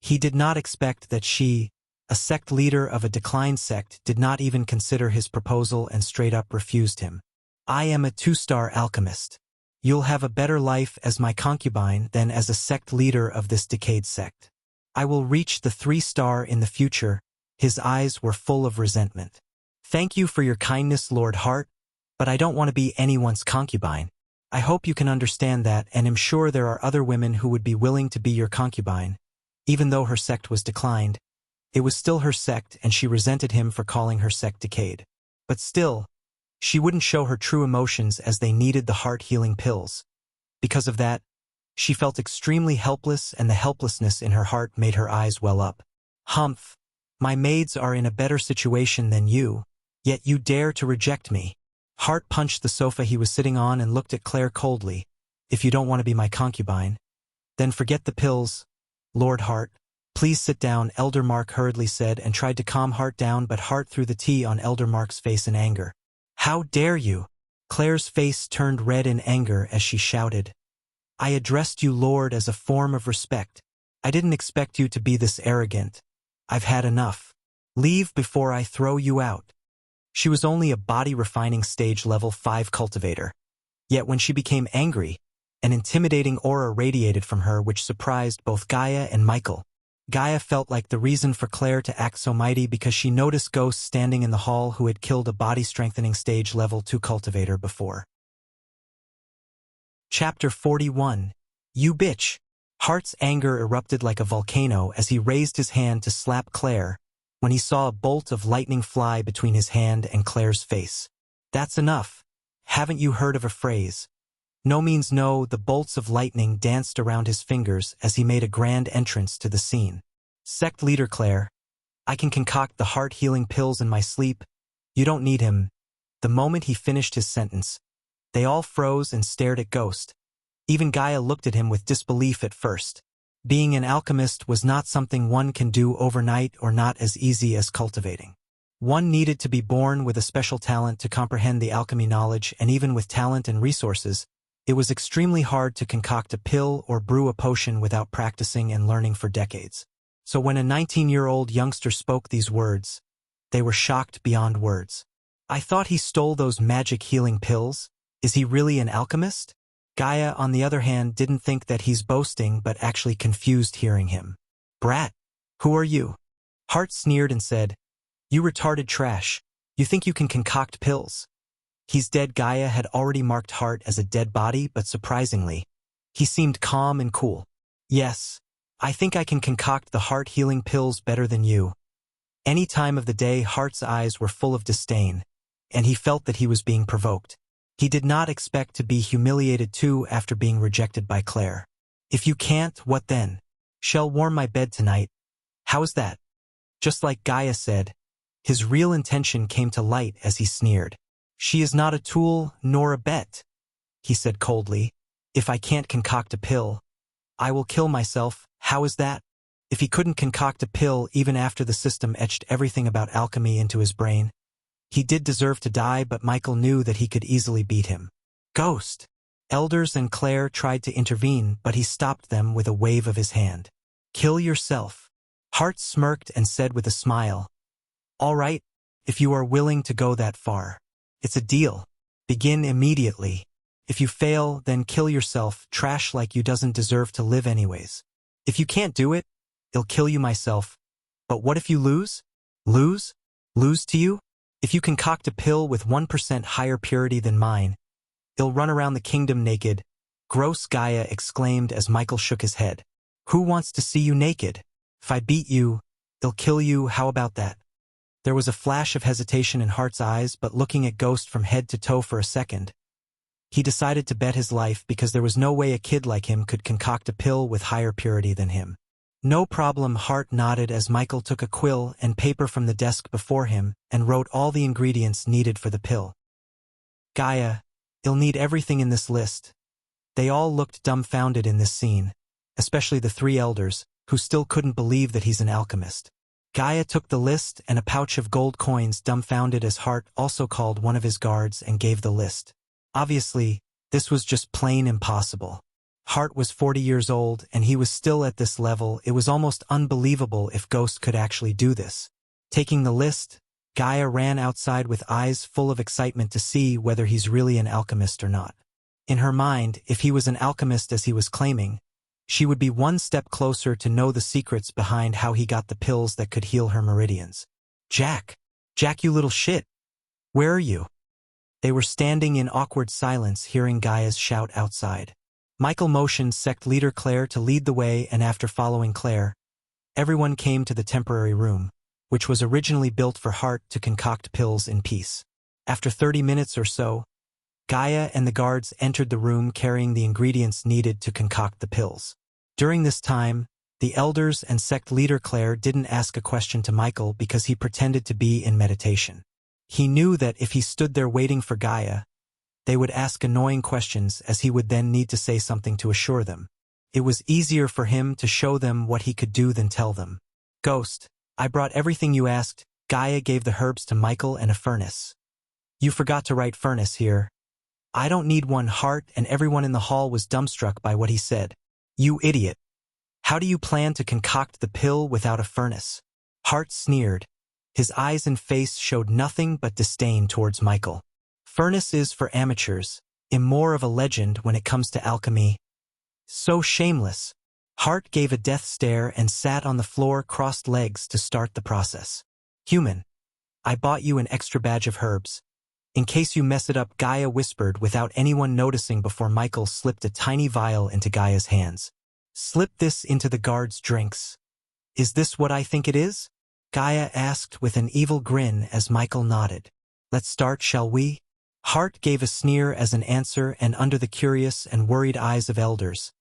He did not expect that she, a sect leader of a declined sect, did not even consider his proposal and straight up refused him. I am a 2-star alchemist. You'll have a better life as my concubine than as a sect leader of this decayed sect. I will reach the 3-star in the future. His eyes were full of resentment. Thank you for your kindness, Lord Hart, but I don't want to be anyone's concubine. I hope you can understand that, and am sure there are other women who would be willing to be your concubine. Even though her sect was declined, it was still her sect and she resented him for calling her sect decayed. But still, she wouldn't show her true emotions as they needed the heart-healing pills. Because of that, she felt extremely helpless, and the helplessness in her heart made her eyes well up. Humph, my maids are in a better situation than you, yet you dare to reject me. Hart punched the sofa he was sitting on and looked at Claire coldly. If you don't want to be my concubine, then forget the pills, Lord Hart. Please sit down, Elder Mark hurriedly said, and tried to calm Hart down, but Hart threw the tea on Elder Mark's face in anger. How dare you? Claire's face turned red in anger as she shouted. I addressed you, Lord, as a form of respect. I didn't expect you to be this arrogant. I've had enough. Leave before I throw you out. She was only a body-refining stage level 5 cultivator. Yet when she became angry, an intimidating aura radiated from her which surprised both Gaia and Michael. Gaia felt like the reason for Claire to act so mighty because she noticed ghosts standing in the hall who had killed a body-strengthening stage level 2 cultivator before. Chapter 41. You bitch! Hart's anger erupted like a volcano as he raised his hand to slap Claire when he saw a bolt of lightning fly between his hand and Claire's face. That's enough. Haven't you heard of a phrase? No means no. The bolts of lightning danced around his fingers as he made a grand entrance to the scene. Sect leader Claire, I can concoct the heart-healing pills in my sleep. You don't need him. The moment he finished his sentence, they all froze and stared at Ghost. Even Gaia looked at him with disbelief at first. Being an alchemist was not something one can do overnight or not as easy as cultivating. One needed to be born with a special talent to comprehend the alchemy knowledge, and even with talent and resources, It was extremely hard to concoct a pill or brew a potion without practicing and learning for decades. So when a 19-year-old youngster spoke these words, they were shocked beyond words. I thought he stole those magic healing pills. Is he really an alchemist? Gaia, on the other hand, didn't think that he's boasting but actually confused hearing him. Brat, who are you? Hart sneered and said, You retarded trash. You think you can concoct pills? He's dead. Gaia had already marked Hart as a dead body, but surprisingly, he seemed calm and cool. Yes, I think I can concoct the heart-healing pills better than you. Any time of the day, Hart's eyes were full of disdain, and he felt that he was being provoked. He did not expect to be humiliated too after being rejected by Claire. If you can't, what then? Shall warm my bed tonight. How is that? Just like Gaia said, his real intention came to light as he sneered. She is not a tool nor a bet, he said coldly. If I can't concoct a pill, I will kill myself. How is that? If he couldn't concoct a pill even after the system etched everything about alchemy into his brain, he did deserve to die, but Michael knew that he could easily beat him. Ghost! Elders and Claire tried to intervene, but he stopped them with a wave of his hand. Kill yourself. Hart smirked and said with a smile, All right, if you are willing to go that far. It's a deal. Begin immediately. If you fail, then kill yourself. Trash like you doesn't deserve to live anyways. If you can't do it, I'll kill you myself. But what if you lose? Lose? Lose to you? If you concoct a pill with 1% higher purity than mine, I'll run around the kingdom naked. Gross, Gaia exclaimed as Michael shook his head. Who wants to see you naked? If I beat you, I'll kill you. How about that? There was a flash of hesitation in Hart's eyes, but looking at Ghost from head to toe for a second, he decided to bet his life because there was no way a kid like him could concoct a pill with higher purity than him. No problem, Hart nodded as Michael took a quill and paper from the desk before him and wrote all the ingredients needed for the pill. Gaia, you'll need everything in this list. They all looked dumbfounded in this scene, especially the three elders, who still couldn't believe that he's an alchemist. Gaia took the list and a pouch of gold coins, dumbfounded as Hart also called one of his guards and gave the list. Obviously, this was just plain impossible. Hart was 40 years old and he was still at this level. It was almost unbelievable if Ghost could actually do this. Taking the list, Gaia ran outside with eyes full of excitement to see whether he's really an alchemist or not. In her mind, if he was an alchemist as he was claiming, she would be one step closer to know the secrets behind how he got the pills that could heal her meridians. Jack, you little shit. Where are you? They were standing in awkward silence, hearing Gaia's shout outside. Michael motioned sect leader Claire to lead the way, and after following Claire, everyone came to the temporary room, which was originally built for Hart to concoct pills in peace. After 30 minutes or so, Gaia and the guards entered the room carrying the ingredients needed to concoct the pills. During this time, the elders and sect leader Claire didn't ask a question to Michael because he pretended to be in meditation. He knew that if he stood there waiting for Gaia, they would ask annoying questions as he would then need to say something to assure them. It was easier for him to show them what he could do than tell them. Ghost, I brought everything you asked. Gaia gave the herbs to Michael and a furnace. You forgot to write furnace here. I don't need one. Hart and everyone in the hall was dumbstruck by what he said. You idiot. How do you plan to concoct the pill without a furnace? Hart sneered. His eyes and face showed nothing but disdain towards Michael. Furnace is for amateurs. I'm more of a legend when it comes to alchemy. So shameless. Hart gave a death stare and sat on the floor, crossed legs to start the process. Human, I bought you an extra badge of herbs. In case you mess it up, Gaia whispered without anyone noticing before Michael slipped a tiny vial into Gaia's hands. Slip this into the guards' drinks. Is this what I think it is? Gaia asked with an evil grin as Michael nodded. Let's start, shall we? Hart gave a sneer as an answer, and under the curious and worried eyes of elders,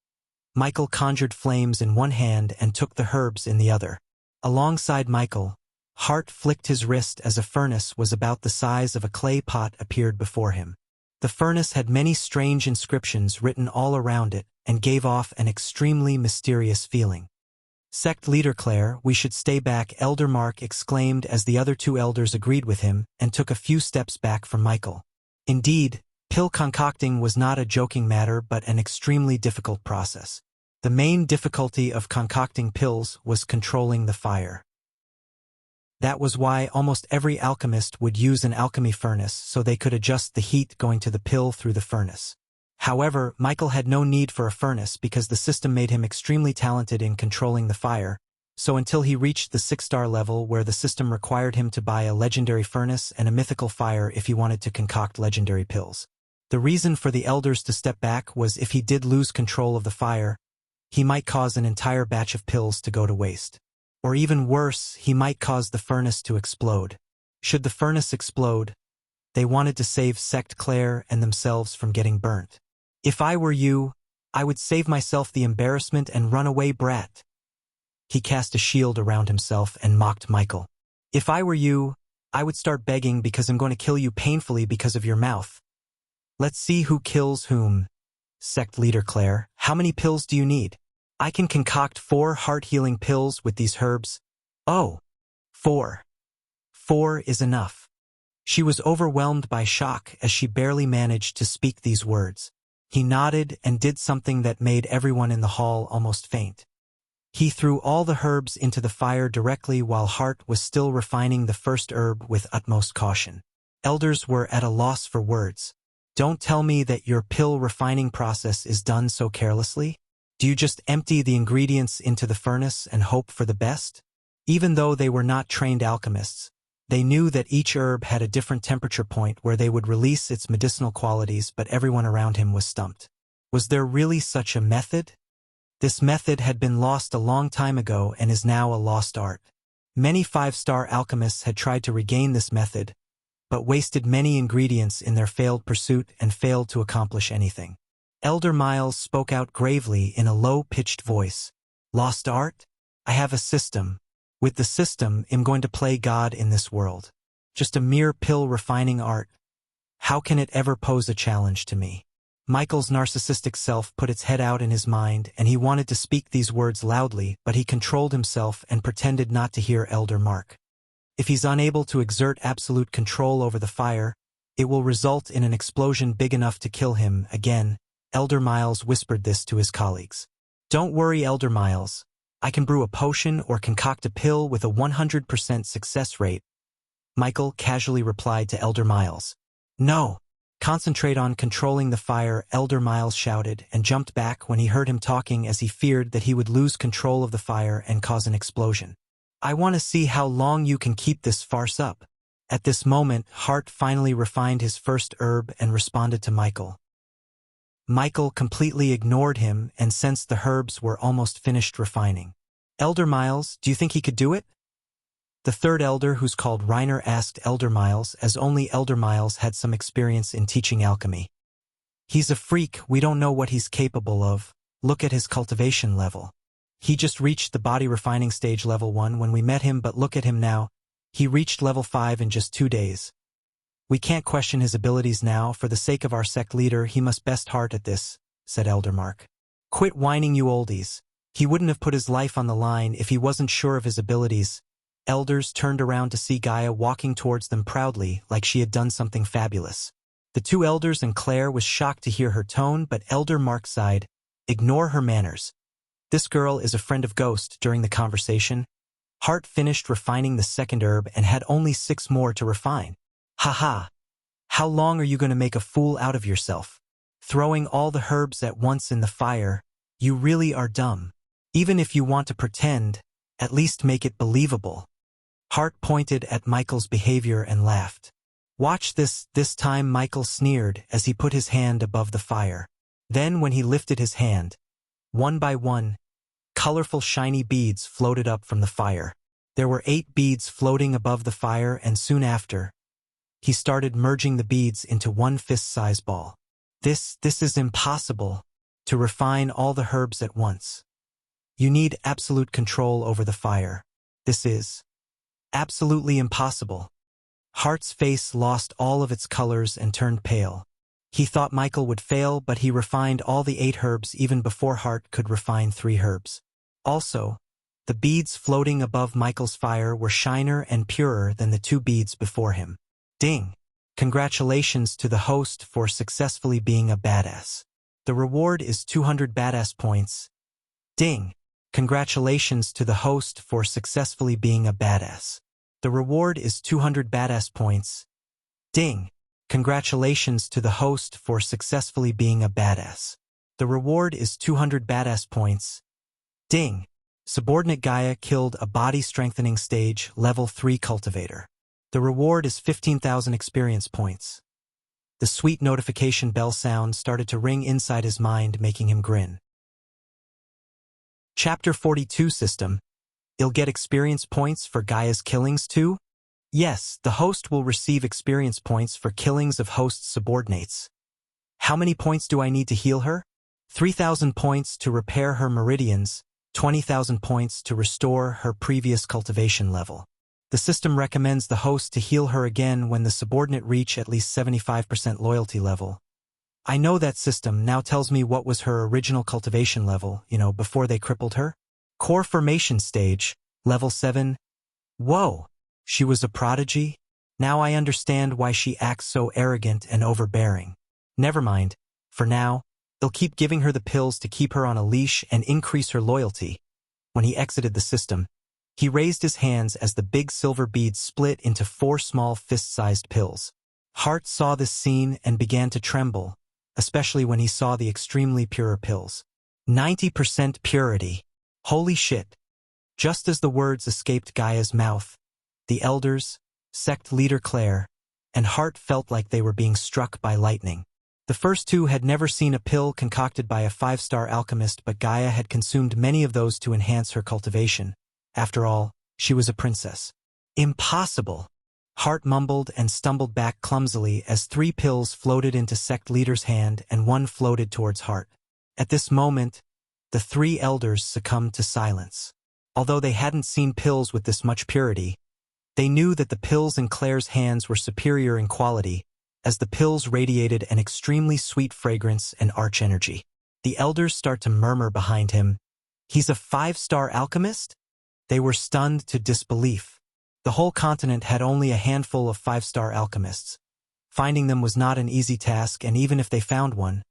Michael conjured flames in one hand and took the herbs in the other. Alongside Michael, Hart flicked his wrist as a furnace was about the size of a clay pot appeared before him. The furnace had many strange inscriptions written all around it and gave off an extremely mysterious feeling. Sect leader Claire, we should stay back, Elder Mark exclaimed as the other two elders agreed with him and took a few steps back from Michael. Indeed, Pill concocting was not a joking matter but an extremely difficult process. The main difficulty of concocting pills was controlling the fire. That was why almost every alchemist would use an alchemy furnace so they could adjust the heat going to the pill through the furnace. However, Michael had no need for a furnace because the system made him extremely talented in controlling the fire, so until he reached the 6-star level where the system required him to buy a legendary furnace and a mythical fire if he wanted to concoct legendary pills. The reason for the elders to step back was if he did lose control of the fire, he might cause an entire batch of pills to go to waste. Or even worse, he might cause the furnace to explode. Should the furnace explode, they wanted to save Sect Claire and themselves from getting burnt. If I were you, I would save myself the embarrassment and run away, brat. He cast a shield around himself and mocked Michael. If I were you, I would start begging because I'm going to kill you painfully because of your mouth. Let's see who kills whom. Sect Leader Claire, how many pills do you need? I can concoct 4 heart-healing pills with these herbs. Oh, 4. 4 is enough. She was overwhelmed by shock as she barely managed to speak these words. He nodded and did something that made everyone in the hall almost faint. He threw all the herbs into the fire directly while Hart was still refining the first herb with utmost caution. Elders were at a loss for words. Don't tell me that your pill refining process is done so carelessly. Do you just empty the ingredients into the furnace and hope for the best? Even though they were not trained alchemists, they knew that each herb had a different temperature point where they would release its medicinal qualities, but everyone around him was stumped. Was there really such a method? This method had been lost a long time ago and is now a lost art. Many 5-star alchemists had tried to regain this method, but wasted many ingredients in their failed pursuit and failed to accomplish anything. Elder Miles spoke out gravely in a low-pitched voice. Lost art? I have a system. With the system, I'm going to play God in this world. Just a mere pill refining art. How can it ever pose a challenge to me? Michael's narcissistic self put its head out in his mind, and he wanted to speak these words loudly, but he controlled himself and pretended not to hear Elder Mark. If he's unable to exert absolute control over the fire, it will result in an explosion big enough to kill him. Again, Elder Miles whispered this to his colleagues. Don't worry, Elder Miles. I can brew a potion or concoct a pill with a 100% success rate. Michael casually replied to Elder Miles. No. Concentrate on controlling the fire, Elder Miles shouted, and jumped back when he heard him talking as he feared that he would lose control of the fire and cause an explosion. I want to see how long you can keep this farce up. At this moment, Hart finally refined his first herb and responded to Michael. Michael completely ignored him and sensed the herbs were almost finished refining. Elder Miles, do you think he could do it? The third elder, who's called Reiner, asked Elder Miles, as only Elder Miles had some experience in teaching alchemy. He's a freak, we don't know what he's capable of. Look at his cultivation level. He just reached the body refining stage level 1 when we met him, but look at him now. He reached level 5 in just 2 days. We can't question his abilities now. For the sake of our sect leader, he must best heart at this, said Elder Mark. Quit whining, you oldies. He wouldn't have put his life on the line if he wasn't sure of his abilities. Elders turned around to see Gaia walking towards them proudly, like she had done something fabulous. The 2 elders and Claire was shocked to hear her tone, but Elder Mark sighed. Ignore her manners. This girl is a friend of Ghost. During the conversation, Hart finished refining the second herb and had only 6 more to refine. Haha. How long are you going to make a fool out of yourself? Throwing all the herbs at once in the fire, you really are dumb. Even if you want to pretend, at least make it believable. Hart pointed at Michael's behavior and laughed. Watch this. This time Michael sneered as he put his hand above the fire. Then when he lifted his hand, one by one, colorful shiny beads floated up from the fire. There were 8 beads floating above the fire, and soon after, he started merging the beads into one fist-size ball. This is impossible, to refine all the herbs at once. You need absolute control over the fire. This is absolutely impossible. Hart's face lost all of its colors and turned pale. He thought Michael would fail, but he refined all the 8 herbs even before Hart could refine 3 herbs. Also, the beads floating above Michael's fire were shinier and purer than the 2 beads before him. Ding! Congratulations to the host for successfully being a badass. The reward is 200 badass points. Ding! Congratulations to the host for successfully being a badass. The reward is 200 badass points. Ding! Congratulations to the host for successfully being a badass. The reward is 200 badass points. Ding! Subordinate Gaia killed a body-strengthening stage level 3 cultivator. The reward is 15,000 experience points. The sweet notification bell sound started to ring inside his mind, making him grin. Chapter 42 System. You'll get experience points for Gaia's killings too? Yes, the host will receive experience points for killings of host's subordinates. How many points do I need to heal her? 3,000 points to repair her meridians, 20,000 points to restore her previous cultivation level. The system recommends the host to heal her again when the subordinate reach at least 75% loyalty level. I know that system now tells me what was her original cultivation level, before they crippled her. Core formation stage, level 7. Whoa, she was a prodigy? Now I understand why she acts so arrogant and overbearing. Never mind, for now, they'll keep giving her the pills to keep her on a leash and increase her loyalty. When he exited the system, he raised his hands as the big silver beads split into 4 small fist-sized pills. Hart saw this scene and began to tremble, especially when he saw the extremely pure pills. 90% purity. Holy shit. Just as the words escaped Gaia's mouth, the elders, sect leader Claire, and Hart felt like they were being struck by lightning. The first two had never seen a pill concocted by a 5-star alchemist, but Gaia had consumed many of those to enhance her cultivation. After all, she was a princess. Impossible! Hart mumbled and stumbled back clumsily as 3 pills floated into sect leader's hand and 1 floated towards Hart. At this moment, the 3 elders succumbed to silence. Although they hadn't seen pills with this much purity, they knew that the pills in Claire's hands were superior in quality, as the pills radiated an extremely sweet fragrance and arch energy. The elders start to murmur behind him, "He's a 5-star alchemist?" They were stunned to disbelief. The whole continent had only a handful of 5-star alchemists. Finding them was not an easy task, and even if they found one,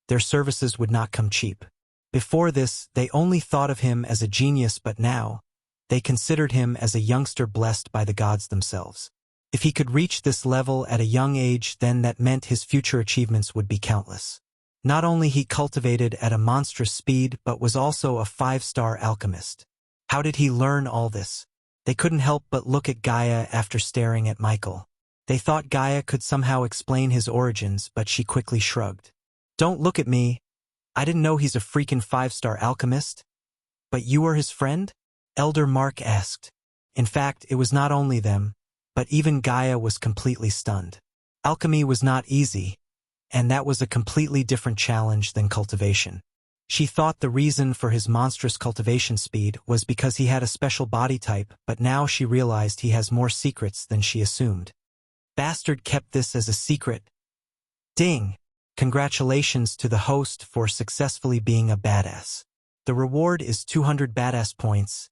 their services would not come cheap. Before this, they only thought of him as a genius, but now, they considered him as a youngster blessed by the gods themselves. If he could reach this level at a young age, then that meant his future achievements would be countless. Not only he cultivated at a monstrous speed, but was also a 5-star alchemist. How did he learn all this? They couldn't help but look at Gaia after staring at Michael. They thought Gaia could somehow explain his origins, but she quickly shrugged. "Don't look at me. I didn't know he's a freaking 5-star alchemist." "But you are his friend?" Elder Mark asked. In fact, it was not only them, but even Gaia was completely stunned. Alchemy was not easy, and that was a completely different challenge than cultivation. She thought the reason for his monstrous cultivation speed was because he had a special body type, but now she realized he has more secrets than she assumed. Bastard kept this as a secret. Ding! Congratulations to the host for successfully being a badass. The reward is 200 badass points.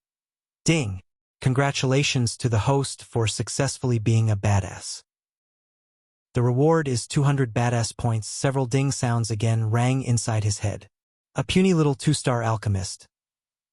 Ding! Congratulations to the host for successfully being a badass. The reward is 200 badass points. Several ding sounds again rang inside his head. A puny little 2-star alchemist.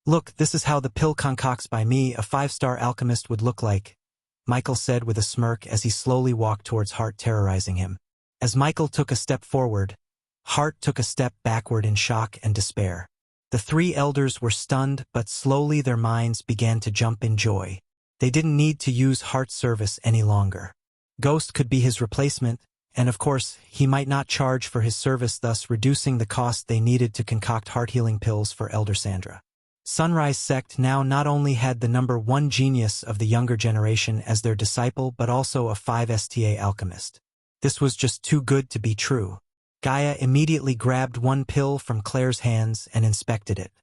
"Look, this is how the pill concocts by me a 5-star alchemist would look like," Michael said with a smirk as he slowly walked towards Hart, terrorizing him. As Michael took a step forward, Hart took a step backward in shock and despair. The 3 elders were stunned, but slowly their minds began to jump in joy. They didn't need to use Hart's service any longer. Ghost could be his replacement, and of course, he might not charge for his service, thus reducing the cost they needed to concoct heart-healing pills for Elder Sandra. Sunrise Sect now not only had the number 1 genius of the younger generation as their disciple, but also a 5-star alchemist. This was just too good to be true. Gaia immediately grabbed 1 pill from Claire's hands and inspected it.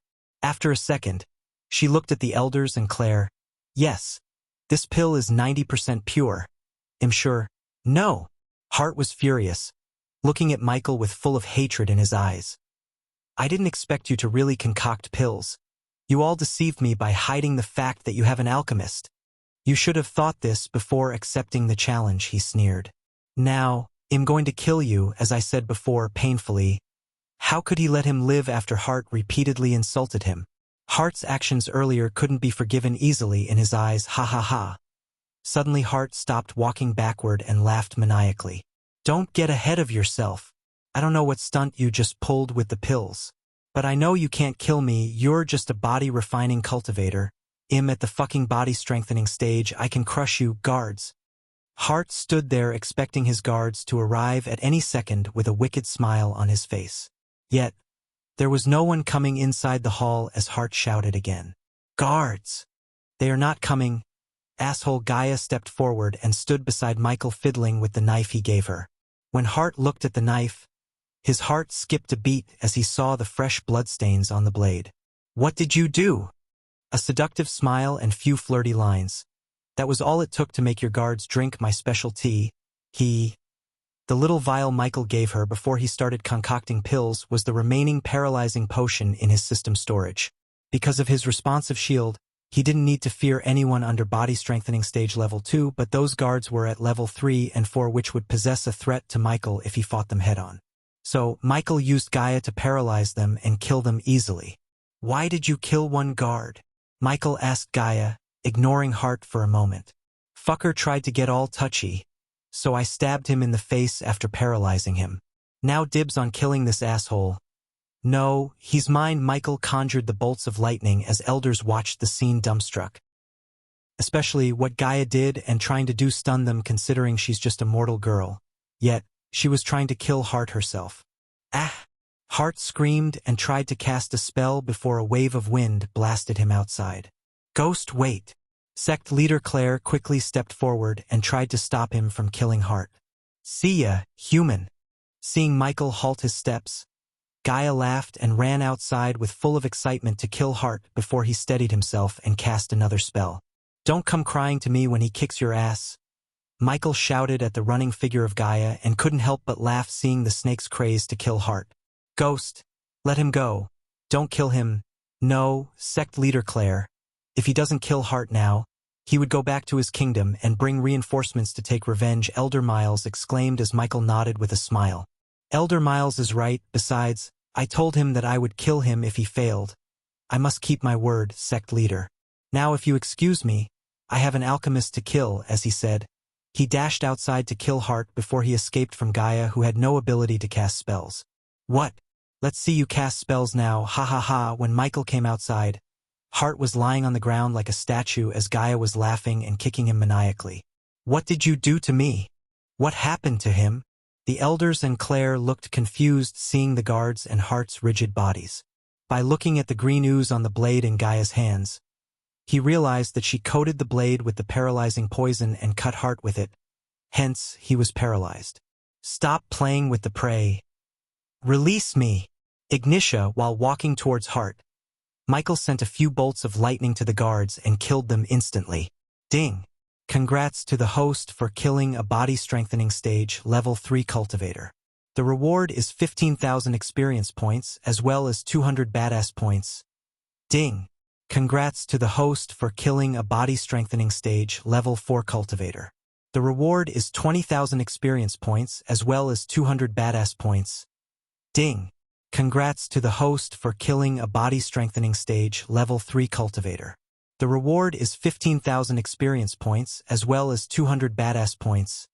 After a second, she looked at the elders and Claire. "Yes, this pill is 90% pure. I'm sure." "No." Hart was furious, looking at Michael with full of hatred in his eyes. "I didn't expect you to really concoct pills. You all deceived me by hiding the fact that you have an alchemist. You should have thought this before accepting the challenge," he sneered. Now, I'm going to kill you, as I said before, painfully. How could he let him live after Hart repeatedly insulted him? Hart's actions earlier couldn't be forgiven easily in his eyes, ha ha ha. Suddenly Hart stopped walking backward and laughed maniacally. Don't get ahead of yourself. I don't know what stunt you just pulled with the pills. But I know you can't kill me, you're just a body-refining cultivator. I'm at the fucking body-strengthening stage, I can crush you, guards. Hart stood there expecting his guards to arrive at any second with a wicked smile on his face. Yet, there was no one coming inside the hall as Hart shouted again. Guards! They are not coming. Asshole Gaia stepped forward and stood beside Michael fiddling with the knife he gave her. When Hart looked at the knife, his heart skipped a beat as he saw the fresh bloodstains on the blade. What did you do? A seductive smile and few flirty lines. That was all it took to make your guards drink my special tea. The little vial Michael gave her before he started concocting pills was the remaining paralyzing potion in his system storage. Because of his responsive shield, he didn't need to fear anyone under body strengthening stage level 2, but those guards were at level 3 and 4, which would possess a threat to Michael if he fought them head-on. So, Michael used Gaia to paralyze them and kill them easily. Why did you kill one guard? Michael asked Gaia, ignoring Hart for a moment. Fucker tried to get all touchy, so I stabbed him in the face after paralyzing him. Now dibs on killing this asshole. No, he's mine. Michael conjured the bolts of lightning as elders watched the scene dumbstruck. Especially what Gaia did and trying to do stun them considering she's just a mortal girl. Yet, she was trying to kill Hart herself. Ah! Hart screamed and tried to cast a spell before a wave of wind blasted him outside. Ghost, wait! Sect leader Claire quickly stepped forward and tried to stop him from killing Hart. See ya, human! Seeing Michael halt his steps, Gaia laughed and ran outside with full of excitement to kill Hart before he steadied himself and cast another spell. Don't come crying to me when he kicks your ass. Michael shouted at the running figure of Gaia and couldn't help but laugh seeing the snake's craze to kill Hart. Ghost, let him go. Don't kill him. No, sect leader Claire. If he doesn't kill Hart now, he would go back to his kingdom and bring reinforcements to take revenge, Elder Miles exclaimed as Michael nodded with a smile. Elder Miles is right, besides, I told him that I would kill him if he failed. I must keep my word, sect leader. Now if you excuse me, I have an alchemist to kill, as he said. He dashed outside to kill Hart before he escaped from Gaia, who had no ability to cast spells. What? Let's see you cast spells now, ha ha ha. When Michael came outside, Hart was lying on the ground like a statue as Gaia was laughing and kicking him maniacally. What did you do to me? What happened to him? The elders and Claire looked confused seeing the guards and Hart's rigid bodies. By looking at the green ooze on the blade in Gaia's hands, he realized that she coated the blade with the paralyzing poison and cut Hart with it. Hence, he was paralyzed. Stop playing with the prey. Release me! Ignitia while walking towards Hart. Michael sent a few bolts of lightning to the guards and killed them instantly. Ding! Congrats to the host for killing a body-strengthening stage level 3 cultivator. The reward is 15,000 experience points as well as 200 badass points. Ding! Congrats to the host for killing a body-strengthening stage level 4 cultivator. The reward is 20,000 experience points as well as 200 badass points. Ding! Congrats to the host for killing a body-strengthening stage level 3 cultivator. The reward is 15,000 experience points as well as 200 badass points.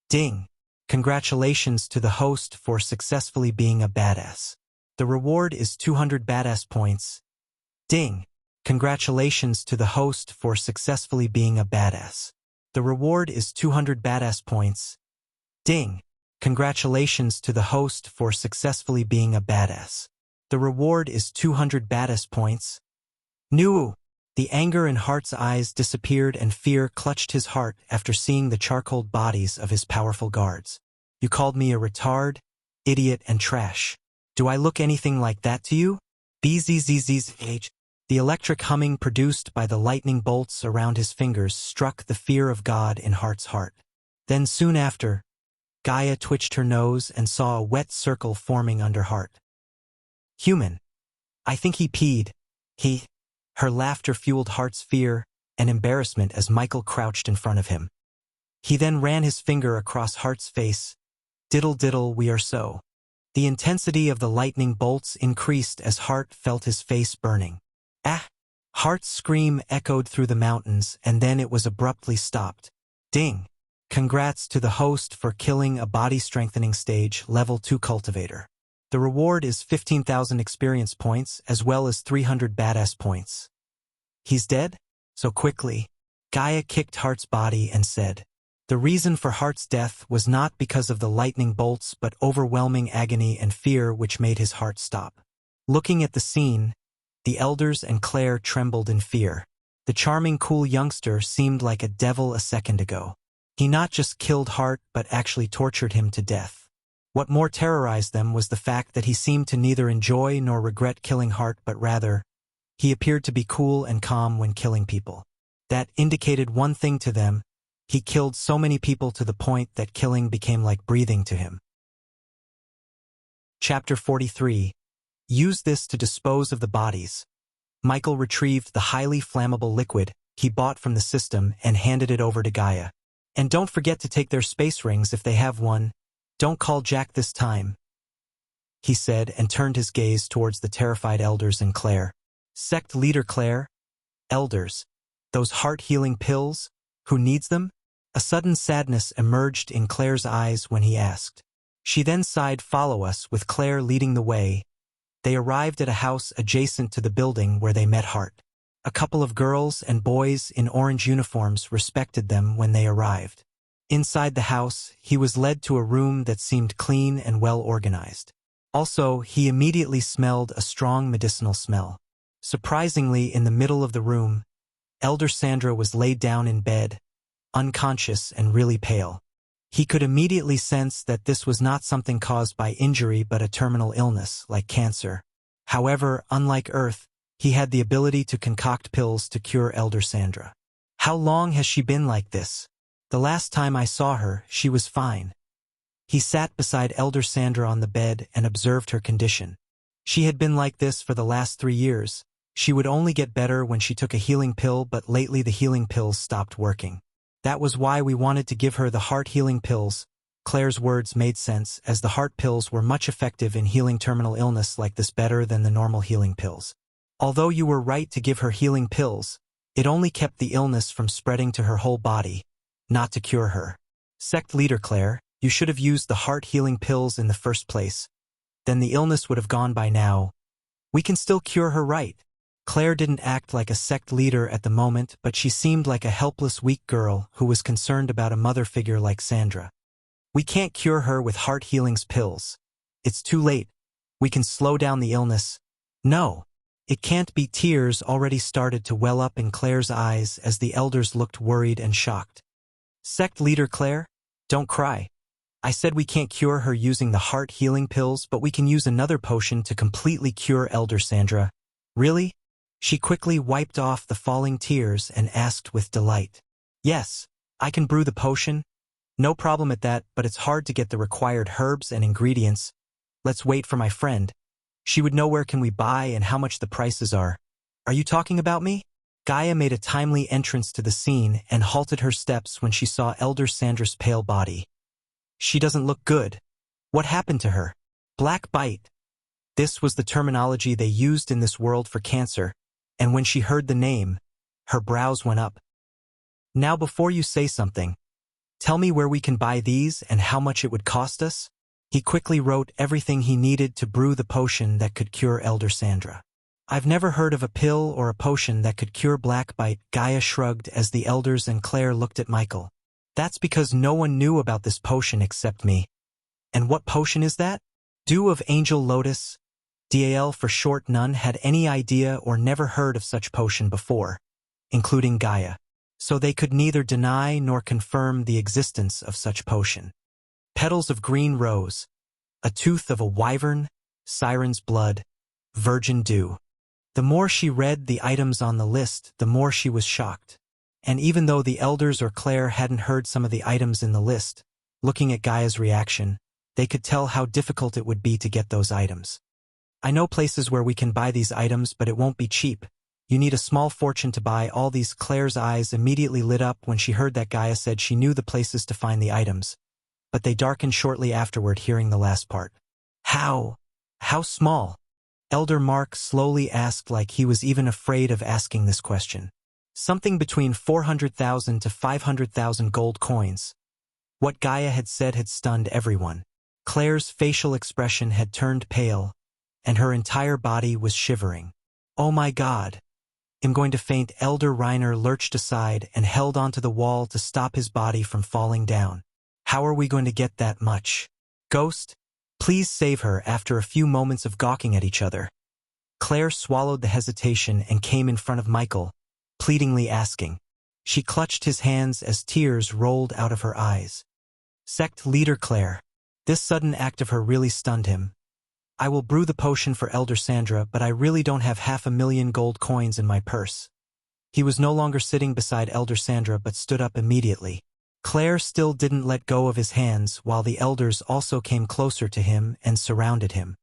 Ding! Congratulations to the host for successfully being a badass. The reward is 200 badass points. Ding! Congratulations to the host for successfully being a badass. The reward is 200 badass points. Ding! Congratulations to the host for successfully being a badass. The reward is 200 badass points. New! The anger in Hart's eyes disappeared and fear clutched his heart after seeing the charcoaled bodies of his powerful guards. You called me a retard, idiot, and trash. Do I look anything like that to you? Bzzzzh. The electric humming produced by the lightning bolts around his fingers struck the fear of God in Hart's heart. Then soon after, Gaia twitched her nose and saw a wet circle forming under Hart. Human. I think he peed. Her laughter fueled Hart's fear and embarrassment as Michael crouched in front of him. He then ran his finger across Hart's face. Diddle diddle, we are so. The intensity of the lightning bolts increased as Hart felt his face burning. Ah! Hart's scream echoed through the mountains, and then it was abruptly stopped. Ding! Congrats to the host for killing a body-strengthening stage level 2 cultivator. The reward is 15,000 experience points as well as 300 badass points. He's dead? So quickly. Gaia kicked Hart's body and said. The reason for Hart's death was not because of the lightning bolts but overwhelming agony and fear which made his heart stop. Looking at the scene, the elders and Claire trembled in fear. The charming cool youngster seemed like a devil a second ago. He not just killed Hart but actually tortured him to death. What more terrorized them was the fact that he seemed to neither enjoy nor regret killing Hart but rather, he appeared to be cool and calm when killing people. That indicated one thing to them. He killed so many people to the point that killing became like breathing to him. Chapter 43. Use this to dispose of the bodies. Michael retrieved the highly flammable liquid he bought from the system and handed it over to Gaia. And don't forget to take their space rings if they have one. Don't call Jack this time, he said and turned his gaze towards the terrified elders and Claire. Sect leader Claire? Elders. Those heart-healing pills? Who needs them? A sudden sadness emerged in Claire's eyes when he asked. She then sighed, follow us, with Claire leading the way. They arrived at a house adjacent to the building where they met Hart. A couple of girls and boys in orange uniforms respected them when they arrived. Inside the house, he was led to a room that seemed clean and well organized. Also, he immediately smelled a strong medicinal smell. Surprisingly, in the middle of the room, Elder Sandra was laid down in bed, unconscious and really pale. He could immediately sense that this was not something caused by injury but a terminal illness, like cancer. However, unlike Earth, he had the ability to concoct pills to cure Elder Sandra. How long has she been like this? The last time I saw her, she was fine. He sat beside Elder Sandra on the bed and observed her condition. She had been like this for the last 3 years. She would only get better when she took a healing pill, but lately the healing pills stopped working. That was why we wanted to give her the heart healing pills. Claire's words made sense, as the heart pills were much effective in healing terminal illness like this better than the normal healing pills. Although you were right to give her healing pills, it only kept the illness from spreading to her whole body, not to cure her. Sect leader Claire, you should have used the heart healing pills in the first place. Then the illness would have gone by now. We can still cure her, right? Claire didn't act like a sect leader at the moment, but she seemed like a helpless, weak girl who was concerned about a mother figure like Sandra. We can't cure her with heart healing's pills. It's too late. We can slow down the illness. No. It can't be. Tears already started to well up in Claire's eyes as the elders looked worried and shocked. Sect leader Claire, don't cry. I said we can't cure her using the heart healing pills, but we can use another potion to completely cure Elder Sandra. Really? She quickly wiped off the falling tears and asked with delight. Yes, I can brew the potion. No problem at that, but it's hard to get the required herbs and ingredients. Let's wait for my friend. She would know where can we buy and how much the prices are. Are you talking about me? Gaia made a timely entrance to the scene and halted her steps when she saw Elder Sandra's pale body. She doesn't look good. What happened to her? Black bite. This was the terminology they used in this world for cancer, and when she heard the name, her brows went up. Now before you say something, tell me where we can buy these and how much it would cost us? He quickly wrote everything he needed to brew the potion that could cure Elder Sandra. I've never heard of a pill or a potion that could cure black bite, Gaia shrugged as the elders and Claire looked at Michael. That's because no one knew about this potion except me. And what potion is that? Dew of Angel Lotus. DAL for short. None had any idea or never heard of such potion before, including Gaia. So they could neither deny nor confirm the existence of such potion. Petals of green rose, a tooth of a wyvern, siren's blood, virgin dew. The more she read the items on the list, the more she was shocked. And even though the elders or Claire hadn't heard some of the items in the list, looking at Gaia's reaction, they could tell how difficult it would be to get those items. I know places where we can buy these items, but it won't be cheap. You need a small fortune to buy all these. Claire's eyes immediately lit up when she heard that Gaia said she knew the places to find the items, but they darkened shortly afterward hearing the last part. How small? Elder Mark slowly asked like he was even afraid of asking this question. Something between 400,000 to 500,000 gold coins. What Gaia had said had stunned everyone. Claire's facial expression had turned pale, and her entire body was shivering. Oh my God! I'm going to faint. Elder Reiner lurched aside and held onto the wall to stop his body from falling down. How are we going to get that much? Ghost, please save her. After a few moments of gawking at each other, Claire swallowed the hesitation and came in front of Michael, pleadingly asking. She clutched his hands as tears rolled out of her eyes. Sect leader Claire. This sudden act of her really stunned him. I will brew the potion for Elder Sandra, but I really don't have 500,000 gold coins in my purse. He was no longer sitting beside Elder Sandra but stood up immediately. Claire still didn't let go of his hands while the elders also came closer to him and surrounded him.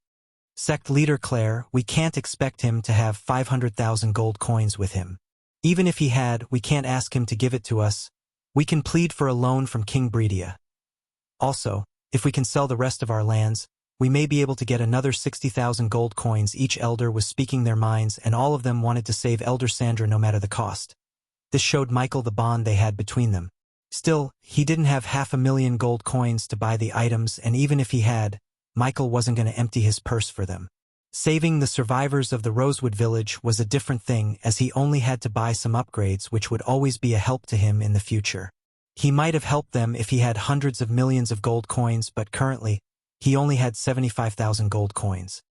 Sect leader Claire, we can't expect him to have 500,000 gold coins with him. Even if he had, we can't ask him to give it to us. We can plead for a loan from King Bredia. Also, if we can sell the rest of our lands, we may be able to get another 60,000 gold coins. Each elder was speaking their minds and all of them wanted to save Elder Sandra no matter the cost. This showed Michael the bond they had between them. Still, he didn't have 500,000 gold coins to buy the items, and even if he had, Michael wasn't going to empty his purse for them. Saving the survivors of the Rosewood village was a different thing, as he only had to buy some upgrades which would always be a help to him in the future. He might have helped them if he had hundreds of millions of gold coins, but currently, he only had 75,000 gold coins.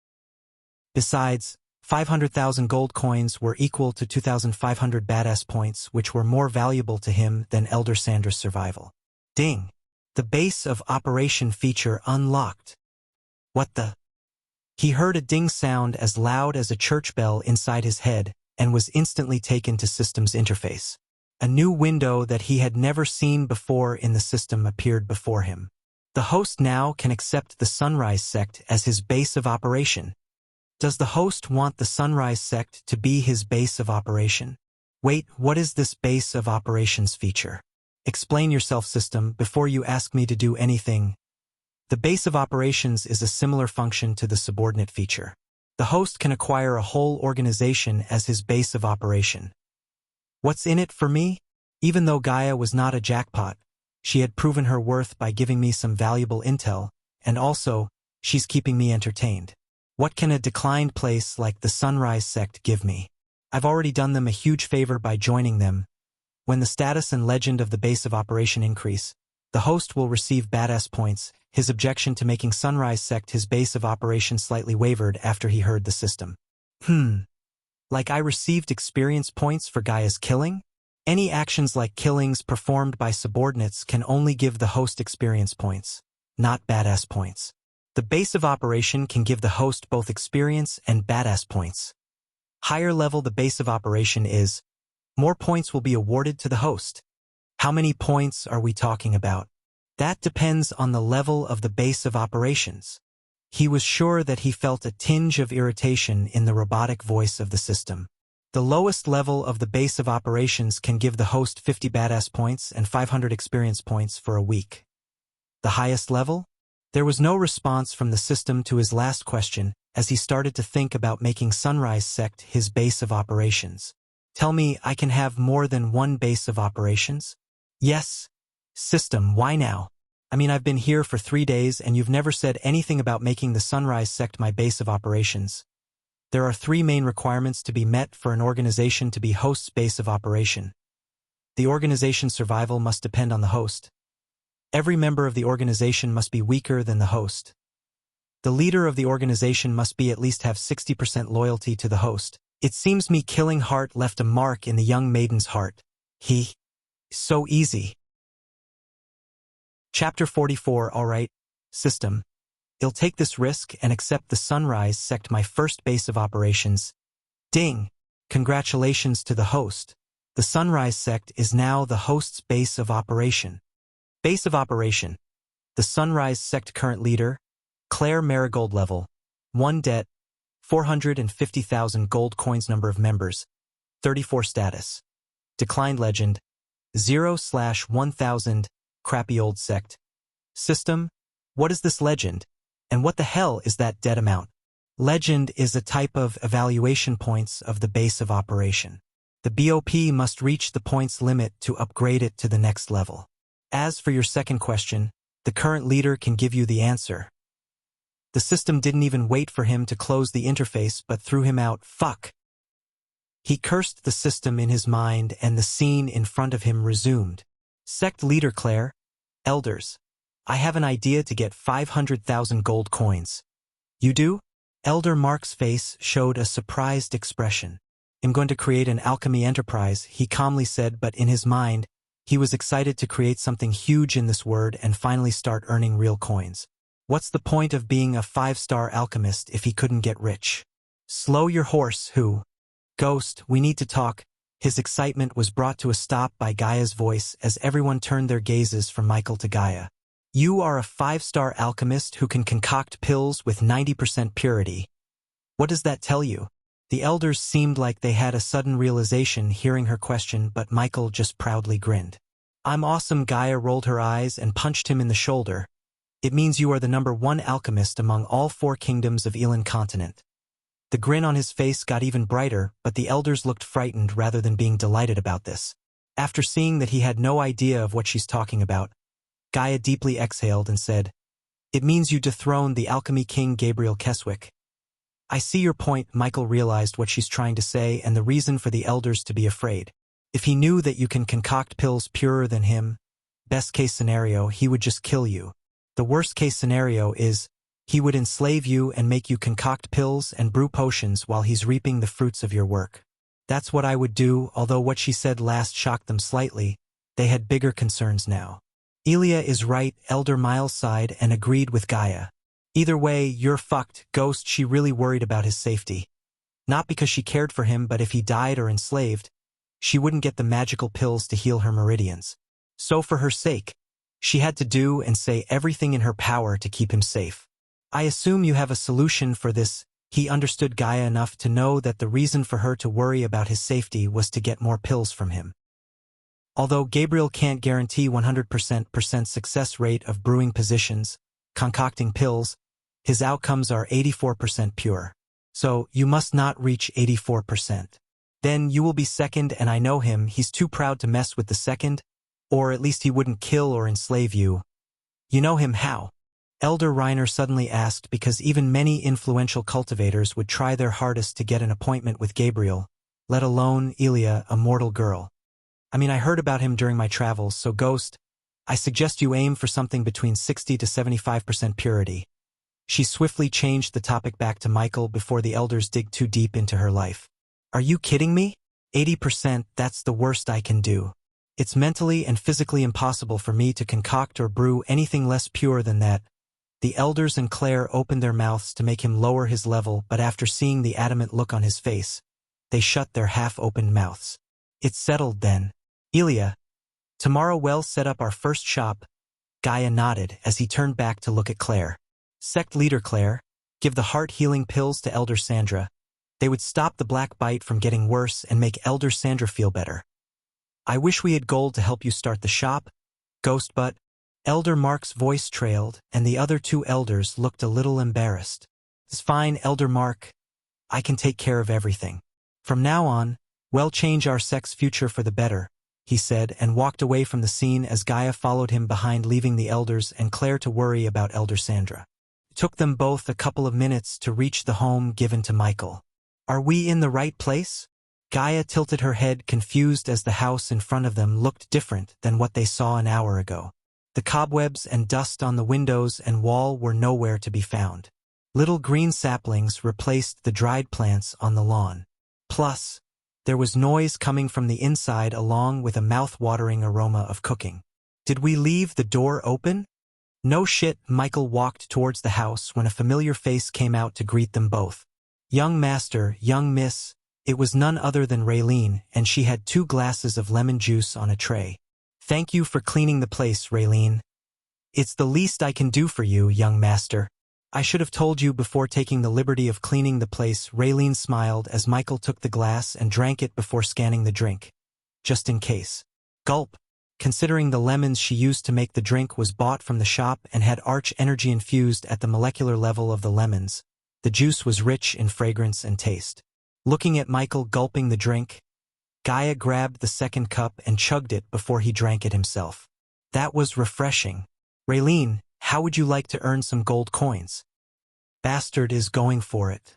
Besides, 500,000 gold coins were equal to 2,500 badass points, which were more valuable to him than Elder Sandra's survival. Ding! The base of operation feature unlocked. What the? He heard a ding sound as loud as a church bell inside his head and was instantly taken to system's interface. A new window that he had never seen before in the system appeared before him. The host now can accept the Sunrise Sect as his base of operation. Does the host want the Sunrise Sect to be his base of operation? Wait, what is this base of operations feature? Explain yourself, system, before you ask me to do anything. The base of operations is a similar function to the subordinate feature. The host can acquire a whole organization as his base of operation. What's in it for me? Even though Gaia was not a jackpot, she had proven her worth by giving me some valuable intel, and also, she's keeping me entertained. What can a declined place like the Sunrise Sect give me? I've already done them a huge favor by joining them. When the status and legend of the base of operation increase, the host will receive badass points. His objection to making Sunrise Sect his base of operation slightly wavered after he heard the system. Like I received experience points for Gaia's killing? Any actions like killings performed by subordinates can only give the host experience points, not badass points. The base of operation can give the host both experience and badass points. Higher level the base of operation is, more points will be awarded to the host. How many points are we talking about? That depends on the level of the base of operations. He was sure that he felt a tinge of irritation in the robotic voice of the system. The lowest level of the base of operations can give the host 50 badass points and 500 experience points for a week. The highest level? There was no response from the system to his last question as he started to think about making Sunrise Sect his base of operations. Tell me I can have more than one base of operations? Yes. System, why now? I mean, I've been here for 3 days and you've never said anything about making the Sunrise Sect my base of operations. There are 3 main requirements to be met for an organization to be host's base of operation. The organization's survival must depend on the host. Every member of the organization must be weaker than the host. The leader of the organization must be at least have 60% loyalty to the host. It seems me killing Heart left a mark in the young maiden's heart. So easy. Chapter 44. Alright, system. I'll take this risk and accept the Sunrise Sect my first base of operations. Ding! Congratulations to the host. The Sunrise Sect is now the host's base of operation. Base of operation. The Sunrise Sect current leader, Claire Marigold level, 1 debt, 450,000 gold coins number of members, 34 status. Declined legend. 0/1000. Crappy old sect. System? What is this legend? And what the hell is that dead amount? Legend is a type of evaluation points of the base of operation. The BOP must reach the points limit to upgrade it to the next level. As for your second question, the current leader can give you the answer. The system didn't even wait for him to close the interface but threw him out. Fuck. He cursed the system in his mind and the scene in front of him resumed. Sect leader Claire. Elders. I have an idea to get 500,000 gold coins. You do? Elder Mark's face showed a surprised expression. I'm going to create an alchemy enterprise, he calmly said, but in his mind, he was excited to create something huge in this word and finally start earning real coins. What's the point of being a 5-star alchemist if he couldn't get rich? Slow your horse, who? Ghost, we need to talk. His excitement was brought to a stop by Gaia's voice as everyone turned their gazes from Michael to Gaia. You are a 5-star alchemist who can concoct pills with 90% purity. What does that tell you? The elders seemed like they had a sudden realization hearing her question, but Michael just proudly grinned. I'm awesome. Gaia rolled her eyes and punched him in the shoulder. It means you are the #1 alchemist among all 4 kingdoms of Elan continent. The grin on his face got even brighter, but the elders looked frightened rather than being delighted about this. After seeing that he had no idea of what she's talking about, Gaia deeply exhaled and said, It means you dethroned the alchemy king Gabriel Keswick. I see your point. Michael realized what she's trying to say and the reason for the elders to be afraid. If he knew that you can concoct pills purer than him, best case scenario, he would just kill you. The worst case scenario is, he would enslave you and make you concoct pills and brew potions while he's reaping the fruits of your work. That's what I would do. Although what she said last shocked them slightly, they had bigger concerns now. Elia is right, Elder Miles sighed and agreed with Gaia. Either way, you're fucked, Ghost. She really worried about his safety. Not because she cared for him, but if he died or enslaved, she wouldn't get the magical pills to heal her meridians. So for her sake, she had to do and say everything in her power to keep him safe. I assume you have a solution for this. He understood Gaia enough to know that the reason for her to worry about his safety was to get more pills from him. Although Gabriel can't guarantee 100% success rate of brewing positions, concocting pills, his outcomes are 84% pure. So, you must not reach 84%. Then you will be second, and I know him, he's too proud to mess with the second, or at least he wouldn't kill or enslave you. You know him how? Elder Reiner suddenly asked, because even many influential cultivators would try their hardest to get an appointment with Gabriel, let alone Elia, a mortal girl. I mean, I heard about him during my travels, so Ghost, I suggest you aim for something between 60 to 75% purity. She swiftly changed the topic back to Michael before the elders dig too deep into her life. Are you kidding me? 80%, that's the worst I can do. It's mentally and physically impossible for me to concoct or brew anything less pure than that. The elders and Claire opened their mouths to make him lower his level, but after seeing the adamant look on his face, they shut their half-opened mouths. It's settled then. Elia, tomorrow we'll set up our first shop. Gaia nodded as he turned back to look at Claire. Sect leader Claire, give the heart-healing pills to Elder Sandra. They would stop the black bite from getting worse and make Elder Sandra feel better. I wish we had gold to help you start the shop, Ghost, but Elder Mark's voice trailed, and the other 2 elders looked a little embarrassed. It's fine, Elder Mark. I can take care of everything. From now on, we'll change our sect's future for the better, he said, and walked away from the scene as Gaia followed him behind, leaving the elders and Claire to worry about Elder Sandra. It took them both a couple of minutes to reach the home given to Michael. Are we in the right place? Gaia tilted her head, confused, as the house in front of them looked different than what they saw an hour ago. The cobwebs and dust on the windows and wall were nowhere to be found. Little green saplings replaced the dried plants on the lawn. Plus, there was noise coming from the inside along with a mouth-watering aroma of cooking. Did we leave the door open? No shit. Michael walked towards the house when a familiar face came out to greet them both. Young master, young miss. It was none other than Raylene, and she had 2 glasses of lemon juice on a tray. Thank you for cleaning the place, Raylene. It's the least I can do for you, young master. I should have told you before taking the liberty of cleaning the place. Raylene smiled as Michael took the glass and drank it before scanning the drink. Just in case. Gulp. Considering the lemons she used to make the drink was bought from the shop and had arch energy infused at the molecular level of the lemons, the juice was rich in fragrance and taste. Looking at Michael gulping the drink, Gaia grabbed the second cup and chugged it before he drank it himself. That was refreshing. Raylene, how would you like to earn some gold coins? Bastard is going for it.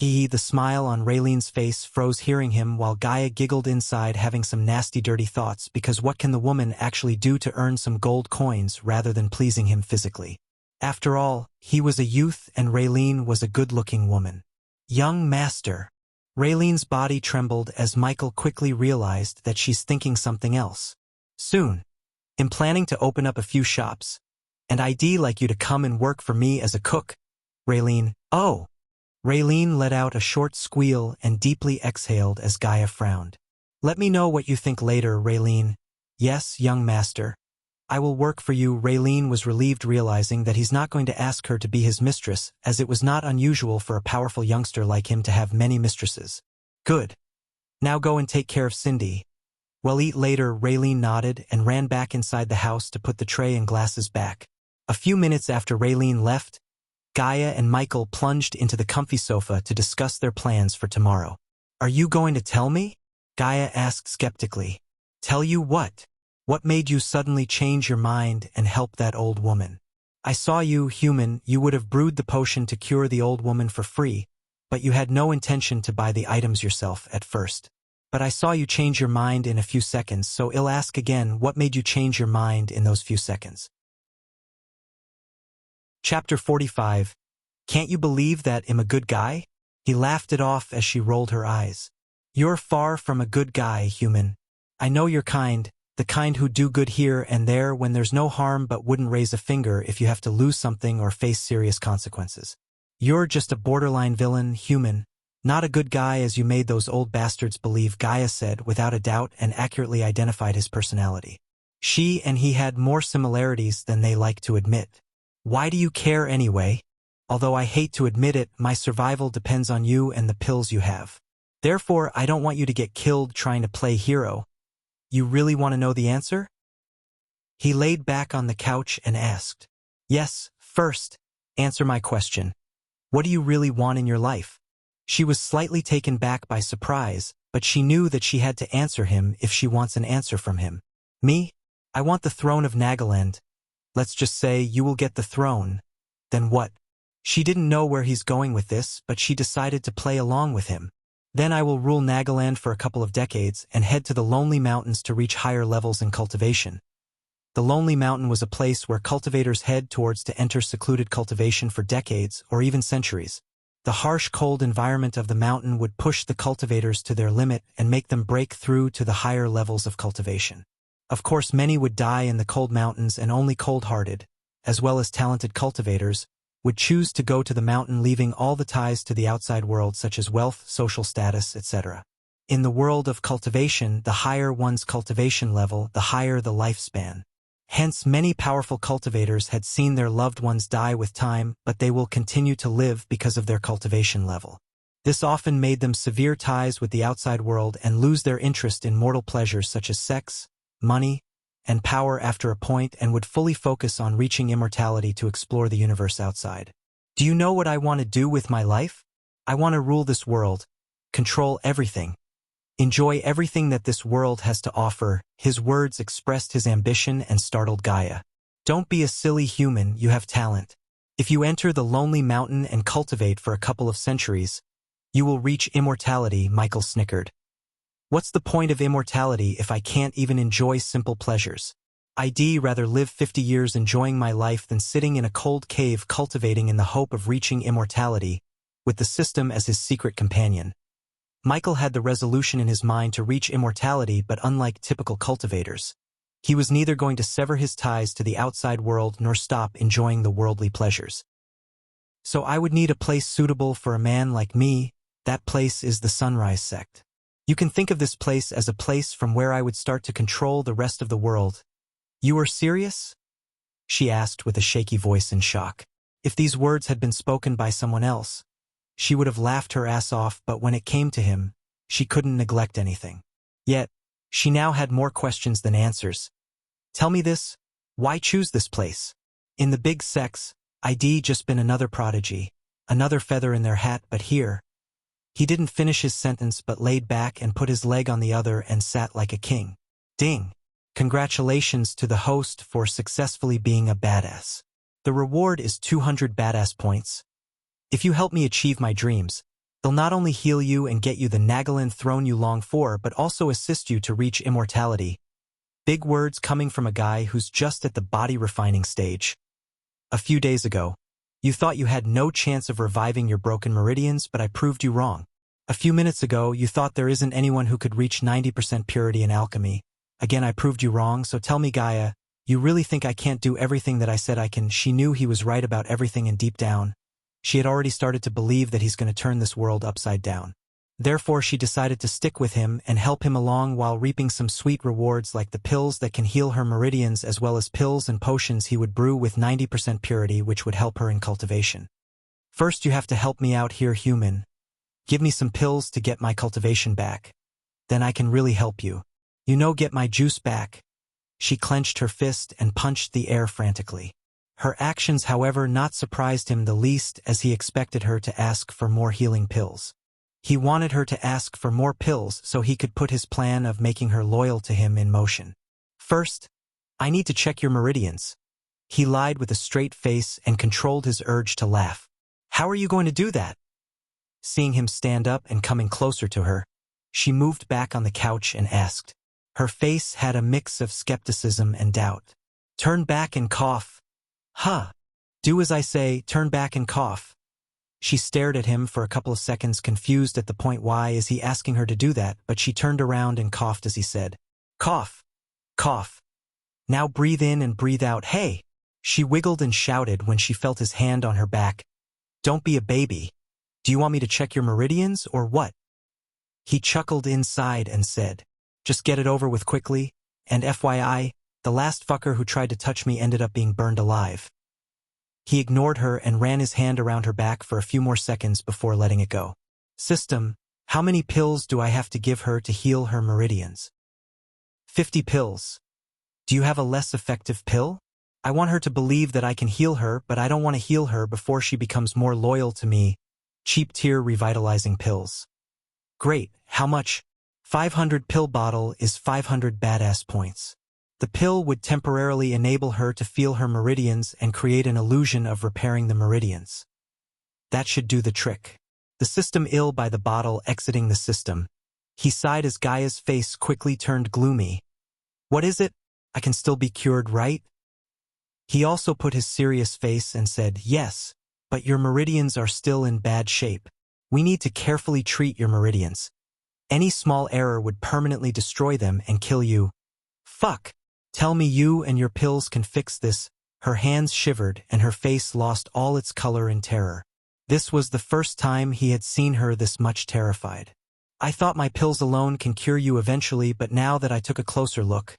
The smile on Raylene's face froze hearing him while Gaia giggled inside having some nasty dirty thoughts because what can the woman actually do to earn some gold coins rather than pleasing him physically? After all, he was a youth and Raylene was a good-looking woman. Young master. Raylene's body trembled as Michael quickly realized that she's thinking something else. Soon. I'm planning to open up a few shops. And I'd like you to come and work for me as a cook. Raylene, oh. Raylene let out a short squeal and deeply exhaled as Gaia frowned. Let me know what you think later, Raylene. Yes, young master. I will work for you. Raylene was relieved realizing that he's not going to ask her to be his mistress, as it was not unusual for a powerful youngster like him to have many mistresses. Good. Now go and take care of Cindy. We'll eat later. Raylene nodded and ran back inside the house to put the tray and glasses back. A few minutes after Raylene left, Gaia and Michael plunged into the comfy sofa to discuss their plans for tomorrow. Are you going to tell me? Gaia asked skeptically. Tell you what? What made you suddenly change your mind and help that old woman? I saw you, human, you would have brewed the potion to cure the old woman for free, but you had no intention to buy the items yourself at first. But I saw you change your mind in a few seconds, so I'll ask again, what made you change your mind in those few seconds? Chapter 45. Can't you believe that I'm a good guy? He laughed it off as she rolled her eyes. You're far from a good guy, human. I know you're kind, the kind who do good here and there when there's no harm but wouldn't raise a finger if you have to lose something or face serious consequences. You're just a borderline villain, human. Not a good guy as you made those old bastards believe, Gaia said without a doubt and accurately identified his personality. She and he had more similarities than they like to admit. Why do you care anyway? Although I hate to admit it, my survival depends on you and the pills you have. Therefore, I don't want you to get killed trying to play hero. You really want to know the answer? He laid back on the couch and asked. Yes, first, answer my question. What do you really want in your life? She was slightly taken back by surprise, but she knew that she had to answer him if she wants an answer from him. Me? I want the throne of Nagaland. Let's just say you will get the throne. Then what? She didn't know where he's going with this, but she decided to play along with him. Then I will rule Nagaland for a couple of decades and head to the Lonely Mountains to reach higher levels in cultivation. The Lonely Mountain was a place where cultivators head towards to enter secluded cultivation for decades or even centuries. The harsh, cold environment of the mountain would push the cultivators to their limit and make them break through to the higher levels of cultivation. Of course, many would die in the cold mountains and only cold-hearted, as well as talented cultivators, would choose to go to the mountain leaving all the ties to the outside world such as wealth, social status, etc. In the world of cultivation, the higher one's cultivation level, the higher the lifespan. Hence, many powerful cultivators had seen their loved ones die with time, but they will continue to live because of their cultivation level. This often made them sever ties with the outside world and lose their interest in mortal pleasures such as sex, money, and power after a point and would fully focus on reaching immortality to explore the universe outside. Do you know what I want to do with my life? I want to rule this world, control everything, enjoy everything that this world has to offer. His words expressed his ambition and startled Gaia. Don't be a silly human, you have talent. If you enter the Lonely Mountain and cultivate for a couple of centuries, you will reach immortality, Michael snickered. What's the point of immortality if I can't even enjoy simple pleasures? I'd rather live 50 years enjoying my life than sitting in a cold cave cultivating in the hope of reaching immortality, with the system as his secret companion. Michael had the resolution in his mind to reach immortality, but unlike typical cultivators, he was neither going to sever his ties to the outside world nor stop enjoying the worldly pleasures. So I would need a place suitable for a man like me. That place is the Sunrise Sect. You can think of this place as a place from where I would start to control the rest of the world. You are serious? She asked with a shaky voice in shock. If these words had been spoken by someone else, she would have laughed her ass off, but when it came to him, she couldn't neglect anything. Yet, she now had more questions than answers. Tell me this, why choose this place? In the big sex, I'd just been another prodigy, another feather in their hat, but here. He didn't finish his sentence but laid back and put his leg on the other and sat like a king. Ding! Congratulations to the host for successfully being a badass. The reward is 200 badass points. If you help me achieve my dreams, they'll not only heal you and get you the Nagalin throne you long for, but also assist you to reach immortality. Big words coming from a guy who's just at the body refining stage. A few days ago, you thought you had no chance of reviving your broken meridians, but I proved you wrong. A few minutes ago, you thought there isn't anyone who could reach 90% purity in alchemy. Again, I proved you wrong, so tell me, Gaia, you really think I can't do everything that I said I can? She knew he was right about everything, and deep down, she had already started to believe that he's going to turn this world upside down. Therefore, she decided to stick with him and help him along while reaping some sweet rewards like the pills that can heal her meridians, as well as pills and potions he would brew with 90% purity, which would help her in cultivation. First, you have to help me out here, human. Give me some pills to get my cultivation back. Then I can really help you. You know, get my juice back. She clenched her fist and punched the air frantically. Her actions, however, not surprised him the least, as he expected her to ask for more healing pills. He wanted her to ask for more pills so he could put his plan of making her loyal to him in motion. First, I need to check your meridians. He lied with a straight face and controlled his urge to laugh. How are you going to do that? Seeing him stand up and coming closer to her, she moved back on the couch and asked. Her face had a mix of skepticism and doubt. Turn back and cough. Huh. Do as I say, turn back and cough. She stared at him for a couple of seconds, confused at the point why is he asking her to do that, but she turned around and coughed as he said, cough, cough. Now breathe in and breathe out, hey. She wiggled and shouted when she felt his hand on her back. Don't be a baby. Do you want me to check your meridians or what? He chuckled inside and said, just get it over with quickly, and FYI, the last fucker who tried to touch me ended up being burned alive. He ignored her and ran his hand around her back for a few more seconds before letting it go. System, how many pills do I have to give her to heal her meridians? 50 pills. Do you have a less effective pill? I want her to believe that I can heal her, but I don't want to heal her before she becomes more loyal to me. Cheap tier revitalizing pills. Great, how much? 500 pill bottle is 500 badass points. The pill would temporarily enable her to feel her meridians and create an illusion of repairing the meridians. That should do the trick. The system ill by the bottle exiting the system. He sighed as Gaia's face quickly turned gloomy. What is it? I can still be cured, right? He also put his serious face and said, yes, but your meridians are still in bad shape. We need to carefully treat your meridians. Any small error would permanently destroy them and kill you. Fuck. Tell me you and your pills can fix this. Her hands shivered and her face lost all its color in terror. This was the first time he had seen her this much terrified. I thought my pills alone can cure you eventually, but now that I took a closer look,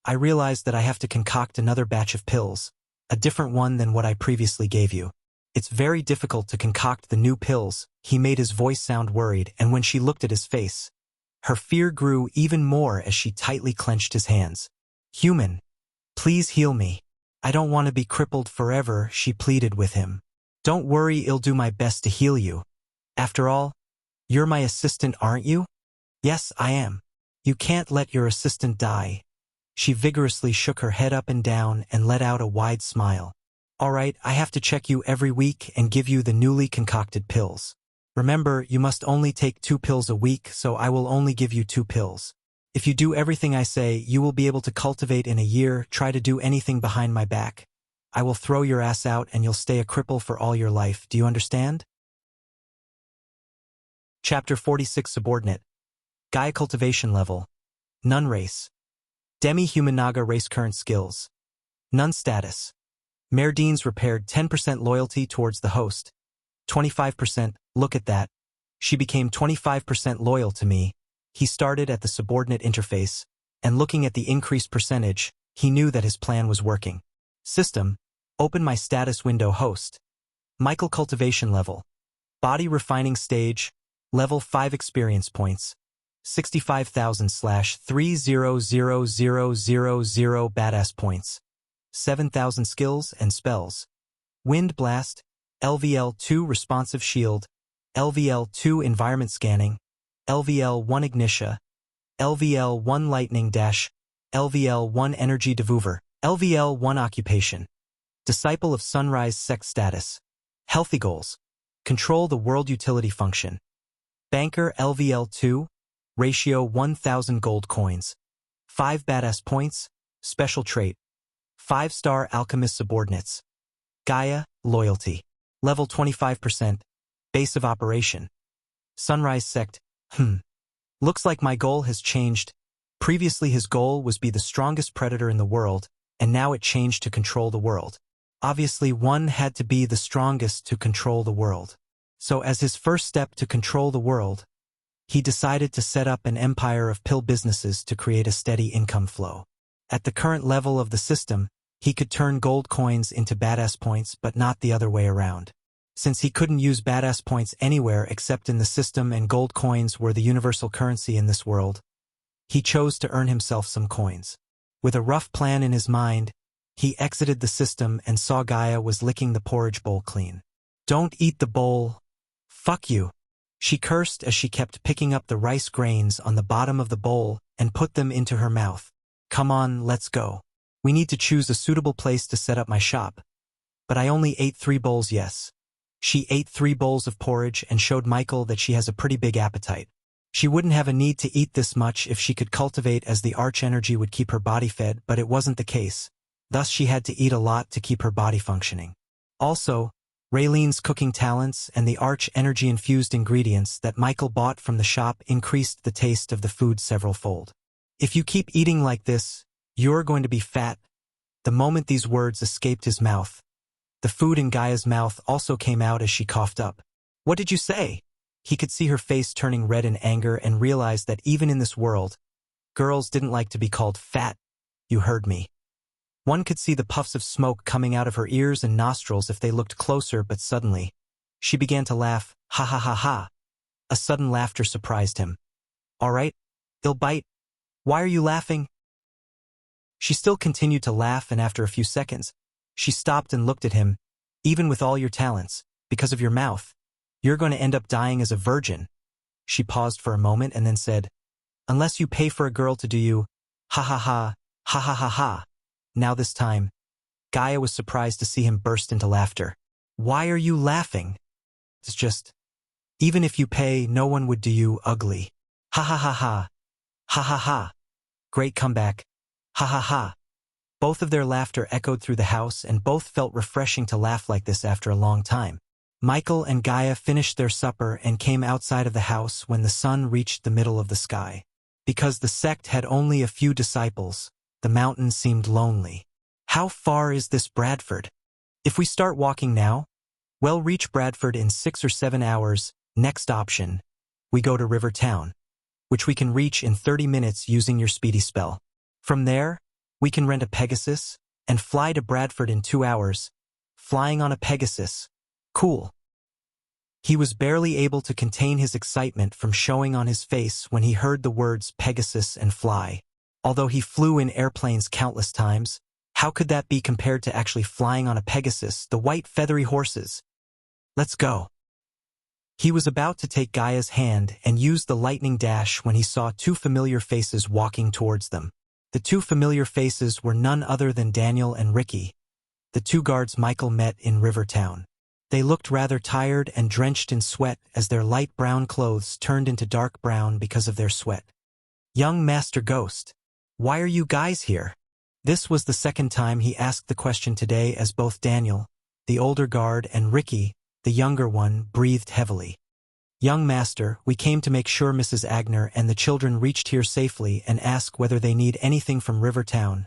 I realized that I have to concoct another batch of pills, a different one than what I previously gave you. It's very difficult to concoct the new pills. He made his voice sound worried, and when she looked at his face, her fear grew even more as she tightly clenched his hands. Human, please heal me. I don't want to be crippled forever, she pleaded with him. Don't worry, I'll do my best to heal you. After all, you're my assistant, aren't you? Yes, I am. You can't let your assistant die. She vigorously shook her head up and down and let out a wide smile. All right, I have to check you every week and give you the newly concocted pills. Remember, you must only take 2 pills a week, so I will only give you 2 pills. If you do everything I say, you will be able to cultivate in a year. Try to do anything behind my back. I will throw your ass out and you'll stay a cripple for all your life. Do you understand? Chapter 46 Subordinate. Gaia Cultivation Level. Nun Race. Demi-Human Naga Race Current Skills. Nun Status. Merdine's repaired 10% loyalty towards the host. 25%, look at that. She became 25% loyal to me. He started at the subordinate interface, and looking at the increased percentage, he knew that his plan was working. System, open my status window host. Michael cultivation level. Body refining stage. Level 5 experience points. 65,000/30000 badass points. 7,000 skills and spells. Wind Blast. LVL2 responsive shield. LVL2 environment scanning. LVL1 ignitia. LVL1 lightning dash. LVL1 energy devuver. LVL1 occupation. Disciple of Sunrise sect status. Healthy goals. Control the world utility function. Banker LVL2. Ratio 1,000 gold coins. 5 badass points. Special trait. 5-star alchemist subordinates. Gaia, loyalty. Level 25%. Base of operation. Sunrise sect. Looks like my goal has changed. Previously his goal was be the strongest predator in the world, and now it changed to control the world. Obviously one had to be the strongest to control the world. So as his first step to control the world, he decided to set up an empire of pill businesses to create a steady income flow. At the current level of the system, he could turn gold coins into badass points but not the other way around. Since he couldn't use badass points anywhere except in the system and gold coins were the universal currency in this world, he chose to earn himself some coins. With a rough plan in his mind, he exited the system and saw Gaia was licking the porridge bowl clean. "Don't eat the bowl. Fuck you," she cursed as she kept picking up the rice grains on the bottom of the bowl and put them into her mouth. "Come on, let's go. We need to choose a suitable place to set up my shop." "But I only ate 3 bowls, yes." She ate 3 bowls of porridge and showed Michael that she has a pretty big appetite. She wouldn't have a need to eat this much if she could cultivate, as the arch energy would keep her body fed, but it wasn't the case. Thus she had to eat a lot to keep her body functioning. Also, Raylene's cooking talents and the arch energy-infused ingredients that Michael bought from the shop increased the taste of the food several-fold. "If you keep eating like this, you're going to be fat." The moment these words escaped his mouth, the food in Gaia's mouth also came out as she coughed up. "What did you say?" He could see her face turning red in anger and realized that even in this world, girls didn't like to be called fat. "You heard me." One could see the puffs of smoke coming out of her ears and nostrils if they looked closer, but suddenly, she began to laugh. "Ha ha ha ha." A sudden laughter surprised him. "All right, I'll bite. Why are you laughing?" She still continued to laugh, and after a few seconds, she stopped and looked at him. "Even with all your talents, because of your mouth, you're going to end up dying as a virgin." She paused for a moment and then said, "Unless you pay for a girl to do you, ha ha ha, ha ha ha ha." Now this time, Gaia was surprised to see him burst into laughter. "Why are you laughing?" "It's just, even if you pay, no one would do you, ugly. Ha ha ha ha, ha ha ha. Great comeback, ha ha ha." Both of their laughter echoed through the house, and both felt refreshing to laugh like this after a long time. Michael and Gaia finished their supper and came outside of the house when the sun reached the middle of the sky. Because the sect had only a few disciples, the mountain seemed lonely. "How far is this Bradford? If we start walking now, we'll reach Bradford in 6 or 7 hours. Next option, we go to River Town, which we can reach in 30 minutes using your speedy spell. From there, we can rent a Pegasus and fly to Bradford in 2 hours. Flying on a Pegasus. Cool." He was barely able to contain his excitement from showing on his face when he heard the words Pegasus and fly. Although he flew in airplanes countless times, how could that be compared to actually flying on a Pegasus, the white feathery horses? "Let's go." He was about to take Gaia's hand and use the lightning dash when he saw 2 familiar faces walking towards them. The 2 familiar faces were none other than Daniel and Ricky, the 2 guards Michael met in Rivertown. They looked rather tired and drenched in sweat as their light brown clothes turned into dark brown because of their sweat. "Young Master Ghost, why are you guys here?" This was the second time he asked the question today, as both Daniel, the older guard, and Ricky, the younger one, breathed heavily. "Young Master, we came to make sure Mrs. Agner and the children reached here safely and ask whether they need anything from Rivertown,"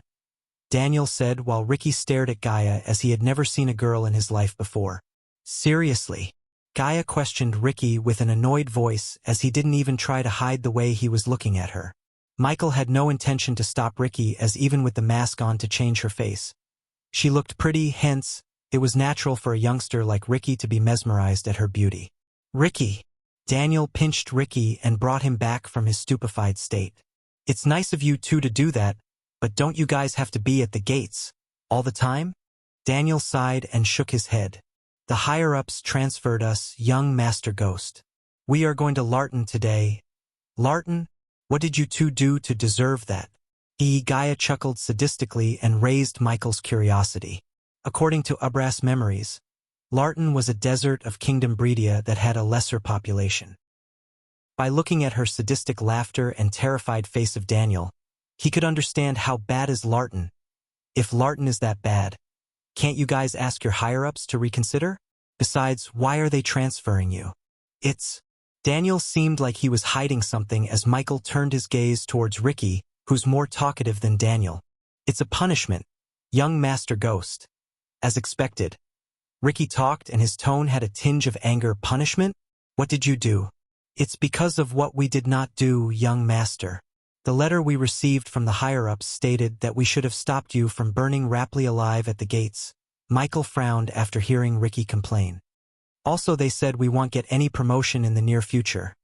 Daniel said while Ricky stared at Gaia as he had never seen a girl in his life before. "Seriously?" Gaia questioned Ricky with an annoyed voice as he didn't even try to hide the way he was looking at her. Michael had no intention to stop Ricky, as even with the mask on to change her face, she looked pretty, hence, It was natural for a youngster like Ricky to be mesmerized at her beauty. Ricky! Daniel pinched Ricky and brought him back from his stupefied state. It's nice of you two to do that, but don't you guys have to be at the gates all the time? Daniel sighed and shook his head. The higher-ups transferred us, young Master Ghost. We are going to Larton today. Larton? What did you two do to deserve that? Gaia chuckled sadistically and raised Michael's curiosity. According to Ubras memories, Larton was a desert of Kingdom Breedia that had a lesser population. By looking at her sadistic laughter and terrified face of Daniel, he could understand how bad is Larton. If Larton is that bad, can't you guys ask your higher-ups to reconsider? Besides, why are they transferring you? Daniel seemed like he was hiding something as Michael turned his gaze towards Ricky, who's more talkative than Daniel. It's a punishment, young Master Ghost. As expected, Ricky talked and his tone had a tinge of anger. Punishment? What did you do? It's because of what we did not do, young Master. The letter we received from the higher-ups stated that we should have stopped you from burning Rapley alive at the gates. Michael frowned after hearing Ricky complain. Also, they said we won't get any promotion in the near future.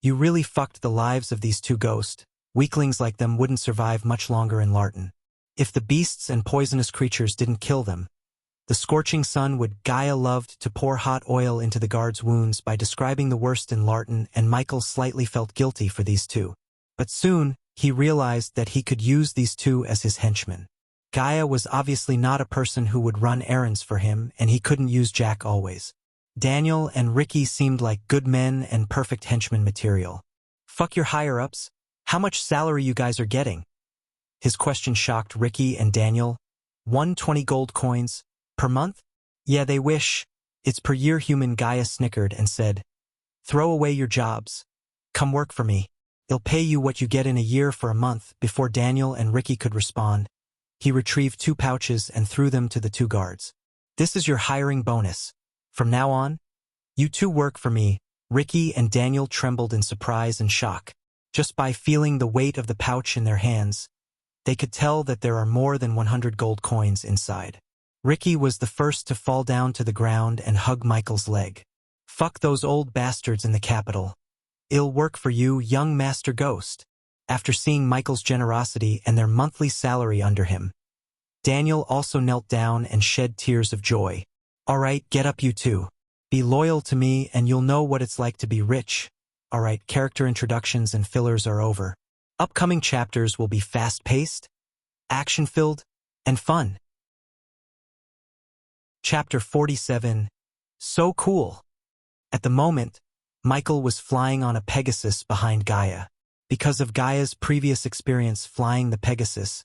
You really fucked the lives of these two ghosts. Weaklings like them wouldn't survive much longer in Larton. If the beasts and poisonous creatures didn't kill them, the scorching sun would. Gaia loved to pour hot oil into the guards' wounds by describing the worst in Larton, and Michael slightly felt guilty for these two. But soon, he realized that he could use these two as his henchmen. Gaia was obviously not a person who would run errands for him, and he couldn't use Jack always. Daniel and Ricky seemed like good men and perfect henchman material. Fuck your higher-ups. How much salary you guys are getting? His question shocked Ricky and Daniel. 120 gold coins per month? Yeah, they wish. It's per year. Human. Gaia snickered and said, throw away your jobs. Come work for me. They'll pay you what you get in a year for a month. Before Daniel and Ricky could respond, he retrieved 2 pouches and threw them to the 2 guards. This is your hiring bonus. From now on, you two work for me. Ricky and Daniel trembled in surprise and shock. Just by feeling the weight of the pouch in their hands, they could tell that there are more than 100 gold coins inside. Ricky was the first to fall down to the ground and hug Michael's leg. Fuck those old bastards in the capital. It'll work for you, young Master Ghost. After seeing Michael's generosity and their monthly salary under him, Daniel also knelt down and shed tears of joy. All right, get up you two. Be loyal to me and you'll know what it's like to be rich. All right, character introductions and fillers are over. Upcoming chapters will be fast-paced, action-filled, and fun. Chapter 47. So cool. At the moment, Michael was flying on a Pegasus behind Gaia. Because of Gaia's previous experience flying the Pegasus,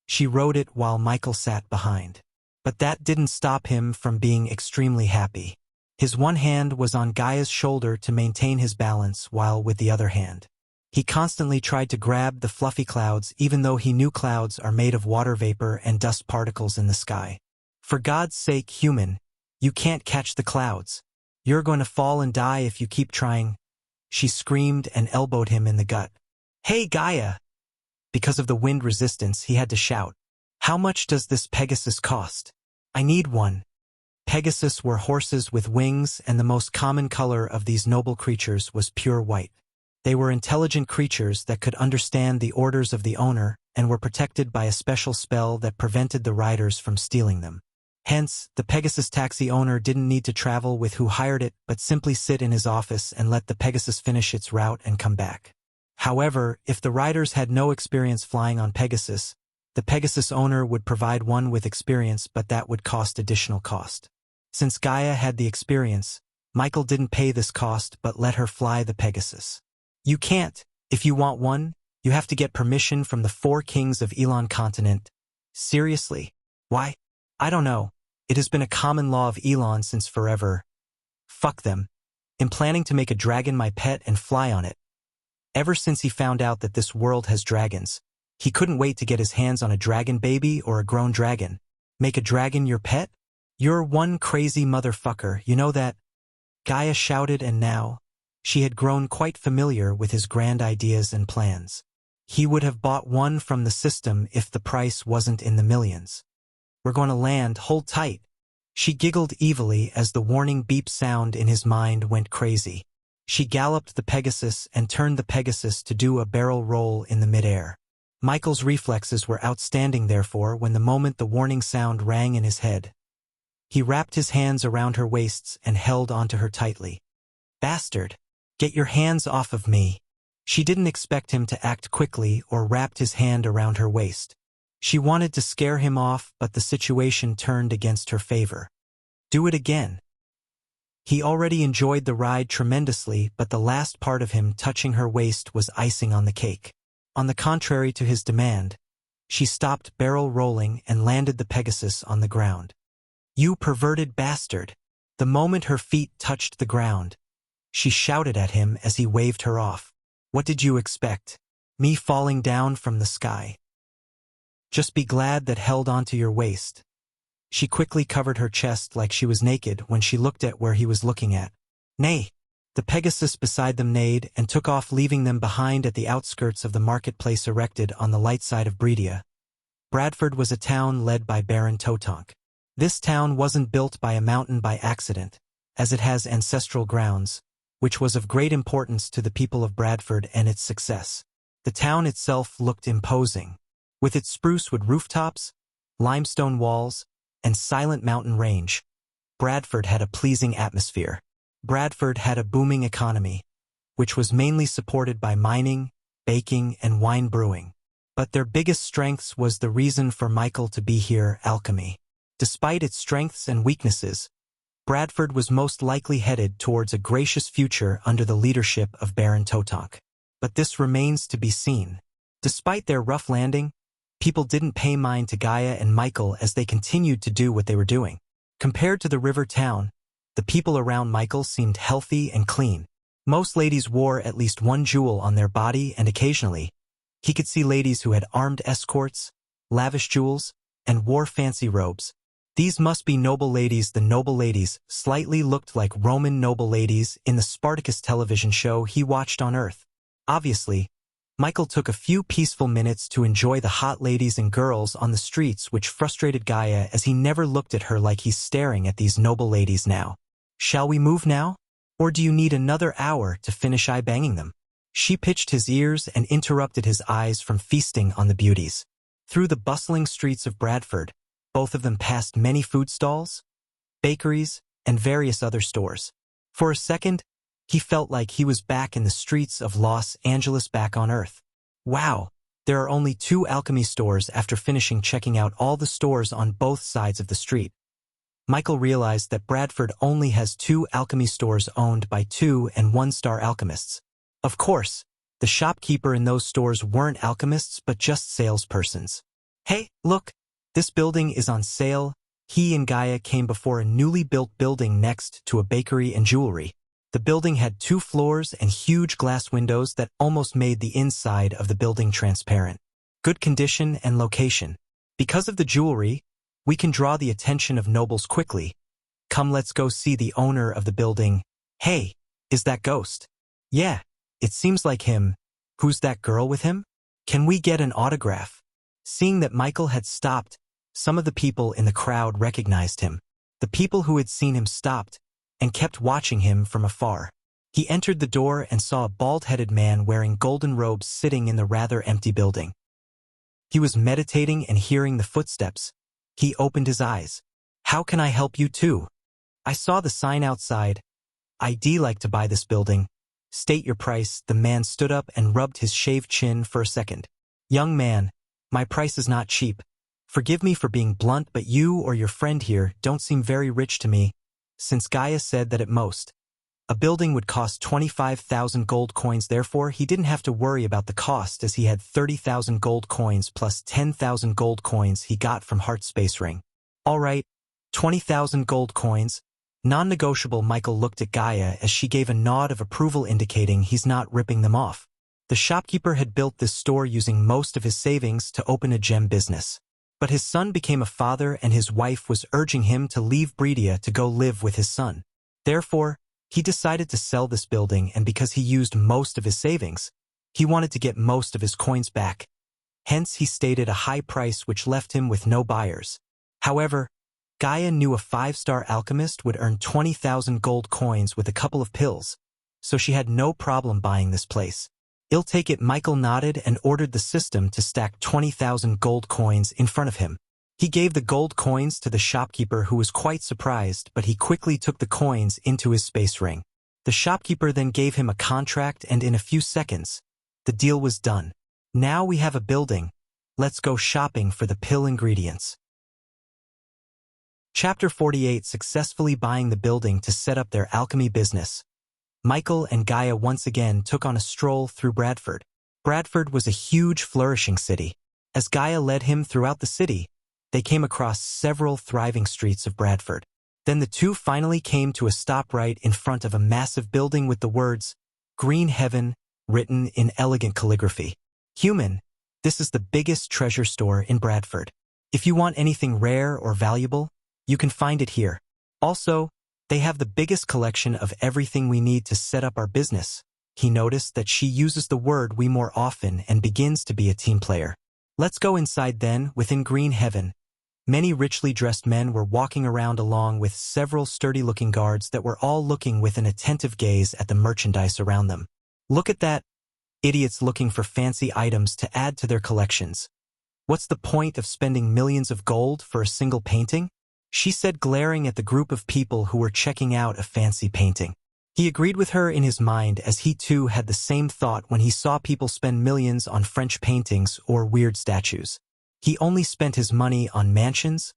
she rode it while Michael sat behind. But that didn't stop him from being extremely happy. His one hand was on Gaia's shoulder to maintain his balance, while with the other hand, he constantly tried to grab the fluffy clouds, even though he knew clouds are made of water vapor and dust particles in the sky. For God's sake, human, you can't catch the clouds. You're going to fall and die if you keep trying. She screamed and elbowed him in the gut. Hey, Gaia! Because of the wind resistance, he had to shout. How much does this Pegasus cost? I need one. Pegasus were horses with wings, and the most common color of these noble creatures was pure white. They were intelligent creatures that could understand the orders of the owner and were protected by a special spell that prevented the riders from stealing them. Hence, the Pegasus taxi owner didn't need to travel with who hired it, but simply sit in his office and let the Pegasus finish its route and come back. However, if the riders had no experience flying on Pegasus, the Pegasus owner would provide one with experience, but that would cost additional cost. Since Gaia had the experience, Michael didn't pay this cost but let her fly the Pegasus. You can't. If you want one, you have to get permission from the 4 kings of Elon continent. Seriously? Why? I don't know. It has been a common law of Elon since forever. Fuck them. I'm planning to make a dragon my pet and fly on it. Ever since he found out that this world has dragons, he couldn't wait to get his hands on a dragon baby or a grown dragon. Make a dragon your pet? You're one crazy motherfucker, you know that? Gaia shouted, and now, she had grown quite familiar with his grand ideas and plans. He would have bought one from the system if the price wasn't in the millions. We're going to land, hold tight. She giggled evilly as the warning beep sound in his mind went crazy. She galloped the Pegasus and turned the Pegasus to do a barrel roll in the midair. Michael's reflexes were outstanding therefore when the moment the warning sound rang in his head. He wrapped his hands around her waists and held onto her tightly. "Bastard! Get your hands off of me!" She didn't expect him to act quickly or wrapped his hand around her waist. She wanted to scare him off, but the situation turned against her favor. "Do it again." He already enjoyed the ride tremendously, but the last part of him touching her waist was icing on the cake. On the contrary to his demand, she stopped barrel rolling and landed the Pegasus on the ground. "You perverted bastard!" The moment her feet touched the ground, she shouted at him as he waved her off. "What did you expect? Me falling down from the sky? Just be glad that held onto your waist." She quickly covered her chest like she was naked when she looked at where he was looking at. "Nay!" The Pegasus beside them neighed and took off, leaving them behind at the outskirts of the marketplace erected on the light side of Bredia. Bradford was a town led by Baron Totonk. This town wasn't built by a mountain by accident, as it has ancestral grounds, which was of great importance to the people of Bradford and its success. The town itself looked imposing. With its spruce wood rooftops, limestone walls, and silent mountain range, Bradford had a pleasing atmosphere. Bradford had a booming economy, which was mainly supported by mining, baking, and wine brewing. But their biggest strengths was the reason for Michael to be here: alchemy. Despite its strengths and weaknesses, Bradford was most likely headed towards a gracious future under the leadership of Baron Totonk. But this remains to be seen. Despite their rough landing, people didn't pay mind to Gaia and Michael as they continued to do what they were doing. Compared to the river town, the people around Michael seemed healthy and clean. Most ladies wore at least one jewel on their body, and occasionally, he could see ladies who had armed escorts, lavish jewels, and wore fancy robes. These must be noble ladies. The noble ladies slightly looked like Roman noble ladies in the Spartacus television show he watched on Earth. Obviously, Michael took a few peaceful minutes to enjoy the hot ladies and girls on the streets, which frustrated Gaia as he never looked at her like he's staring at these noble ladies now. "Shall we move now? Or do you need another hour to finish eye-banging them?" She pitched his ears and interrupted his eyes from feasting on the beauties. Through the bustling streets of Bradford, both of them passed many food stalls, bakeries, and various other stores. For a second, he felt like he was back in the streets of Los Angeles, back on Earth. Wow, there are only 2 alchemy stores. After finishing checking out all the stores on both sides of the street, Michael realized that Bradford only has 2 alchemy stores owned by 2- and 1-star alchemists. Of course, the shopkeeper in those stores weren't alchemists but just salespersons. "Hey, look, this building is on sale." He and Gaia came before a newly built building next to a bakery and jewelry. The building had 2 floors and huge glass windows that almost made the inside of the building transparent. Good condition and location. Because of the jewelry, we can draw the attention of nobles quickly. Come, let's go see the owner of the building. "Hey, is that Ghost?" "Yeah, it seems like him." "Who's that girl with him? Can we get an autograph?" Seeing that Michael had stopped, some of the people in the crowd recognized him. The people who had seen him stopped and kept watching him from afar. He entered the door and saw a bald-headed man wearing golden robes sitting in the rather empty building. He was meditating, and hearing the footsteps, he opened his eyes. "How can I help you too?" "I saw the sign outside. I'd like to buy this building." "State your price." The man stood up and rubbed his shaved chin for a second. "Young man, my price is not cheap. Forgive me for being blunt, but you or your friend here don't seem very rich to me." Since Gaia said that at most, a building would cost 25,000 gold coins, therefore he didn't have to worry about the cost, as he had 30,000 gold coins plus 10,000 gold coins he got from Heart Space Ring. "All right, 20,000 gold coins. Non-negotiable." Michael looked at Gaia as she gave a nod of approval, indicating he's not ripping them off. The shopkeeper had built this store using most of his savings to open a gem business. But his son became a father, and his wife was urging him to leave Bredia to go live with his son. Therefore, he decided to sell this building, and because he used most of his savings, he wanted to get most of his coins back. Hence, he stated a high price which left him with no buyers. However, Gaia knew a 5-star alchemist would earn 20,000 gold coins with a couple of pills, so she had no problem buying this place. "I'll take it." Michael nodded and ordered the system to stack 20,000 gold coins in front of him. He gave the gold coins to the shopkeeper, who was quite surprised, but he quickly took the coins into his space ring. The shopkeeper then gave him a contract, and in a few seconds, the deal was done. "Now we have a building. Let's go shopping for the pill ingredients." Chapter 48: Successfully buying the building to set up their alchemy business. Michael and Gaia once again took on a stroll through Bradford. Bradford was a huge, flourishing city. As Gaia led him throughout the city, they came across several thriving streets of Bradford. Then the two finally came to a stop right in front of a massive building with the words, "Green Heaven," written in elegant calligraphy. "Human, this is the biggest treasure store in Bradford. If you want anything rare or valuable, you can find it here. Also, they have the biggest collection of everything we need to set up our business." He noticed that she uses the word "we" more often and begins to be a team player. "Let's go inside then." Within Green Heaven, many richly dressed men were walking around along with several sturdy-looking guards that were all looking with an attentive gaze at the merchandise around them. "Look at that. Idiots looking for fancy items to add to their collections. What's the point of spending millions of gold for a single painting?" she said, glaring at the group of people who were checking out a fancy painting. He agreed with her in his mind, as he too had the same thought when he saw people spend millions on French paintings or weird statues. He only spent his money on mansions,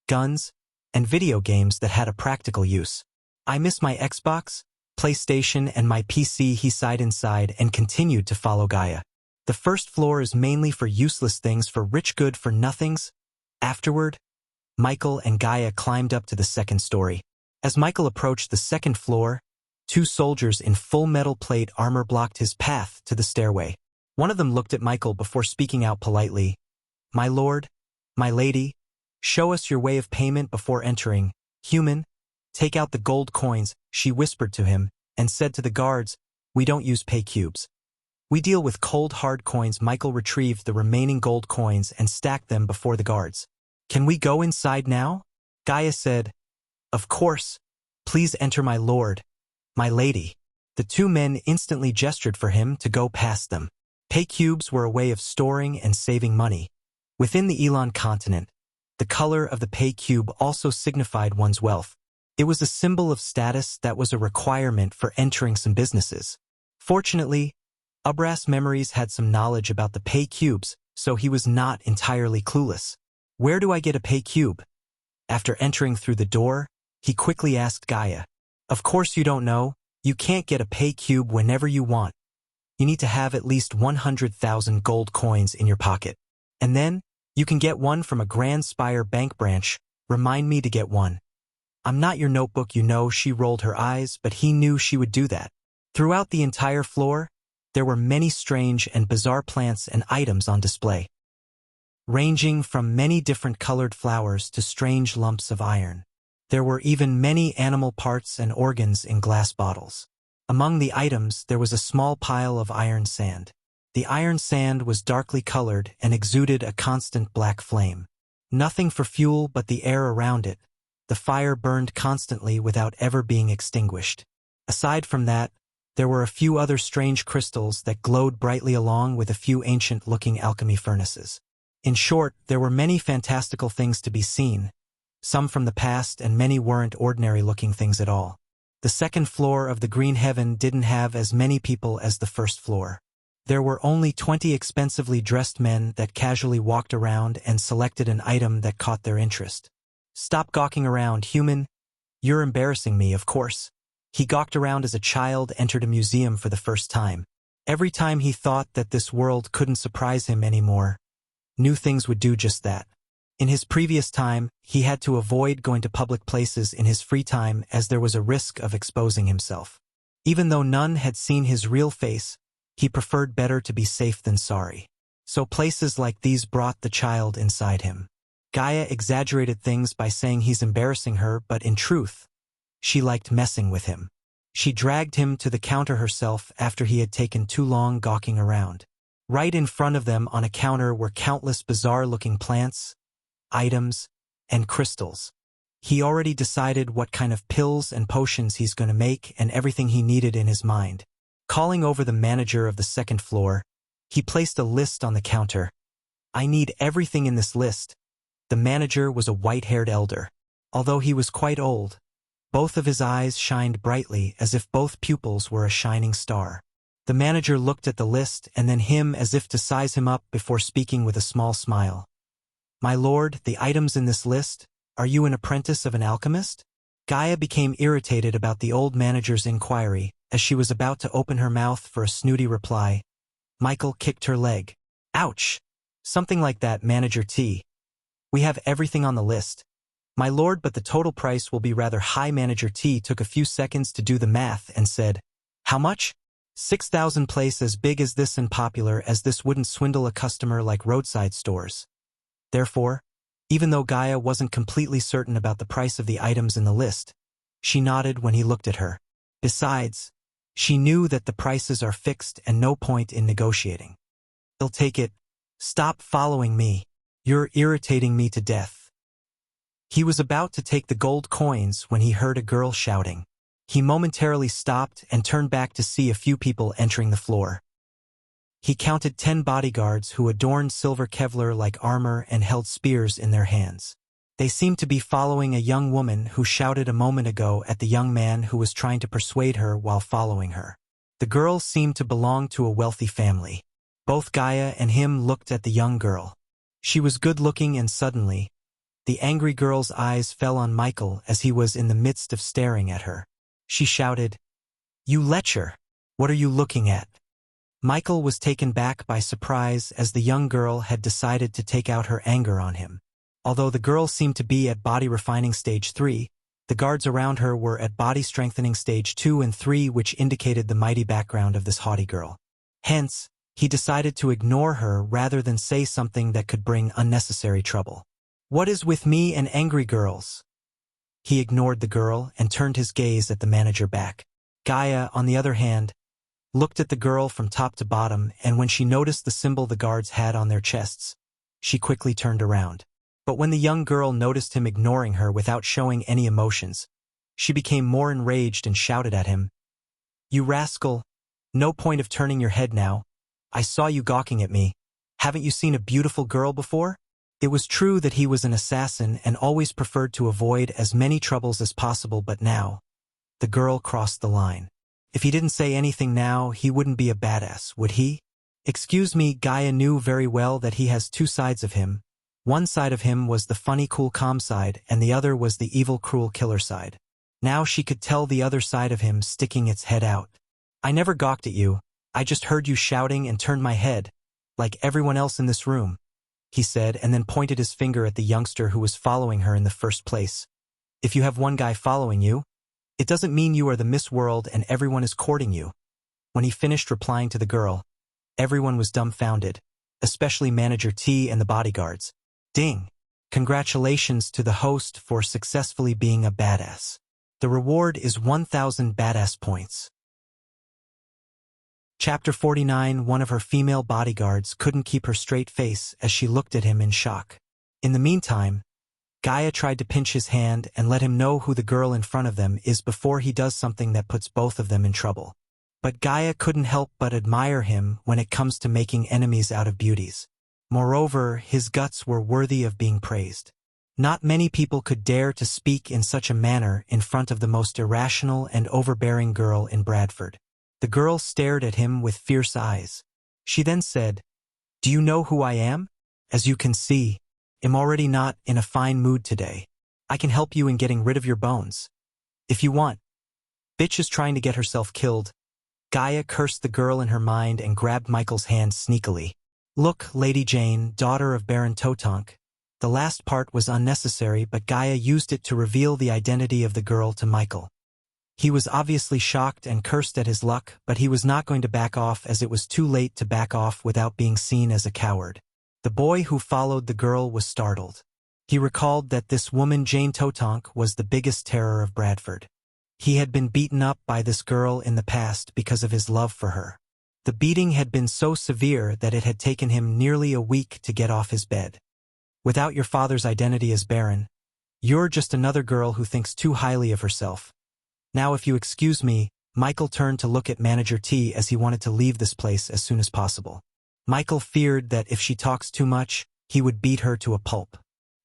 guns, and video games that had a practical use. "I miss my Xbox, PlayStation, and my PC," he sighed inside and continued to follow Gaia. "The first floor is mainly for useless things, for rich good-for-nothings." Afterward, Michael and Gaia climbed up to the second story. As Michael approached the second floor, two soldiers in full metal plate armor blocked his path to the stairway. One of them looked at Michael before speaking out politely. "My lord, my lady, show us your way of payment before entering. Human, take out the gold coins," she whispered to him, and said to the guards, "We don't use pay cubes. We deal with cold hard coins." Michael retrieved the remaining gold coins and stacked them before the guards. "Can we go inside now?" Gaia said. "Of course. Please enter, my lord, my lady." The two men instantly gestured for him to go past them. Pay cubes were a way of storing and saving money. Within the Elon continent, the color of the pay cube also signified one's wealth. It was a symbol of status that was a requirement for entering some businesses. Fortunately, Ubras Memories had some knowledge about the pay cubes, so he was not entirely clueless. "Where do I get a pay cube?" After entering through the door, he quickly asked Gaia. "Of course you don't know. You can't get a pay cube whenever you want. You need to have at least 100,000 gold coins in your pocket. And then, you can get one from a Grand Spire bank branch. Remind me to get one." "I'm not your notebook, you know." She rolled her eyes, but he knew she would do that. Throughout the entire floor, there were many strange and bizarre plants and items on display, ranging from many different colored flowers to strange lumps of iron. There were even many animal parts and organs in glass bottles. Among the items, there was a small pile of iron sand. The iron sand was darkly colored and exuded a constant black flame. Nothing for fuel but the air around it. The fire burned constantly without ever being extinguished. Aside from that, there were a few other strange crystals that glowed brightly, along with a few ancient-looking alchemy furnaces. In short, there were many fantastical things to be seen, some from the past, and many weren't ordinary-looking things at all. The second floor of the Green Heaven didn't have as many people as the first floor. There were only 20 expensively dressed men that casually walked around and selected an item that caught their interest. "Stop gawking around, human. You're embarrassing me, of course." He gawked around as a child entered a museum for the first time. Every time he thought that this world couldn't surprise him anymore, new things would do just that. In his previous time, he had to avoid going to public places in his free time, as there was a risk of exposing himself. Even though none had seen his real face, he preferred better to be safe than sorry. So places like these brought the child inside him. Gaia exaggerated things by saying he's embarrassing her, but in truth, she liked messing with him. She dragged him to the counter herself after he had taken too long gawking around. Right in front of them on a counter were countless bizarre-looking plants, items, and crystals. He already decided what kind of pills and potions he's going to make and everything he needed in his mind. Calling over the manager of the second floor, he placed a list on the counter. "I need everything in this list." The manager was a white-haired elder. Although he was quite old, both of his eyes shined brightly as if both pupils were a shining star. The manager looked at the list and then him as if to size him up before speaking with a small smile. "My lord, the items in this list, are you an apprentice of an alchemist?" Gaia became irritated about the old manager's inquiry. As she was about to open her mouth for a snooty reply, Michael kicked her leg. "Ouch! Something like that, Manager T. We have everything on the list." "My lord, but the total price will be rather high." Manager T took a few seconds to do the math and said, "How much?" 6,000. Place as big as this and popular as this wouldn't swindle a customer like roadside stores. Therefore, even though Gaia wasn't completely certain about the price of the items in the list, she nodded when he looked at her. Besides, she knew that the prices are fixed and no point in negotiating. "They'll take it." "Stop following me. You're irritating me to death." He was about to take the gold coins when he heard a girl shouting. He momentarily stopped and turned back to see a few people entering the floor. He counted 10 bodyguards who adorned silver Kevlar-like armor and held spears in their hands. They seemed to be following a young woman who shouted a moment ago at the young man who was trying to persuade her while following her. The girl seemed to belong to a wealthy family. Both Gaia and him looked at the young girl. She was good-looking and suddenly, the angry girl's eyes fell on Michael as he was in the midst of staring at her. She shouted, "You lecher! What are you looking at?" Michael was taken back by surprise as the young girl had decided to take out her anger on him. Although the girl seemed to be at body refining stage 3, the guards around her were at body strengthening stage 2 and 3, which indicated the mighty background of this haughty girl. Hence, he decided to ignore her rather than say something that could bring unnecessary trouble. "What is with me and angry girls?" He ignored the girl and turned his gaze at the manager back. Gaia, on the other hand, looked at the girl from top to bottom, and when she noticed the symbol the guards had on their chests, she quickly turned around. But when the young girl noticed him ignoring her without showing any emotions, she became more enraged and shouted at him, "You rascal! No point of turning your head now. I saw you gawking at me. Haven't you seen a beautiful girl before?" It was true that he was an assassin and always preferred to avoid as many troubles as possible, but now, the girl crossed the line. If he didn't say anything now, he wouldn't be a badass, would he? "Excuse me." Gaia knew very well that he has two sides of him. One side of him was the funny, cool, calm side, and the other was the evil, cruel, killer side. Now she could tell the other side of him sticking its head out. "I never gawked at you. I just heard you shouting and turned my head, like everyone else in this room," he said, and then pointed his finger at the youngster who was following her in the first place. "If you have one guy following you, it doesn't mean you are the Miss World and everyone is courting you." When he finished replying to the girl, everyone was dumbfounded, especially Manager T and the bodyguards. Ding! Congratulations to the host for successfully being a badass. The reward is 1,000 badass points. Chapter 49. One of her female bodyguards couldn't keep her straight face as she looked at him in shock. In the meantime, Gaia tried to pinch his hand and let him know who the girl in front of them is before he does something that puts both of them in trouble. But Gaia couldn't help but admire him when it comes to making enemies out of beauties. Moreover, his guts were worthy of being praised. Not many people could dare to speak in such a manner in front of the most irrational and overbearing girl in Bradford. The girl stared at him with fierce eyes. She then said, "Do you know who I am? As you can see, I'm already not in a fine mood today. I can help you in getting rid of your bones, if you want." Bitch is trying to get herself killed. Gaia cursed the girl in her mind and grabbed Michael's hand sneakily. "Look, Lady Jane, daughter of Baron Totonk." The last part was unnecessary, but Gaia used it to reveal the identity of the girl to Michael. He was obviously shocked and cursed at his luck, but he was not going to back off as it was too late to back off without being seen as a coward. The boy who followed the girl was startled. He recalled that this woman Jane Totonk was the biggest terror of Bradford. He had been beaten up by this girl in the past because of his love for her. The beating had been so severe that it had taken him nearly a week to get off his bed. "Without your father's identity as Baron, You're just another girl who thinks too highly of herself. Now if you excuse me, Michael turned to look at Manager T as he wanted to leave this place as soon as possible. Michael feared that if she talks too much, he would beat her to a pulp.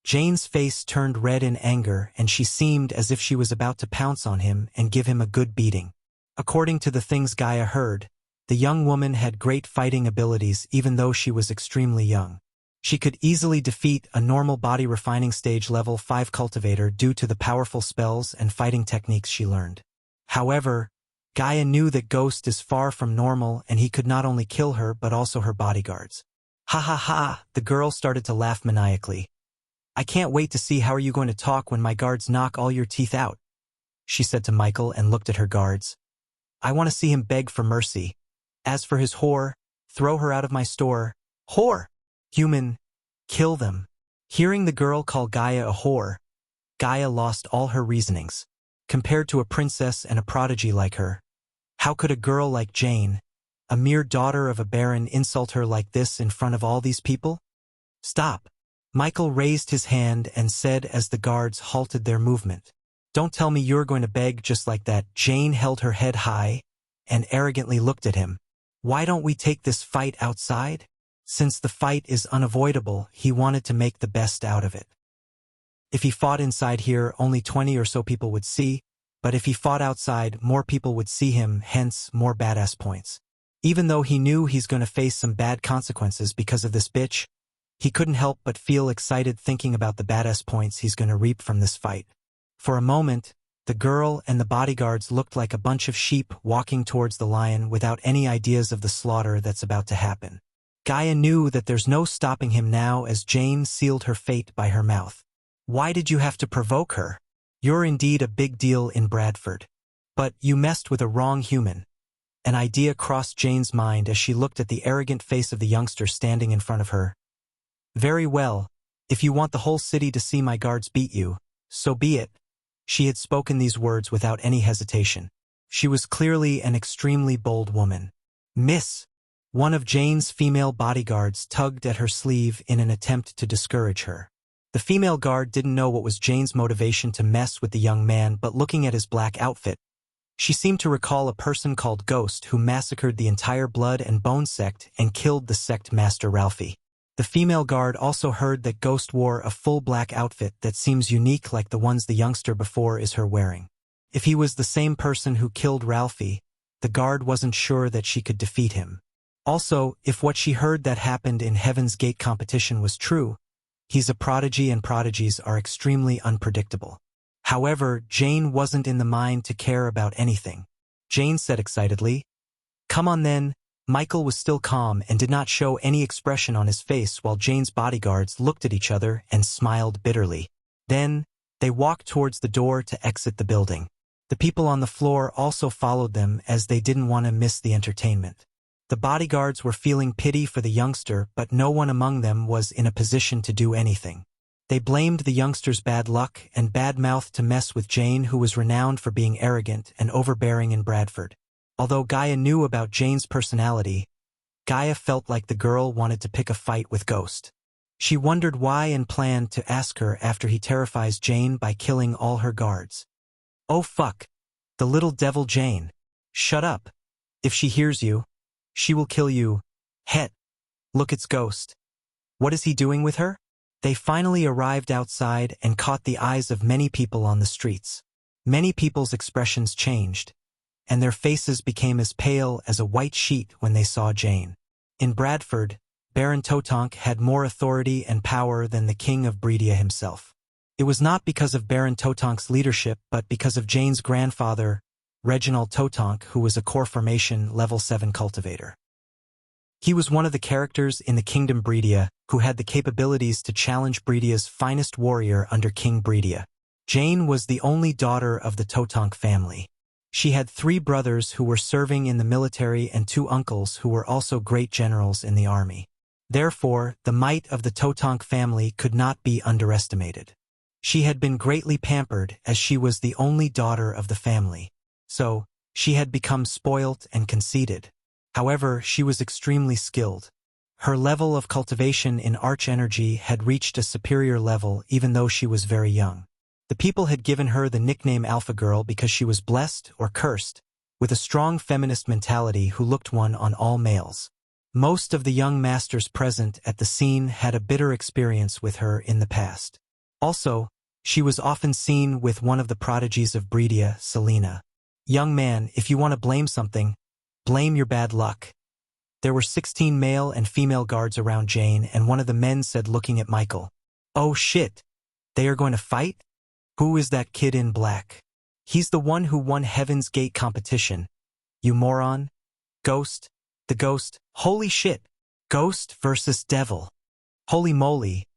Jane's face turned red in anger and she seemed as if she was about to pounce on him and give him a good beating. According to the things Gaia heard, the young woman had great fighting abilities even though she was extremely young. She could easily defeat a normal body refining stage level 5 cultivator due to the powerful spells and fighting techniques she learned. However, Gaia knew that Ghost is far from normal and he could not only kill her but also her bodyguards. Ha ha ha, the girl started to laugh maniacally. I can't wait to see how are you going to talk when my guards knock all your teeth out, she said to Michael and looked at her guards. I want to see him beg for mercy. As for his whore, throw her out of my store. Whore! Human, kill them. Hearing the girl call Gaia a whore, Gaia lost all her reasonings. Compared to a princess and a prodigy like her, how could a girl like Jane, a mere daughter of a baron, insult her like this in front of all these people? Stop! Michael raised his hand and said as the guards halted their movement. Don't tell me you're going to beg just like that. Jane held her head high and arrogantly looked at him. Why don't we take this fight outside? Since the fight is unavoidable, he wanted to make the best out of it. If he fought inside here, only 20 or so people would see, but if he fought outside, more people would see him, hence more badass points. Even though he knew he's going to face some bad consequences because of this bitch, he couldn't help but feel excited thinking about the badass points he's going to reap from this fight. For a moment, the girl and the bodyguards looked like a bunch of sheep walking towards the lion without any ideas of the slaughter that's about to happen. Gaia knew that there's no stopping him now as Jane sealed her fate by her mouth. Why did you have to provoke her? You're indeed a big deal in Bradford. But you messed with a wrong human. An idea crossed Jane's mind as she looked at the arrogant face of the youngster standing in front of her. Very well, if you want the whole city to see my guards beat you, so be it. She had spoken these words without any hesitation. She was clearly an extremely bold woman. Miss! One of Jane's female bodyguards tugged at her sleeve in an attempt to discourage her. The female guard didn't know what was Jane's motivation to mess with the young man, but looking at his black outfit, she seemed to recall a person called Ghost who massacred the entire Blood and Bone sect and killed the sect master Ralphie. The female guard also heard that Ghost wore a full black outfit that seems unique like the ones the youngster before is her wearing. If he was the same person who killed Ralphie, the guard wasn't sure that she could defeat him. Also, if what she heard that happened in Heaven's Gate competition was true, he's a prodigy and prodigies are extremely unpredictable. However, Jane wasn't in the mind to care about anything. Jane said excitedly, "Come on then." Michael was still calm and did not show any expression on his face while Jane's bodyguards looked at each other and smiled bitterly. Then, they walked towards the door to exit the building. The people on the floor also followed them as they didn't want to miss the entertainment. The bodyguards were feeling pity for the youngster, but no one among them was in a position to do anything. They blamed the youngster's bad luck and bad mouth to mess with Jane, who was renowned for being arrogant and overbearing in Bradford. Although Gaia knew about Jane's personality, Gaia felt like the girl wanted to pick a fight with Ghost. She wondered why and planned to ask her after he terrifies Jane by killing all her guards. Oh fuck! The little devil Jane! Shut up! If she hears you, she will kill you. Het! Look, it's Ghost. What is he doing with her? They finally arrived outside and caught the eyes of many people on the streets. Many people's expressions changed, and their faces became as pale as a white sheet when they saw Jane. In Bradford, Baron Totonk had more authority and power than the King of Bredia himself. It was not because of Baron Totonk's leadership but because of Jane's grandfather, Reginald Totonk, who was a core formation level 7 cultivator. He was one of the characters in the Kingdom Bredia who had the capabilities to challenge Bredia's finest warrior under King Bredia. Jane was the only daughter of the Totonk family. She had 3 brothers who were serving in the military and 2 uncles who were also great generals in the army. Therefore, the might of the Totonk family could not be underestimated. She had been greatly pampered as she was the only daughter of the family. So, she had become spoilt and conceited. However, she was extremely skilled. Her level of cultivation in arch energy had reached a superior level even though she was very young. The people had given her the nickname Alpha Girl because she was blessed or cursed, with a strong feminist mentality who looked one on all males. Most of the young masters present at the scene had a bitter experience with her in the past. Also, she was often seen with one of the prodigies of Bredia, Selena. Young man, if you want to blame something, blame your bad luck. There were 16 male and female guards around Jane, and one of the men said, looking at Michael, "Oh shit, they are going to fight? Who is that kid in black? He's the one who won Heaven's Gate competition. You moron? Ghost? The ghost? Holy shit! Ghost versus devil. Holy moly,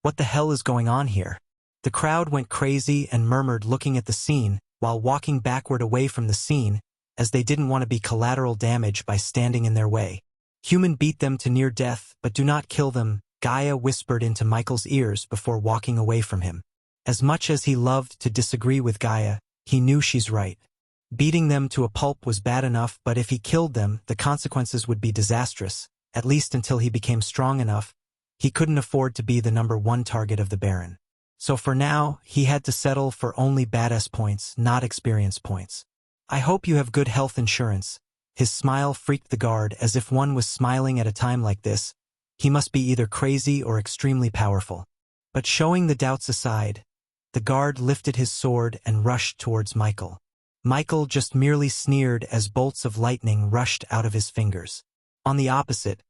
what the hell is going on here?" The crowd went crazy and murmured, looking at the scene, while walking backward away from the scene, as they didn't want to be collateral damage by standing in their way. "Human beat them to near death, but do not kill them," Gaia whispered into Michael's ears before walking away from him. As much as he loved to disagree with Gaia, he knew she's right. Beating them to a pulp was bad enough, but if he killed them, the consequences would be disastrous, at least until he became strong enough. He couldn't afford to be the #1 target of the Baron. So for now, he had to settle for only badass points, not experience points. "I hope you have good health insurance." His smile freaked the guard, as if one was smiling at a time like this. He must be either crazy or extremely powerful. But showing the doubts aside, the guard lifted his sword and rushed towards Michael. Michael just merely sneered as bolts of lightning rushed out of his fingers. On the opposite,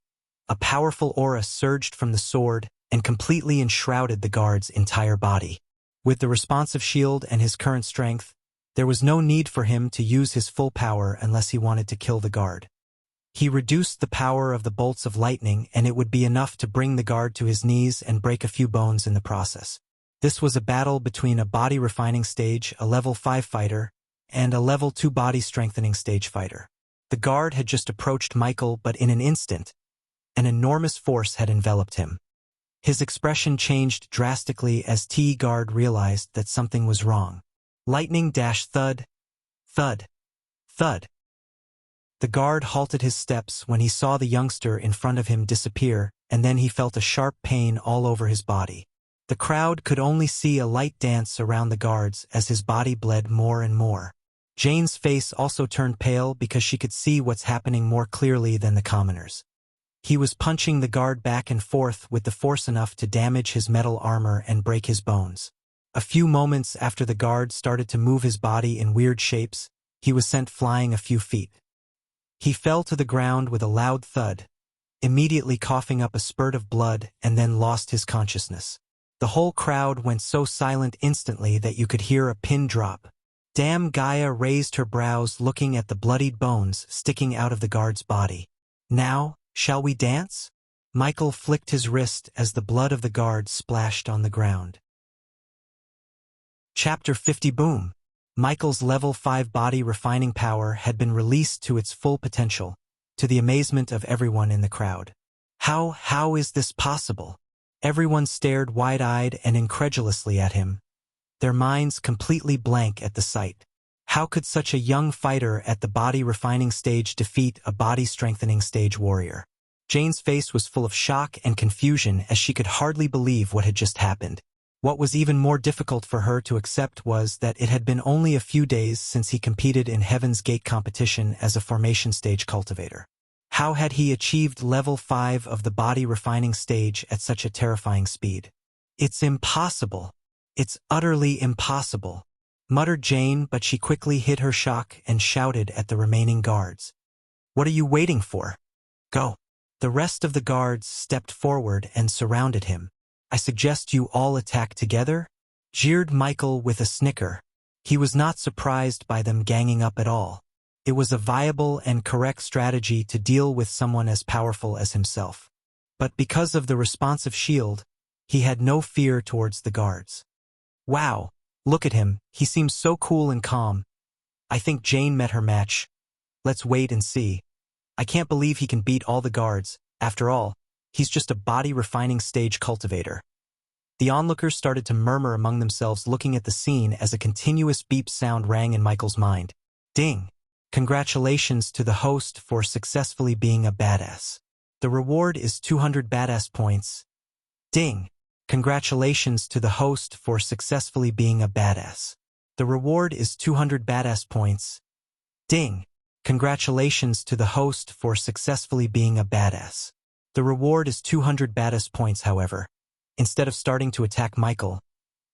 a powerful aura surged from the sword and completely enshrouded the guard's entire body. With the responsive shield and his current strength, there was no need for him to use his full power unless he wanted to kill the guard. He reduced the power of the bolts of lightning, and it would be enough to bring the guard to his knees and break a few bones in the process. This was a battle between a body refining stage, a level 5 fighter, and a level 2 body strengthening stage fighter. The guard had just approached Michael, but in an instant, an enormous force had enveloped him. His expression changed drastically as T-Guard realized that something was wrong. Lightning dash thud, thud, thud. The guard halted his steps when he saw the youngster in front of him disappear, and then he felt a sharp pain all over his body. The crowd could only see a light dance around the guards as his body bled more and more. Jane's face also turned pale because she could see what's happening more clearly than the commoners. He was punching the guard back and forth with the force enough to damage his metal armor and break his bones. A few moments after the guard started to move his body in weird shapes, he was sent flying a few feet. He fell to the ground with a loud thud, immediately coughing up a spurt of blood, and then lost his consciousness. The whole crowd went so silent instantly that you could hear a pin drop. Damn, Gaia raised her brows, looking at the bloodied bones sticking out of the guard's body. "Now, shall we dance?" Michael flicked his wrist as the blood of the guard splashed on the ground. Chapter 50. Boom. Michael's level 5 body refining power had been released to its full potential, to the amazement of everyone in the crowd. How is this possible? Everyone stared wide-eyed and incredulously at him, their minds completely blank at the sight. How could such a young fighter at the body refining stage defeat a body strengthening stage warrior? Jane's face was full of shock and confusion as she could hardly believe what had just happened. What was even more difficult for her to accept was that it had been only a few days since he competed in Heaven's Gate competition as a formation stage cultivator. How had he achieved level 5 of the body refining stage at such a terrifying speed? "It's impossible. It's utterly impossible," muttered Jane, but she quickly hid her shock and shouted at the remaining guards. "What are you waiting for? Go." The rest of the guards stepped forward and surrounded him. "I suggest you all attack together," jeered Michael with a snicker. He was not surprised by them ganging up at all. It was a viable and correct strategy to deal with someone as powerful as himself. But because of the responsive shield, he had no fear towards the guards. "Wow, look at him, he seems so cool and calm. I think Jane met her match. Let's wait and see. I can't believe he can beat all the guards. After all, he's just a body refining stage cultivator." The onlookers started to murmur among themselves, looking at the scene as a continuous beep sound rang in Michael's mind. Ding! Congratulations to the host for successfully being a badass. The reward is 200 badass points. Ding! Congratulations to the host for successfully being a badass. The reward is 200 badass points. Ding! Congratulations to the host for successfully being a badass. The reward is 200 badass points, however. Instead of starting to attack Michael,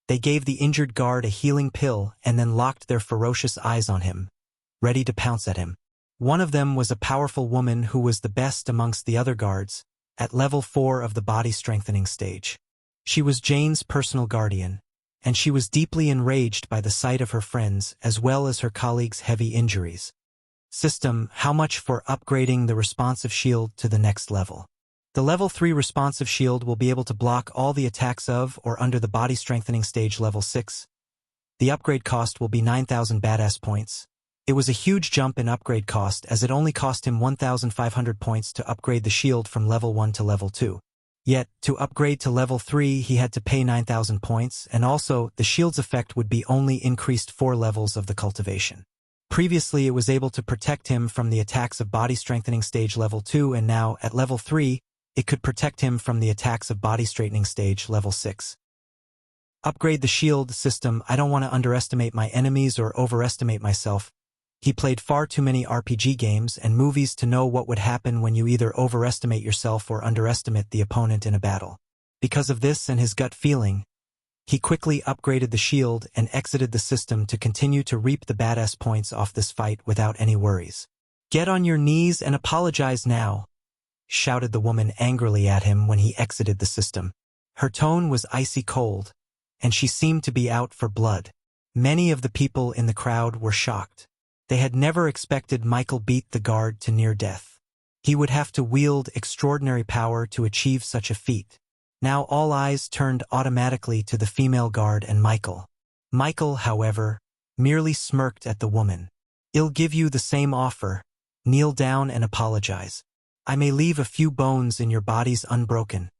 they gave the injured guard a healing pill and then locked their ferocious eyes on him, ready to pounce at him. One of them was a powerful woman who was the best amongst the other guards, at level 4 of the body strengthening stage. She was Jane's personal guardian, and she was deeply enraged by the sight of her friends as well as her colleagues' heavy injuries. System, how much for upgrading the responsive shield to the next level? The level 3 responsive shield will be able to block all the attacks of or under the body strengthening stage level 6. The upgrade cost will be 9,000 badass points. It was a huge jump in upgrade cost as it only cost him 1,500 points to upgrade the shield from level 1 to level 2. Yet, to upgrade to level 3 he had to pay 9,000 points, and also, the shield's effect would be only increased 4 levels of the cultivation. Previously it was able to protect him from the attacks of body strengthening stage level 2, and now, at level 3, it could protect him from the attacks of body straightening stage level 6. Upgrade the shield system. I don't want to underestimate my enemies or overestimate myself. He played far too many RPG games and movies to know what would happen when you either overestimate yourself or underestimate the opponent in a battle. Because of this and his gut feeling, he quickly upgraded the shield and exited the system to continue to reap the badass points off this fight without any worries. Get on your knees and apologize now, shouted the woman angrily at him when he exited the system. Her tone was icy cold, and she seemed to be out for blood. Many of the people in the crowd were shocked. They had never expected Michael beat the guard to near death. He would have to wield extraordinary power to achieve such a feat. Now all eyes turned automatically to the female guard and Michael. Michael, however, merely smirked at the woman. "I'll give you the same offer. Kneel down and apologize. I may leave a few bones in your bodies unbroken."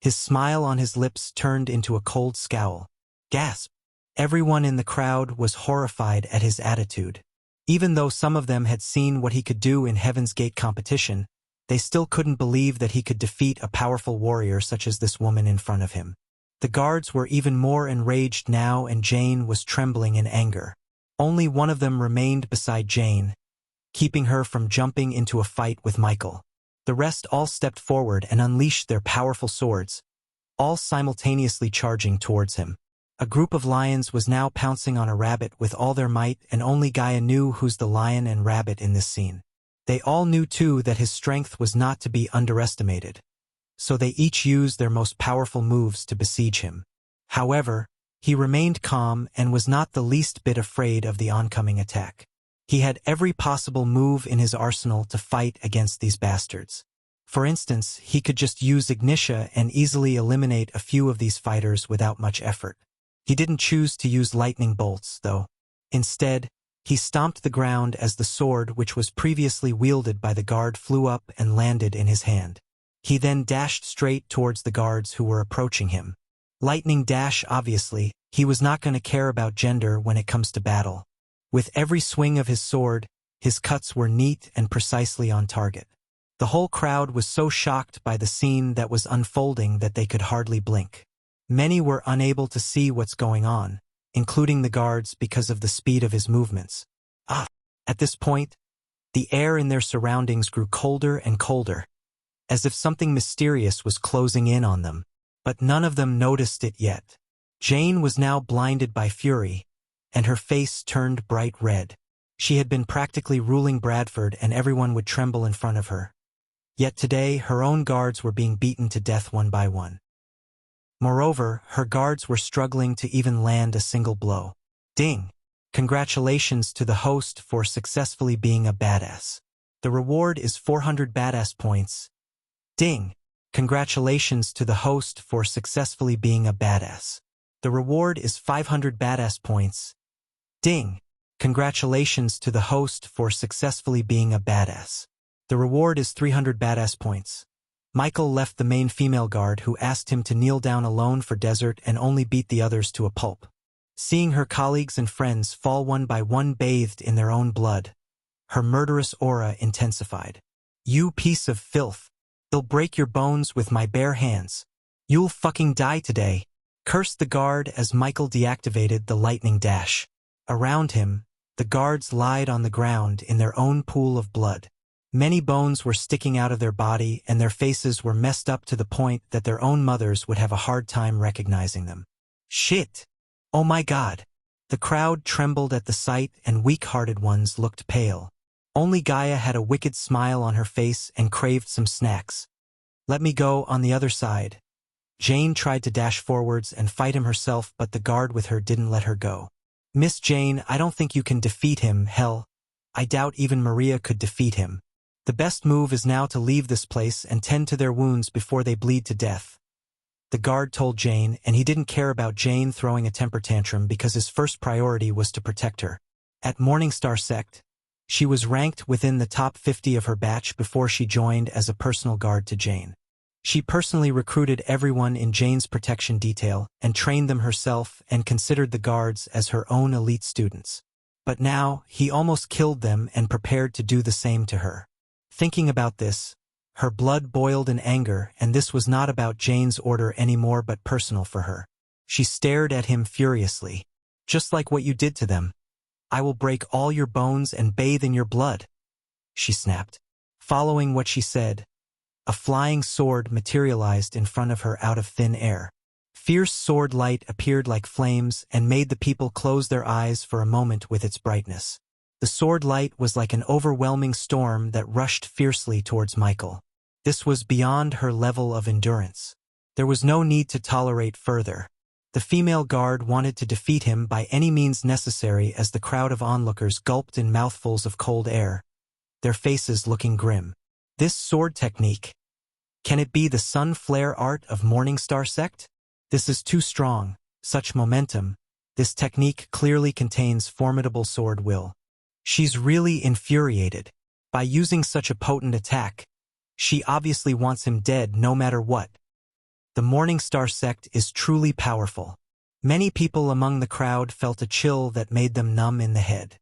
His smile on his lips turned into a cold scowl. Gasp! Everyone in the crowd was horrified at his attitude. Even though some of them had seen what he could do in Heaven's Gate competition, they still couldn't believe that he could defeat a powerful warrior such as this woman in front of him. The guards were even more enraged now, and Jane was trembling in anger. Only one of them remained beside Jane, keeping her from jumping into a fight with Michael. The rest all stepped forward and unleashed their powerful swords, all simultaneously charging towards him. A group of lions was now pouncing on a rabbit with all their might, and only Gaia knew who's the lion and rabbit in this scene. They all knew too that his strength was not to be underestimated, so they each used their most powerful moves to besiege him. However, he remained calm and was not the least bit afraid of the oncoming attack. He had every possible move in his arsenal to fight against these bastards. For instance, he could just use Ignitia and easily eliminate a few of these fighters without much effort. He didn't choose to use lightning bolts, though. Instead, he stomped the ground as the sword which was previously wielded by the guard flew up and landed in his hand. He then dashed straight towards the guards who were approaching him. Lightning dash, obviously. He was not going to care about gender when it comes to battle. With every swing of his sword, his cuts were neat and precisely on target. The whole crowd was so shocked by the scene that was unfolding that they could hardly blink. Many were unable to see what's going on, including the guards, because of the speed of his movements. At this point, the air in their surroundings grew colder and colder, as if something mysterious was closing in on them, but none of them noticed it yet. Jane was now blinded by fury, and her face turned bright red. She had been practically ruling Bradford, and everyone would tremble in front of her. Yet today, her own guards were being beaten to death one by one. Moreover, her guards were struggling to even land a single blow. Ding! Congratulations to the host for successfully being a badass. The reward is 400 badass points. Ding! Congratulations to the host for successfully being a badass. The reward is 500 badass points. Ding! Congratulations to the host for successfully being a badass. The reward is 300 badass points. Michael left the main female guard, who asked him to kneel down alone for desert and only beat the others to a pulp. Seeing her colleagues and friends fall one by one bathed in their own blood, her murderous aura intensified. "You piece of filth! I'll break your bones with my bare hands." You'll fucking die today, cursed the guard as Michael deactivated the lightning dash. Around him, the guards lied on the ground in their own pool of blood. Many bones were sticking out of their body and their faces were messed up to the point that their own mothers would have a hard time recognizing them. Shit! Oh my God! The crowd trembled at the sight and weak-hearted ones looked pale. Only Gaia had a wicked smile on her face and craved some snacks. Let me go on the other side. Jane tried to dash forwards and fight him herself, but the guard with her didn't let her go. Miss Jane, I don't think you can defeat him, hell. I doubt even Maria could defeat him. The best move is now to leave this place and tend to their wounds before they bleed to death. The guard told Jane, and he didn't care about Jane throwing a temper tantrum because his first priority was to protect her. At Morningstar Sect, she was ranked within the top 50 of her batch before she joined as a personal guard to Jane. She personally recruited everyone in Jane's protection detail and trained them herself and considered the guards as her own elite students. But now, he almost killed them and prepared to do the same to her. Thinking about this, her blood boiled in anger, and this was not about Jane's order anymore but personal for her. She stared at him furiously. Just like what you did to them. I will break all your bones and bathe in your blood, she snapped. Following what she said, a flying sword materialized in front of her out of thin air. Fierce sword light appeared like flames and made the people close their eyes for a moment with its brightness. The sword light was like an overwhelming storm that rushed fiercely towards Michael. This was beyond her level of endurance. There was no need to tolerate further. The female guard wanted to defeat him by any means necessary as the crowd of onlookers gulped in mouthfuls of cold air, their faces looking grim. This sword technique. Can it be the sun flare art of Morningstar Sect? This is too strong, such momentum. This technique clearly contains formidable sword will. She's really infuriated. By using such a potent attack, she obviously wants him dead no matter what. The Morningstar Sect is truly powerful. Many people among the crowd felt a chill that made them numb in the head.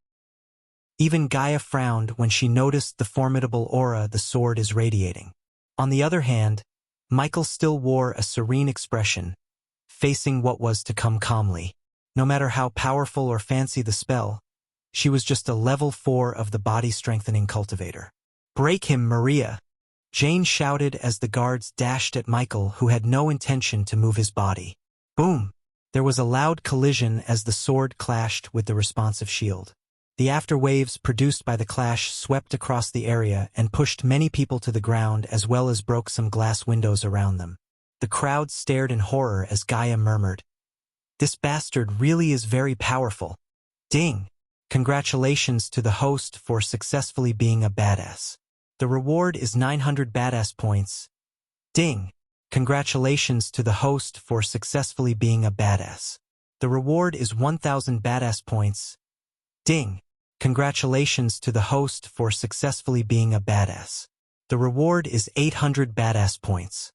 Even Gaia frowned when she noticed the formidable aura the sword is radiating. On the other hand, Michael still wore a serene expression, facing what was to come calmly. No matter how powerful or fancy the spell, she was just a level 4 of the body-strengthening cultivator. Break him, Maria! Jane shouted as the guards dashed at Michael, who had no intention to move his body. Boom! There was a loud collision as the sword clashed with the responsive shield. The afterwaves produced by the clash swept across the area and pushed many people to the ground as well as broke some glass windows around them. The crowd stared in horror as Gaia murmured, "This bastard really is very powerful. Ding! Congratulations to the host for successfully being a badass. The reward is 900 badass points. Ding! Congratulations to the host for successfully being a badass. The reward is 1000 badass points. Ding! Congratulations to the host for successfully being a badass. The reward is 800 badass points."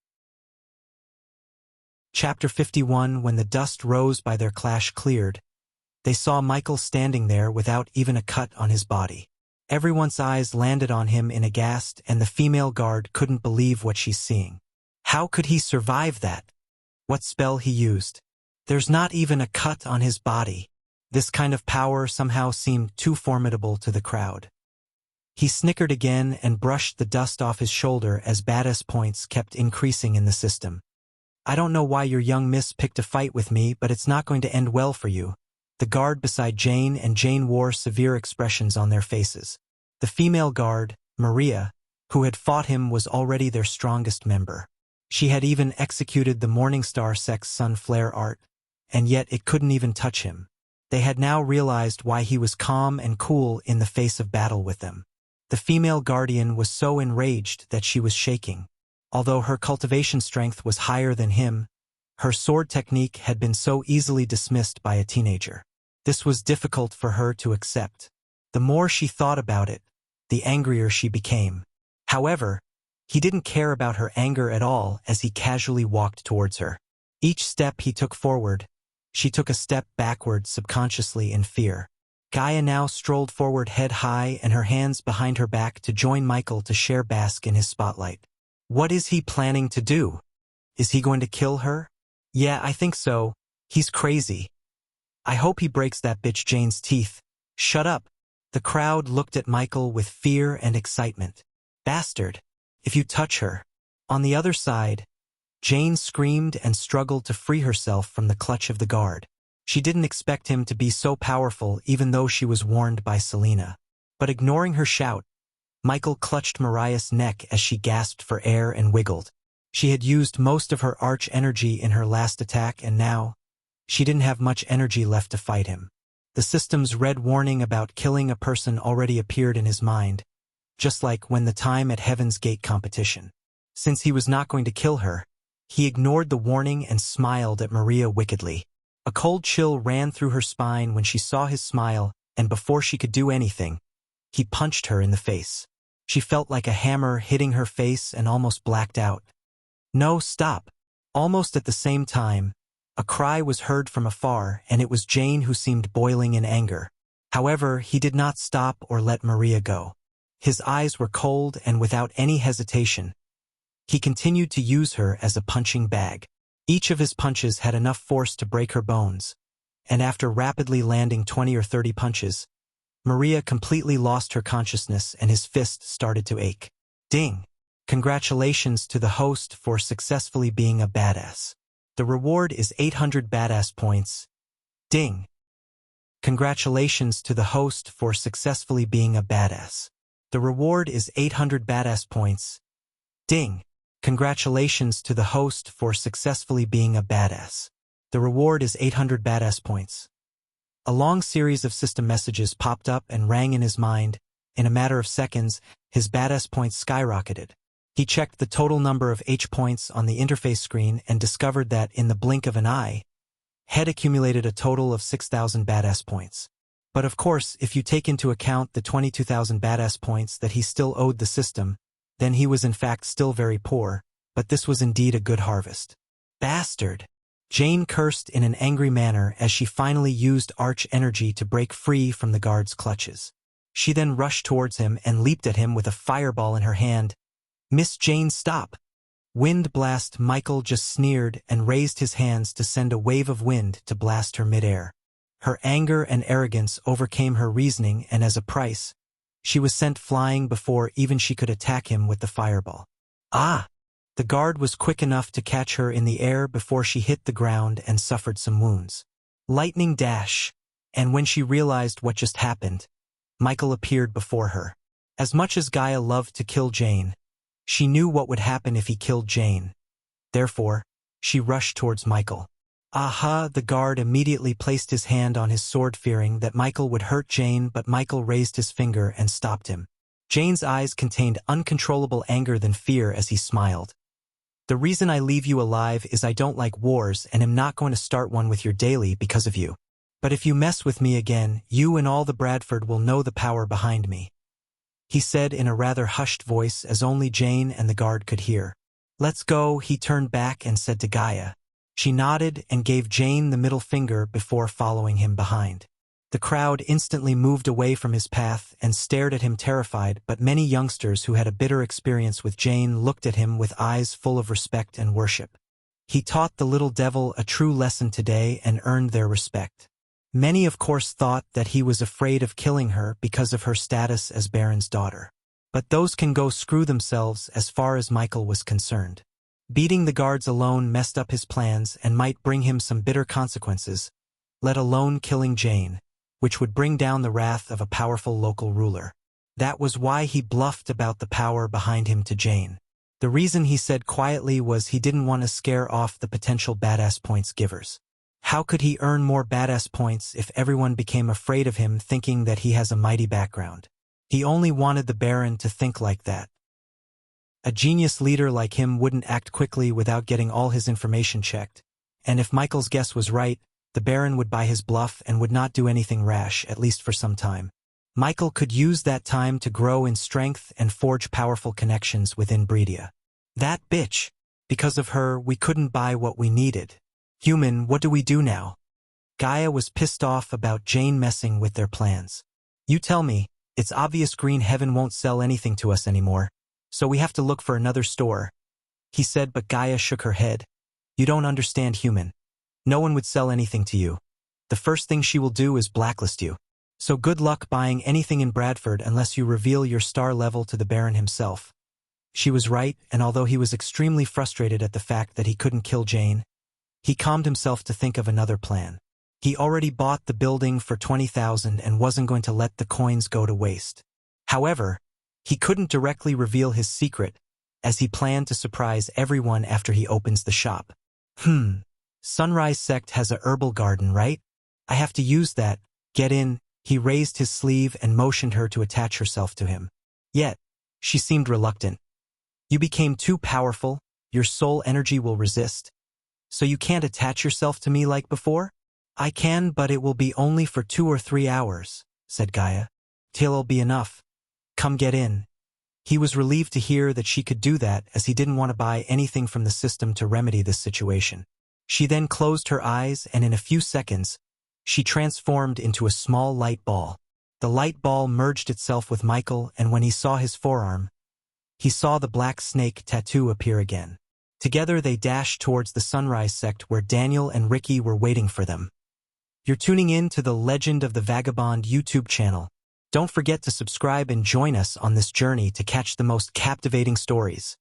Chapter 51. When the dust rose by their clash cleared, they saw Michael standing there without even a cut on his body. Everyone's eyes landed on him in aghast, and the female guard couldn't believe what she's seeing. How could he survive that? What spell he used? There's not even a cut on his body. This kind of power somehow seemed too formidable to the crowd. He snickered again and brushed the dust off his shoulder as badass points kept increasing in the system. "I don't know why your young miss picked a fight with me, but it's not going to end well for you." The guard beside Jane and Jane wore severe expressions on their faces. The female guard, Maria, who had fought him, was already their strongest member. She had even executed the Morningstar Sect's sun flare art, and yet it couldn't even touch him. They had now realized why he was calm and cool in the face of battle with them. The female guardian was so enraged that she was shaking. Although her cultivation strength was higher than him, her sword technique had been so easily dismissed by a teenager. This was difficult for her to accept. The more she thought about it, the angrier she became. However, he didn't care about her anger at all as he casually walked towards her. Each step he took forward, she took a step backward subconsciously in fear. Gaia now strolled forward head high and her hands behind her back to join Michael to share bask in his spotlight. What is he planning to do? Is he going to kill her? Yeah, I think so. He's crazy. I hope he breaks that bitch Jane's teeth. Shut up. The crowd looked at Michael with fear and excitement. Bastard. If you touch her. On the other side, Jane screamed and struggled to free herself from the clutch of the guard. She didn't expect him to be so powerful even though she was warned by Selena. But ignoring her shout, Michael clutched Mariah's neck as she gasped for air and wiggled. She had used most of her arch energy in her last attack and now, she didn't have much energy left to fight him. The system's red warning about killing a person already appeared in his mind, just like when the time at Heaven's Gate competition. Since he was not going to kill her, he ignored the warning and smiled at Maria wickedly. A cold chill ran through her spine when she saw his smile, and before she could do anything, he punched her in the face. She felt like a hammer hitting her face and almost blacked out. No, stop. Almost at the same time, a cry was heard from afar, and it was Jane who seemed boiling in anger. However, he did not stop or let Maria go. His eyes were cold and without any hesitation, he continued to use her as a punching bag. Each of his punches had enough force to break her bones, and after rapidly landing 20 or 30 punches, Maria completely lost her consciousness and his fist started to ache. Ding! Congratulations to the host for successfully being a badass. The reward is 800 badass points. Ding! Congratulations to the host for successfully being a badass. The reward is 800 badass points. Ding! Congratulations to the host for successfully being a badass. The reward is 800 badass points. A long series of system messages popped up and rang in his mind. In a matter of seconds, his badass points skyrocketed. He checked the total number of H points on the interface screen and discovered that, in the blink of an eye, had accumulated a total of 6,000 badass points. But of course, if you take into account the 22,000 badass points that he still owed the system, then he was in fact still very poor, but this was indeed a good harvest. Bastard! Jane cursed in an angry manner as she finally used arch energy to break free from the guard's clutches. She then rushed towards him and leaped at him with a fireball in her hand. Miss Jane, stop! Wind blast! Michael just sneered and raised his hands to send a wave of wind to blast her midair. Her anger and arrogance overcame her reasoning, and as a price, she was sent flying before even she could attack him with the fireball. Ah! The guard was quick enough to catch her in the air before she hit the ground and suffered some wounds. Lightning dash! And when she realized what just happened, Michael appeared before her. As much as Gaia loved to kill Jane, she knew what would happen if he killed Jane. Therefore, she rushed towards Michael. Aha! The guard immediately placed his hand on his sword, fearing that Michael would hurt Jane, but Michael raised his finger and stopped him. Jane's eyes contained uncontrollable anger than fear as he smiled. The reason I leave you alive is I don't like wars and am not going to start one with your daily because of you. But if you mess with me again, you and all the Bradford will know the power behind me, he said in a rather hushed voice as only Jane and the guard could hear. Let's go, he turned back and said to Gaia. She nodded and gave Jane the middle finger before following him behind. The crowd instantly moved away from his path and stared at him terrified, but many youngsters who had a bitter experience with Jane looked at him with eyes full of respect and worship. He taught the little devil a true lesson today and earned their respect. Many of course thought that he was afraid of killing her because of her status as Baron's daughter. But those can go screw themselves as far as Michael was concerned. Beating the guards alone messed up his plans and might bring him some bitter consequences, let alone killing Jane, which would bring down the wrath of a powerful local ruler. That was why he bluffed about the power behind him to Jane. The reason he said quietly was he didn't want to scare off the potential badass points givers. How could he earn more badass points if everyone became afraid of him, thinking that he has a mighty background? He only wanted the Baron to think like that. A genius leader like him wouldn't act quickly without getting all his information checked, and if Michael's guess was right, the Baron would buy his bluff and would not do anything rash, at least for some time. Michael could use that time to grow in strength and forge powerful connections within Bredia. That bitch! Because of her, we couldn't buy what we needed. Human, what do we do now? Gaia was pissed off about Jane messing with their plans. You tell me, it's obvious Green Heaven won't sell anything to us anymore, so we have to look for another store. he said, but Gaia shook her head. You don't understand, human. No one would sell anything to you. The first thing she will do is blacklist you. So good luck buying anything in Bradford unless you reveal your star level to the Baron himself. She was right, and although he was extremely frustrated at the fact that he couldn't kill Jane, he calmed himself to think of another plan. He already bought the building for 20,000 and wasn't going to let the coins go to waste. However, he couldn't directly reveal his secret, as he planned to surprise everyone after he opens the shop. Sunrise Sect has a herbal garden, right? I have to use that. Get in. He raised his sleeve and motioned her to attach herself to him. Yet, she seemed reluctant. You became too powerful, your soul energy will resist. So you can't attach yourself to me like before? I can, but it will be only for 2 or 3 hours, said Gaia. Till'll be enough. Come get in. He was relieved to hear that she could do that, as he didn't want to buy anything from the system to remedy this situation. She then closed her eyes, and in a few seconds, she transformed into a small light ball. The light ball merged itself with Michael, and when he saw his forearm, he saw the black snake tattoo appear again. Together they dashed towards the Sunrise Sect where Daniel and Ricky were waiting for them. You're tuning in to the Legend of the Vagabond YouTube channel. Don't forget to subscribe and join us on this journey to catch the most captivating stories.